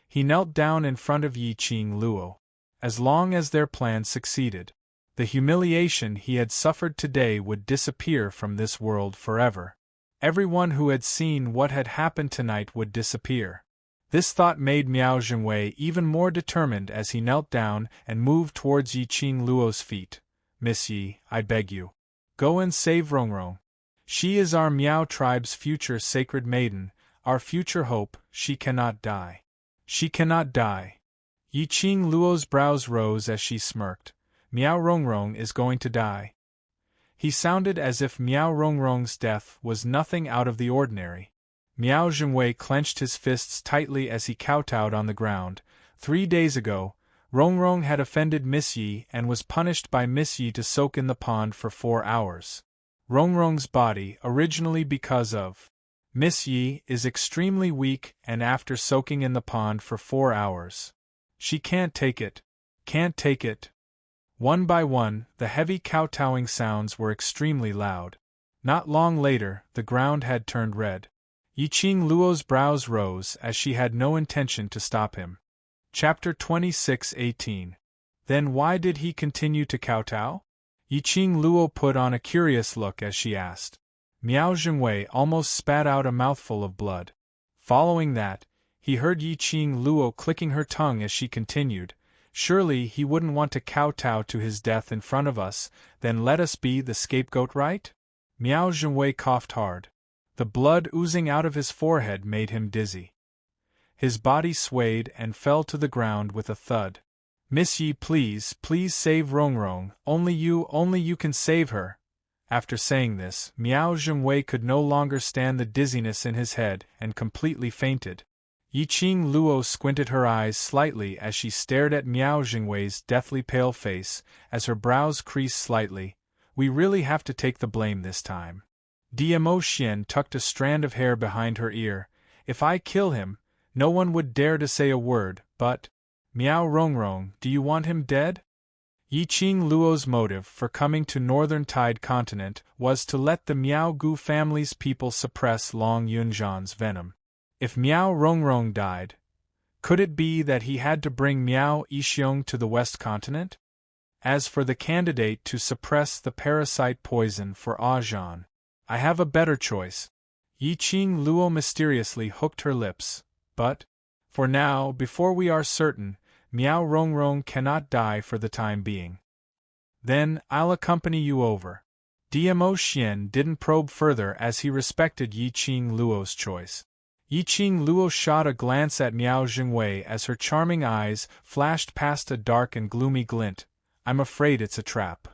S1: he knelt down in front of Yi Luo. As long as their plan succeeded, the humiliation he had suffered today would disappear from this world forever. Everyone who had seen what had happened tonight would disappear. This thought made Miao Zhenwei even more determined as he knelt down and moved towards Yi Luo's feet. Miss Yi, I beg you, go and save Rongrong. She is our Miao tribe's future sacred maiden, our future hope. She cannot die. She cannot die. Yi Luo's brows rose as she smirked. Miao Rongrong is going to die. He sounded as if Miao Rongrong's death was nothing out of the ordinary. Miao Zhenwei clenched his fists tightly as he kowtowed on the ground. 3 days ago, Rongrong had offended Miss Yi and was punished by Miss Yi to soak in the pond for 4 hours. Rongrong's body, originally because of Miss Yi, is extremely weak, and after soaking in the pond for 4 hours, she can't take it. Can't take it. One by one, the heavy kowtowing sounds were extremely loud. Not long later, the ground had turned red. Yi Luo's brows rose as she had no intention to stop him. Chapter 26:18. Then why did he continue to kowtow? Yi Luo put on a curious look as she asked. Miao Zhenwei almost spat out a mouthful of blood. Following that, he heard Yi Luo clicking her tongue as she continued, surely he wouldn't want to kowtow to his death in front of us, then let us be the scapegoat, right? Miao Zhenwei coughed hard. The blood oozing out of his forehead made him dizzy. His body swayed and fell to the ground with a thud. Miss Yi, please save Rongrong, only you can save her. After saying this, Miao Zhenwei could no longer stand the dizziness in his head and completely fainted. Yi Luo squinted her eyes slightly as she stared at Miao Zhenwei's deathly pale face, as her brows creased slightly. We really have to take the blame this time. Dmo Xian tucked a strand of hair behind her ear. If I kill him, no one would dare to say a word, but Miao Rongrong, do you want him dead? Yiqing Luo's motive for coming to Northern Tide Continent was to let the Miao Gu family's people suppress Long Yunzhan's venom. If Miao Rongrong died, could it be that he had to bring Miao Yixiong to the West Continent? As for the candidate to suppress the parasite poison for Zhan, I have a better choice. Yiqing Luo mysteriously hooked her lips, but, for now, before we are certain, Miao Rongrong cannot die for the time being. Then, I'll accompany you over. DMO Xian didn't probe further as he respected Yiqing Luo's choice. Yiqing Luo shot a glance at Miao Jingwei as her charming eyes flashed past a dark and gloomy glint. I'm afraid it's a trap.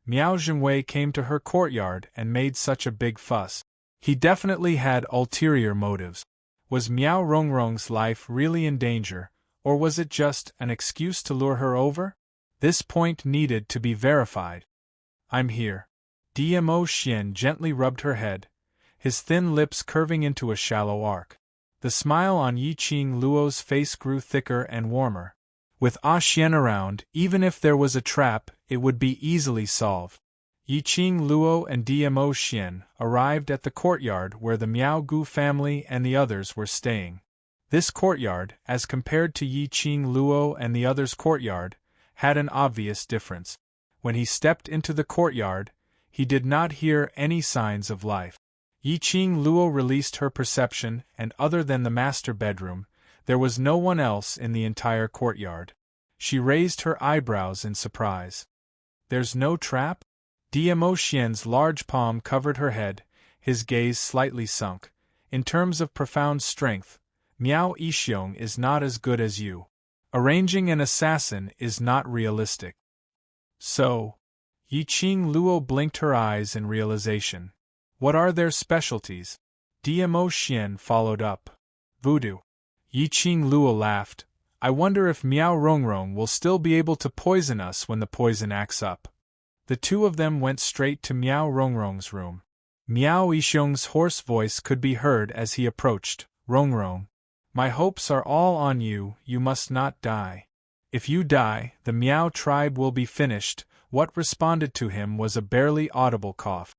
S1: Miao Jingwei came to her courtyard and made such a big fuss. He definitely had ulterior motives. Was Miao Rongrong's life really in danger, or was it just an excuse to lure her over? This point needed to be verified. I'm here. DMO Xian gently rubbed her head, his thin lips curving into a shallow arc. The smile on Yiqing Luo's face grew thicker and warmer. With Xian around, even if there was a trap, it would be easily solved. Yiqing Luo and DMO Xian arrived at the courtyard where the Miao Gu family and the others were staying. This courtyard, as compared to Yiqing Luo and the others' courtyard, had an obvious difference. When he stepped into the courtyard, he did not hear any signs of life. Yiqing Luo released her perception, and other than the master bedroom, there was no one else in the entire courtyard. She raised her eyebrows in surprise. There's no trap? DMO Xian's large palm covered her head, his gaze slightly sunk. In terms of profound strength, Miao Yixiong is not as good as you. Arranging an assassin is not realistic. So, Yiqing Luo blinked her eyes in realization. What are their specialties? DMO Xian followed up. Voodoo. Yiqing Luo laughed. I wonder if Miao Rongrong will still be able to poison us when the poison acts up. The two of them went straight to Miao Rongrong's room. Miao Yixiong's hoarse voice could be heard as he approached. Rongrong, my hopes are all on you, you must not die. If you die, the Miao tribe will be finished. What responded to him was a barely audible cough.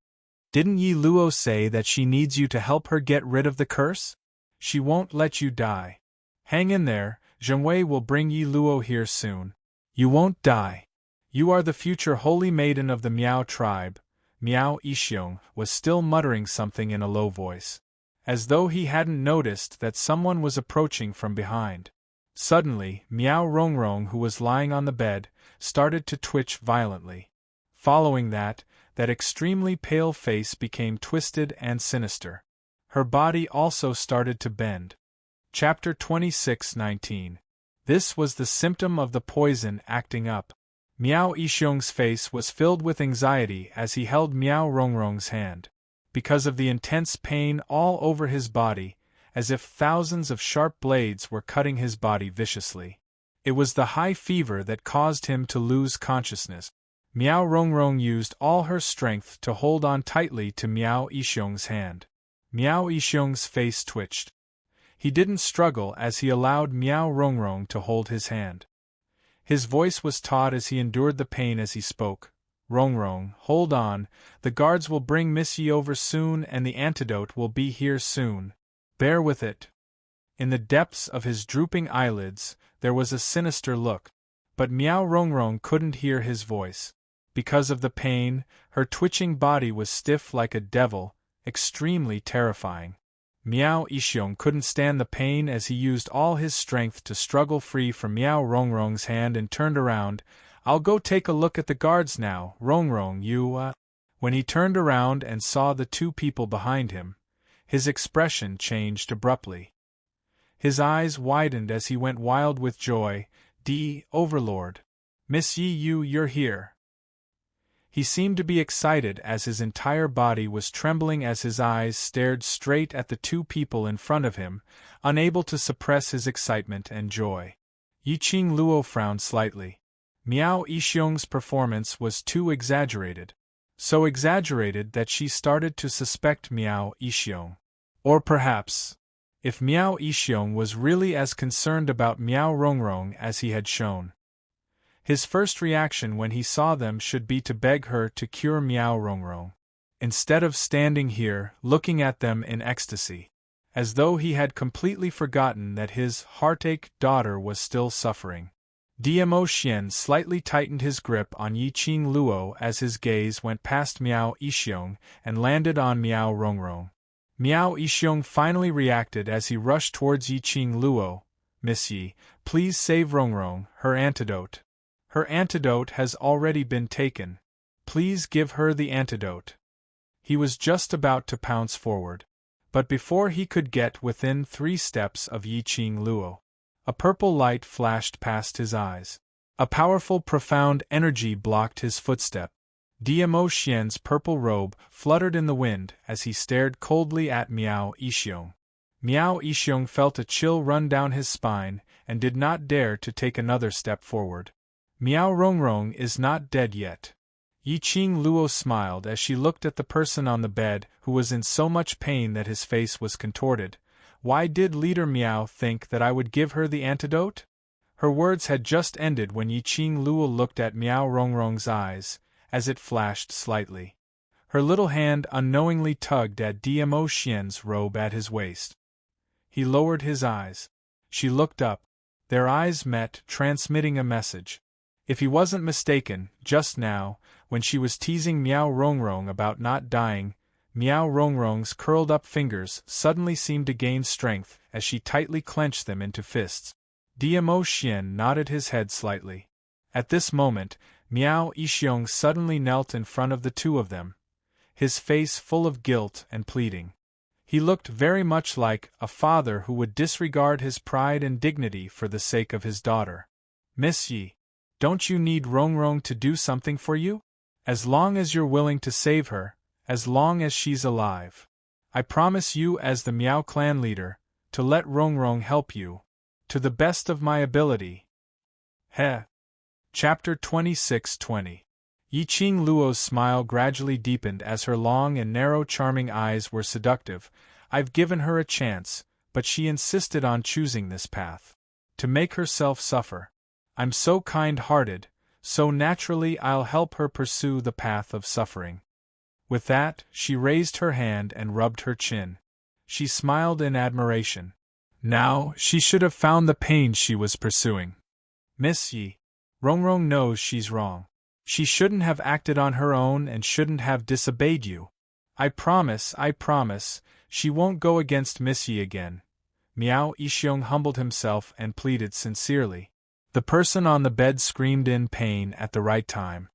S1: Didn't Yi Luo say that she needs you to help her get rid of the curse? She won't let you die. Hang in there, Zhengwei will bring Yi Luo here soon. You won't die. You are the future holy maiden of the Miao tribe. Miao Yixiong was still muttering something in a low voice, as though he hadn't noticed that someone was approaching from behind. Suddenly, Miao Rongrong, who was lying on the bed, started to twitch violently. Following that extremely pale face became twisted and sinister. Her body also started to bend. Chapter 26:19. This was the symptom of the poison acting up. Miao Yixiong's face was filled with anxiety as he held Miao Rongrong's hand. Because of the intense pain all over his body, as if thousands of sharp blades were cutting his body viciously. It was the high fever that caused him to lose consciousness. Miao Rongrong used all her strength to hold on tightly to Miao Yixiong's hand. Miao Yixiong's face twitched. He didn't struggle as he allowed Miao Rongrong to hold his hand. His voice was taut as he endured the pain as he spoke. Rongrong, hold on, the guards will bring Miss Yi over soon and the antidote will be here soon. Bear with it. In the depths of his drooping eyelids, there was a sinister look. But Miao Rongrong couldn't hear his voice. Because of the pain, her twitching body was stiff like a devil, extremely terrifying. Miao Yixiong couldn't stand the pain as he used all his strength to struggle free from Miao Rongrong's hand and turned around. I'll go take a look at the guards now, Rongrong, you. When he turned around and saw the two people behind him, his expression changed abruptly. His eyes widened as he went wild with joy. Overlord. Miss Yi, you're here. He seemed to be excited as his entire body was trembling as his eyes stared straight at the two people in front of him, unable to suppress his excitement and joy. Yiqing Luo frowned slightly. Miao Yixiong's performance was too exaggerated. So exaggerated that she started to suspect Miao Yixiong. Or perhaps, if Miao Yixiong was really as concerned about Miao Rongrong as he had shown. His first reaction when he saw them should be to beg her to cure Miao Rongrong. Instead of standing here, looking at them in ecstasy, as though he had completely forgotten that his heartache daughter was still suffering. Dmo Xian slightly tightened his grip on Yiqing Luo as his gaze went past Miao Yixiong and landed on Miao Rongrong. Miao Yixiong finally reacted as he rushed towards Yiqing Luo. Miss Yi, please save Rongrong, her antidote. Her antidote has already been taken. Please give her the antidote. He was just about to pounce forward. But before he could get within 3 steps of Yiqing Luo, a purple light flashed past his eyes. A powerful, profound energy blocked his footstep. Dmo Xian's purple robe fluttered in the wind as he stared coldly at Miao Yixiong. Miao Yixiong felt a chill run down his spine and did not dare to take another step forward. Miao Rongrong is not dead yet. Yiqing Luo smiled as she looked at the person on the bed who was in so much pain that his face was contorted. Why did Leader Miao think that I would give her the antidote? Her words had just ended when Yiqing Luo looked at Miao Rongrong's eyes, as it flashed slightly. Her little hand unknowingly tugged at Dmo Xian's robe at his waist. He lowered his eyes. She looked up. Their eyes met, transmitting a message. If he wasn't mistaken, just now, when she was teasing Miao Rongrong about not dying, Miao Rongrong's curled-up fingers suddenly seemed to gain strength as she tightly clenched them into fists. Dmo Xian nodded his head slightly. At this moment, Miao Yixiong suddenly knelt in front of the two of them, his face full of guilt and pleading. He looked very much like a father who would disregard his pride and dignity for the sake of his daughter. Miss Yi, don't you need Rongrong to do something for you? As long as you're willing to save her, as long as she's alive. I promise you as the Miao clan leader, to let Rongrong help you. To the best of my ability. Heh. Chapter 26:20. Yiqing Luo's smile gradually deepened as her long and narrow charming eyes were seductive. I've given her a chance, but she insisted on choosing this path. To make herself suffer. I'm so kind-hearted, so naturally I'll help her pursue the path of suffering. With that, she raised her hand and rubbed her chin. She smiled in admiration. Now, she should have found the pain she was pursuing. Miss Yi, Rongrong knows she's wrong. She shouldn't have acted on her own and shouldn't have disobeyed you. I promise, she won't go against Miss Yi again. Miao Yixiong humbled himself and pleaded sincerely. The person on the bed screamed in pain at the right time.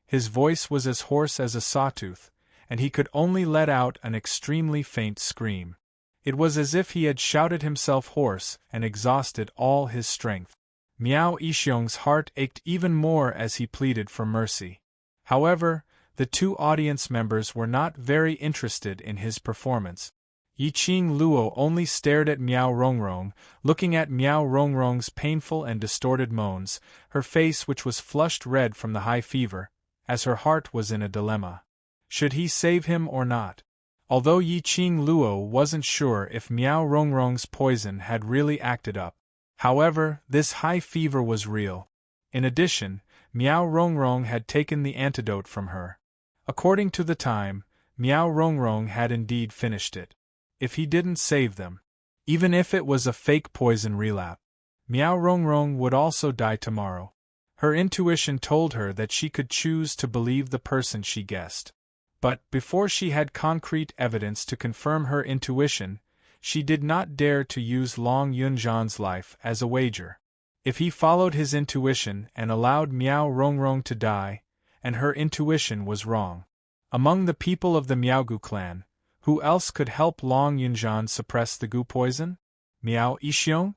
S1: His voice was as hoarse as a sawtooth, and he could only let out an extremely faint scream. It was as if he had shouted himself hoarse and exhausted all his strength. Miao Yixiong's heart ached even more as he pleaded for mercy. However, the 2 audience members were not very interested in his performance. Yiqing Luo only stared at Miao Rongrong, looking at Miao Rongrong's painful and distorted moans, her face which was flushed red from the high fever, as her heart was in a dilemma. Should he save him or not? Although Yiqing Luo wasn't sure if Miao Rongrong's poison had really acted up. However, this high fever was real. In addition, Miao Rongrong had taken the antidote from her. According to the time, Miao Rongrong had indeed finished it. If he didn't save them, even if it was a fake poison relapse, Miao Rongrong would also die tomorrow. Her intuition told her that she could choose to believe the person she guessed. But, before she had concrete evidence to confirm her intuition, she did not dare to use Long Yunzhan's life as a wager. If he followed his intuition and allowed Miao Rongrong to die, and her intuition was wrong. Among the people of the Miaogu clan, who else could help Long Yunzhan suppress the gu poison? Miao Yixiong?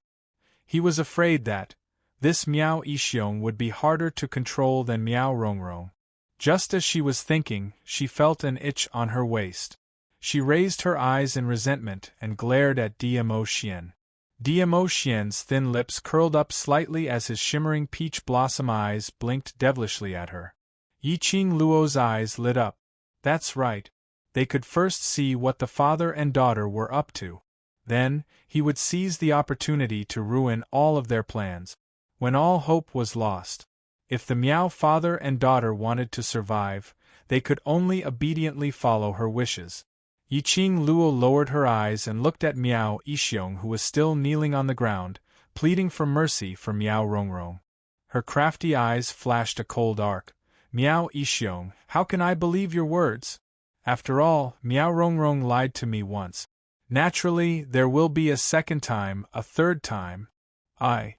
S1: He was afraid that this Miao Yixiong would be harder to control than Miao Rongrong. Just as she was thinking, she felt an itch on her waist. She raised her eyes in resentment and glared at Dmo Xian. Dmo Xian's thin lips curled up slightly as his shimmering peach blossom eyes blinked devilishly at her. Yiqing Luo's eyes lit up. That's right. They could first see what the father and daughter were up to. Then, he would seize the opportunity to ruin all of their plans. When all hope was lost. If the Miao father and daughter wanted to survive, they could only obediently follow her wishes. Yiqing Luo lowered her eyes and looked at Miao Yixiong, who was still kneeling on the ground, pleading for mercy for Miao Rongrong. Her crafty eyes flashed a cold arc. Miao Yixiong, how can I believe your words? After all, Miao Rongrong lied to me once. Naturally, there will be a second time, a third time. I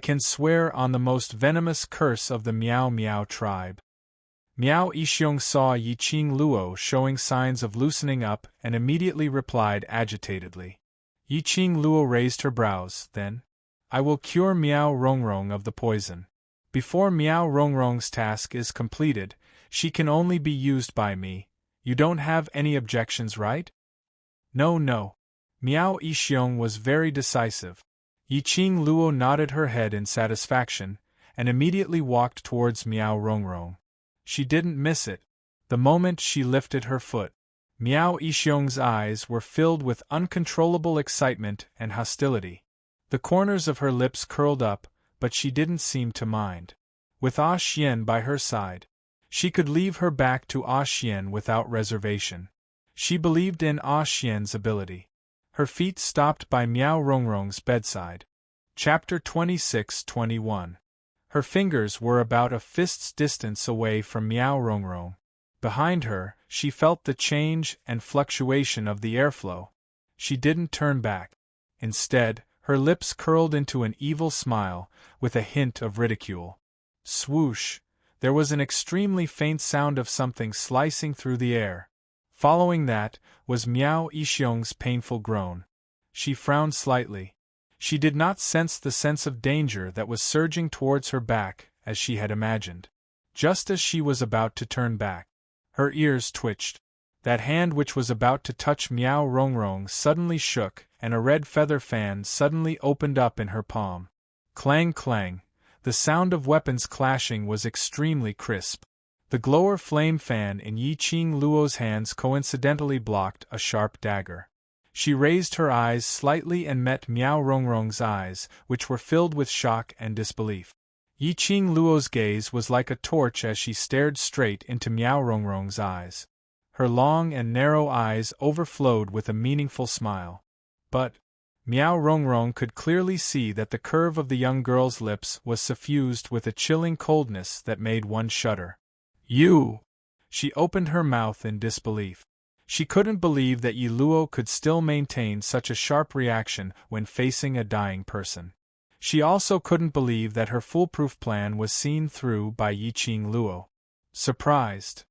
S1: can swear on the most venomous curse of the Miao Miao tribe. Miao Yixiong saw Yiqing Luo showing signs of loosening up and immediately replied agitatedly. Yiqing Luo raised her brows, then, I will cure Miao Rongrong of the poison. Before Miao Rongrong's task is completed, she can only be used by me. You don't have any objections, right? No. Miao Yixiong was very decisive. Yiqing Luo nodded her head in satisfaction, and immediately walked towards Miao Rongrong. She didn't miss it. The moment she lifted her foot, Miao Yixiong's eyes were filled with uncontrollable excitement and hostility. The corners of her lips curled up, but she didn't seem to mind. With Ah Xian by her side, she could leave her back to Ah Xian without reservation. She believed in Ah Xian's ability. Her feet stopped by Miao Rongrong's bedside. Chapter 26-21. Her fingers were about a fist's distance away from Miao Rongrong. Behind her, she felt the change and fluctuation of the airflow. She didn't turn back. Instead, her lips curled into an evil smile, with a hint of ridicule. Swoosh! There was an extremely faint sound of something slicing through the air. Following that, was Miao Yixiong's painful groan. She frowned slightly. She did not sense the sense of danger that was surging towards her back, as she had imagined. Just as she was about to turn back, her ears twitched. That hand which was about to touch Miao Rongrong suddenly shook, and a red feather fan suddenly opened up in her palm. Clang clang. The sound of weapons clashing was extremely crisp. The glower flame fan in Yiqing Luo's hands coincidentally blocked a sharp dagger. She raised her eyes slightly and met Miao Rongrong's eyes, which were filled with shock and disbelief. Yiqing Luo's gaze was like a torch as she stared straight into Miao Rongrong's eyes. Her long and narrow eyes overflowed with a meaningful smile. But Miao Rongrong could clearly see that the curve of the young girl's lips was suffused with a chilling coldness that made one shudder. You! She opened her mouth in disbelief. She couldn't believe that Yi Luo could still maintain such a sharp reaction when facing a dying person. She also couldn't believe that her foolproof plan was seen through by Yiqing Luo. Surprised,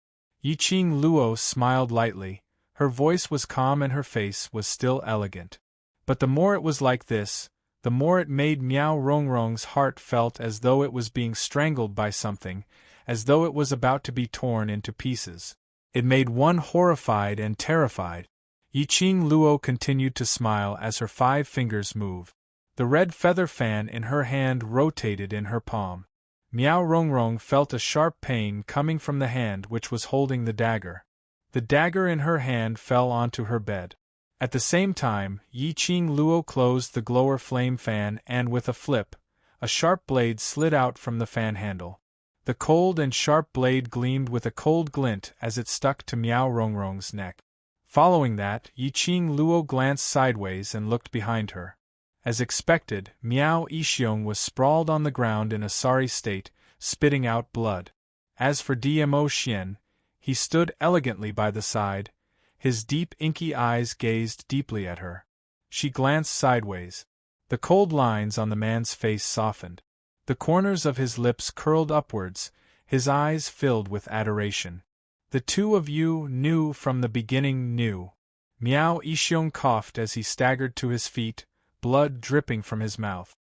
S1: Yiqing Luo smiled lightly. Her voice was calm and her face was still elegant. But the more it was like this, the more it made Miao Rongrong's heart felt as though it was being strangled by something, as though it was about to be torn into pieces. It made one horrified and terrified. Yiqing Luo continued to smile as her 5 fingers moved. The red feather fan in her hand rotated in her palm. Miao Rongrong felt a sharp pain coming from the hand which was holding the dagger. The dagger in her hand fell onto her bed. At the same time, Yiqing Luo closed the glower flame fan and with a flip, a sharp blade slid out from the fan handle. The cold and sharp blade gleamed with a cold glint as it stuck to Miao Rongrong's neck. Following that, Yiqing Luo glanced sideways and looked behind her. As expected, Miao Yixiong was sprawled on the ground in a sorry state, spitting out blood. As for Dmo Xian, he stood elegantly by the side. His deep inky eyes gazed deeply at her. She glanced sideways. The cold lines on the man's face softened. The corners of his lips curled upwards, his eyes filled with adoration. The two of you knew from the beginning knew. Miao Yixiong coughed as he staggered to his feet, blood dripping from his mouth.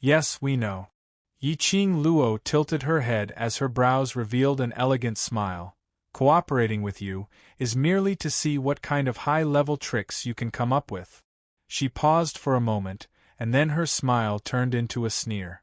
S1: Yes, we know. Yiqing Luo tilted her head as her brows revealed an elegant smile. Cooperating with you is merely to see what kind of high-level tricks you can come up with. She paused for a moment, and then her smile turned into a sneer.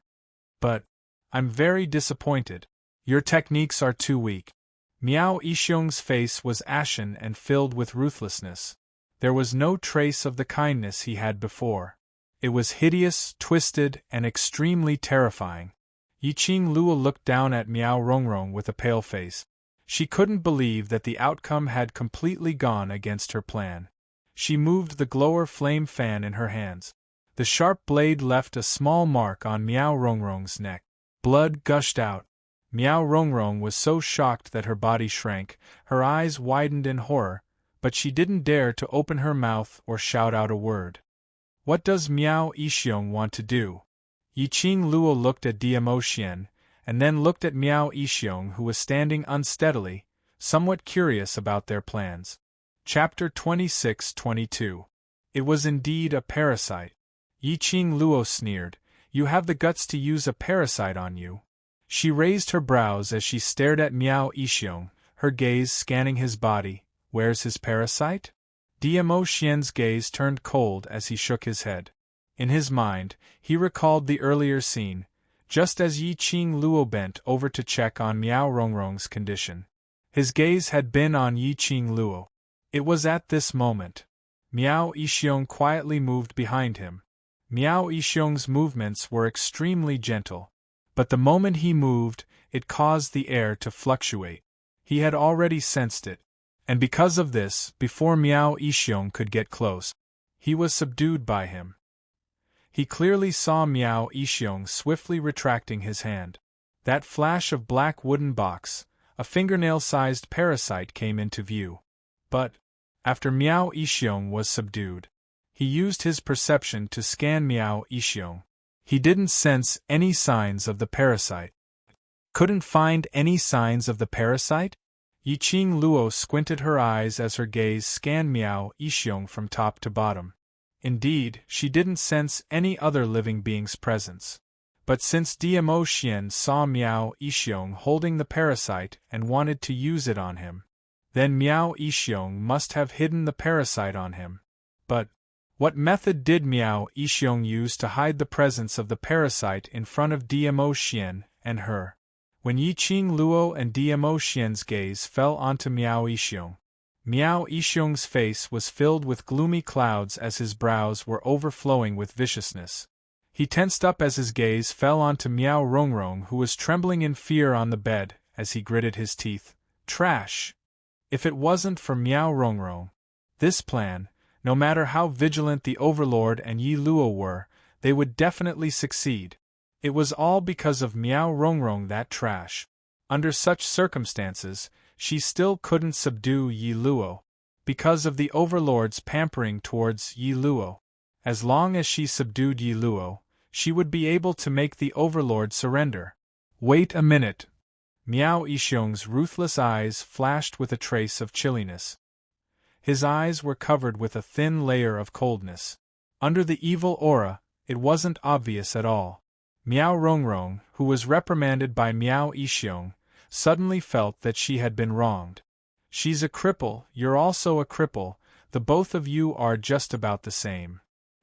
S1: But I'm very disappointed. Your techniques are too weak. Miao Yixiong's face was ashen and filled with ruthlessness. There was no trace of the kindness he had before. It was hideous, twisted, and extremely terrifying. Yiqing Luo looked down at Miao Rongrong with a pale face. She couldn't believe that the outcome had completely gone against her plan. She moved the glower flame fan in her hands. The sharp blade left a small mark on Miao Rongrong's neck. Blood gushed out. Miao Rongrong was so shocked that her body shrank, her eyes widened in horror, but she didn't dare to open her mouth or shout out a word. What does Miao Yixiong want to do? Yiqing Luo looked at Diamo Xian, and then looked at Miao Yixiong, who was standing unsteadily, somewhat curious about their plans. Chapter 26-22. It was indeed a parasite. Yiqing Luo sneered, "You have the guts to use a parasite on you?" She raised her brows as she stared at Miao Yixiong, her gaze scanning his body. Where's his parasite? Diamo Xian's gaze turned cold as he shook his head. In his mind, he recalled the earlier scene, just as Yiqing Luo bent over to check on Miao Rongrong's condition. His gaze had been on Yiqing Luo. It was at this moment. Miao Yixiong quietly moved behind him. Miao Yixiong's movements were extremely gentle, but the moment he moved, it caused the air to fluctuate. He had already sensed it, and because of this, before Miao Yixiong could get close, he was subdued by him. He clearly saw Miao Yixiong swiftly retracting his hand. That flash of black wooden box, a fingernail-sized parasite, came into view. But, after Miao Yixiong was subdued, he used his perception to scan Miao Yixiong. He didn't sense any signs of the parasite. Couldn't find any signs of the parasite? Yiqing Luo squinted her eyes as her gaze scanned Miao Yixiong from top to bottom. Indeed, she didn't sense any other living being's presence. But since Diamo Xian saw Miao Yixiong holding the parasite and wanted to use it on him, then Miao Yixiong must have hidden the parasite on him. But what method did Miao Yixiong use to hide the presence of the parasite in front of Diamo Xian and her? When Yiqing Luo and Diamo Xian's gaze fell onto Miao Yixiong, Miao Yixiong's face was filled with gloomy clouds as his brows were overflowing with viciousness. He tensed up as his gaze fell onto Miao Rongrong, who was trembling in fear on the bed, as he gritted his teeth. Trash! If it wasn't for Miao Rongrong, this plan, no matter how vigilant the Overlord and Yi Luo were, they would definitely succeed. It was all because of Miao Rongrong, that trash. Under such circumstances, she still couldn't subdue Yi Luo, because of the Overlord's pampering towards Yi Luo. As long as she subdued Yi Luo, she would be able to make the Overlord surrender. Wait a minute. Miao Yixiong's ruthless eyes flashed with a trace of chilliness. His eyes were covered with a thin layer of coldness. Under the evil aura, it wasn't obvious at all. Miao Rongrong, who was reprimanded by Miao Yixiong, suddenly felt that she had been wronged. She's a cripple, you're also a cripple, the both of you are just about the same.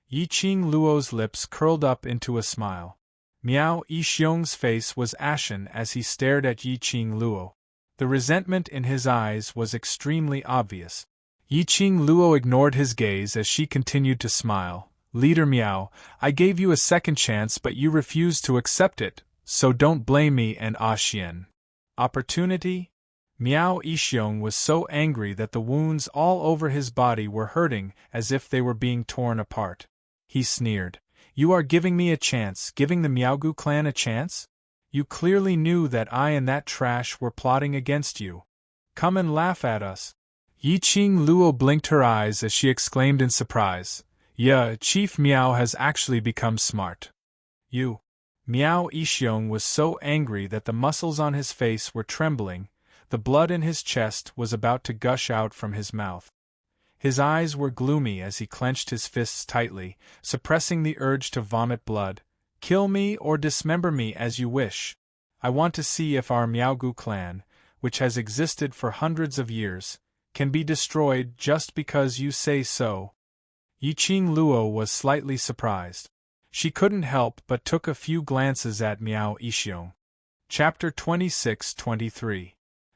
S1: Yiqing Luo's lips curled up into a smile. Miao Yixiong's face was ashen as he stared at Yiqing Luo. The resentment in his eyes was extremely obvious. Yiqing Luo ignored his gaze as she continued to smile. Leader Miao, I gave you a second chance but you refused to accept it, so don't blame me and Xian. Opportunity? Miao Yixiong was so angry that the wounds all over his body were hurting as if they were being torn apart. He sneered. You are giving me a chance, giving the Miaogu clan a chance? You clearly knew that I and that trash were plotting against you. Come and laugh at us. Yiqing Luo blinked her eyes as she exclaimed in surprise. Yeah, Chief Miao has actually become smart. You. Miao Yixiong was so angry that the muscles on his face were trembling, the blood in his chest was about to gush out from his mouth. His eyes were gloomy as he clenched his fists tightly, suppressing the urge to vomit blood. Kill me or dismember me as you wish. I want to see if our Miaogu clan, which has existed for hundreds of years, can be destroyed just because you say so. Yiqing Luo was slightly surprised. She couldn't help but took a few glances at Miao Yixiong. Chapter 26-23.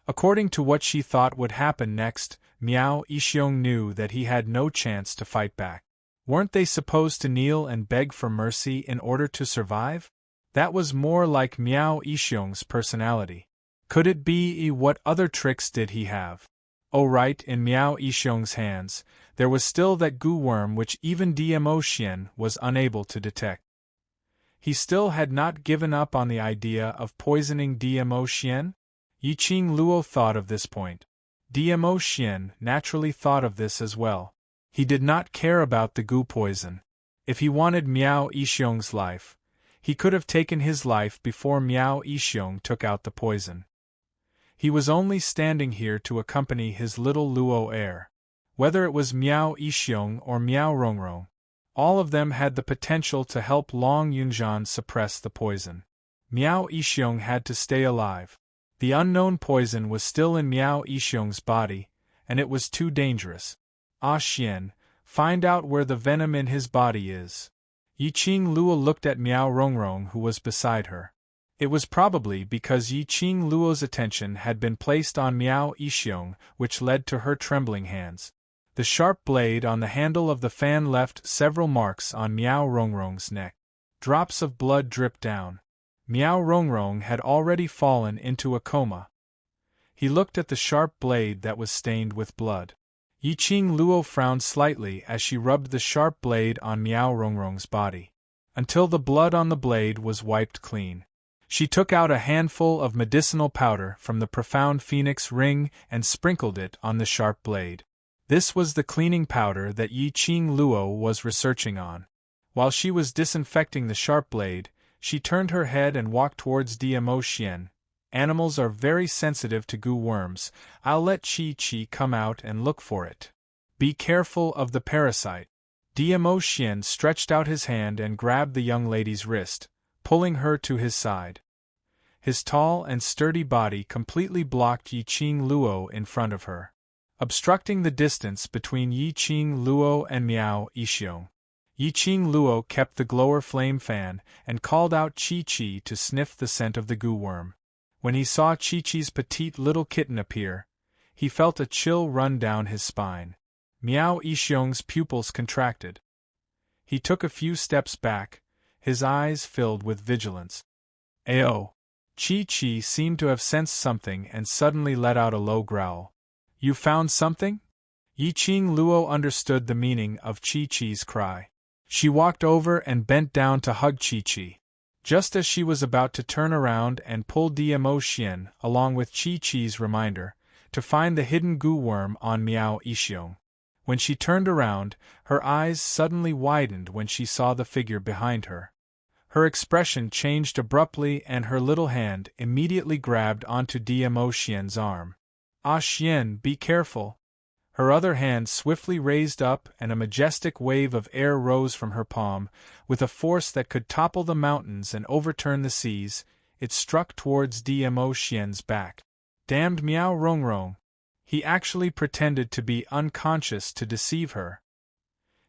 S1: According to what she thought would happen next, Miao Yixiong knew that he had no chance to fight back. Weren't they supposed to kneel and beg for mercy in order to survive? That was more like Miao Yixiong's personality. Could it be what other tricks did he have? Oh right, in Miao Yixiong's hands, there was still that goo worm which even Dmo Xian was unable to detect. He still had not given up on the idea of poisoning Dmo Xian? Yiqing Luo thought of this point. Dmo Xian naturally thought of this as well. He did not care about the goo poison. If he wanted Miao Yixiong's life, he could have taken his life before Miao Yixiong took out the poison. He was only standing here to accompany his little Luo heir. Whether it was Miao Yixiong or Miao Rongrong, all of them had the potential to help Long Yunzhan suppress the poison. Miao Yixiong had to stay alive. The unknown poison was still in Miao Yixiong's body, and it was too dangerous. Ah Xian, find out where the venom in his body is. Yiqing Luo looked at Miao Rongrong who was beside her. It was probably because Yiqing Luo's attention had been placed on Miao Yixiong which led to her trembling hands. The sharp blade on the handle of the fan left several marks on Miao Rongrong's neck. Drops of blood dripped down. Miao Rongrong had already fallen into a coma. He looked at the sharp blade that was stained with blood. Yiqing Luo frowned slightly as she rubbed the sharp blade on Miao Rongrong's body, until the blood on the blade was wiped clean. She took out a handful of medicinal powder from the profound phoenix ring and sprinkled it on the sharp blade. This was the cleaning powder that Yiqing Luo was researching on. While she was disinfecting the sharp blade, she turned her head and walked towards Dmo Xian. Animals are very sensitive to goo worms. I'll let Chi come out and look for it. Be careful of the parasite. Dmo Xian stretched out his hand and grabbed the young lady's wrist, pulling her to his side. His tall and sturdy body completely blocked Yiqing Luo in front of her, obstructing the distance between Yiqing Luo and Miao Yixiong. Yiqing Luo kept the glower flame fan and called out Chi to sniff the scent of the goo worm. When he saw Chi-Chi's petite little kitten appear, he felt a chill run down his spine. Miao Yixiong's pupils contracted. He took a few steps back, his eyes filled with vigilance. Ayo! Chi-Chi seemed to have sensed something and suddenly let out a low growl. You found something? Yiqing Luo understood the meaning of Chi-Chi's cry. She walked over and bent down to hug Chi-Chi. Just as she was about to turn around and pull Dmo Xian, along with Chi-Chi's reminder, to find the hidden goo worm on Miao Yixiong. When she turned around, her eyes suddenly widened when she saw the figure behind her. Her expression changed abruptly and her little hand immediately grabbed onto Dmo Xian's arm. Ah Xian, be careful! Her other hand swiftly raised up and a majestic wave of air rose from her palm. With a force that could topple the mountains and overturn the seas, it struck towards Dmo Xian's back. Damned Miao Rongrong! He actually pretended to be unconscious to deceive her.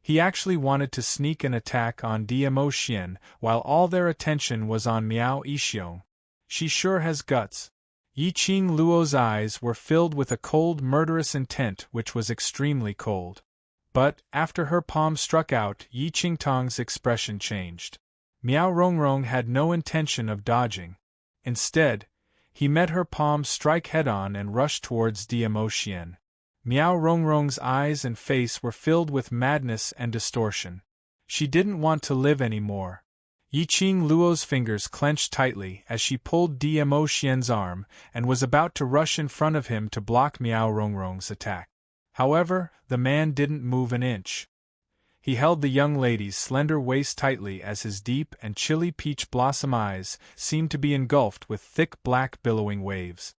S1: He actually wanted to sneak an attack on Dmo Xian while all their attention was on Miao Yixiong. She sure has guts. Yiqing Luo's eyes were filled with a cold murderous intent which was extremely cold. But, after her palm struck out, Yiqing Tong's expression changed. Miao Rongrong had no intention of dodging. Instead, he met her palm strike head-on and rushed towards Dmo Xian. Miao Rongrong's eyes and face were filled with madness and distortion. She didn't want to live anymore. Yiqing Luo's fingers clenched tightly as she pulled Dmo Xian's arm and was about to rush in front of him to block Miao Rongrong's attack. However, the man didn't move an inch. He held the young lady's slender waist tightly as his deep and chilly peach blossom eyes seemed to be engulfed with thick black billowing waves.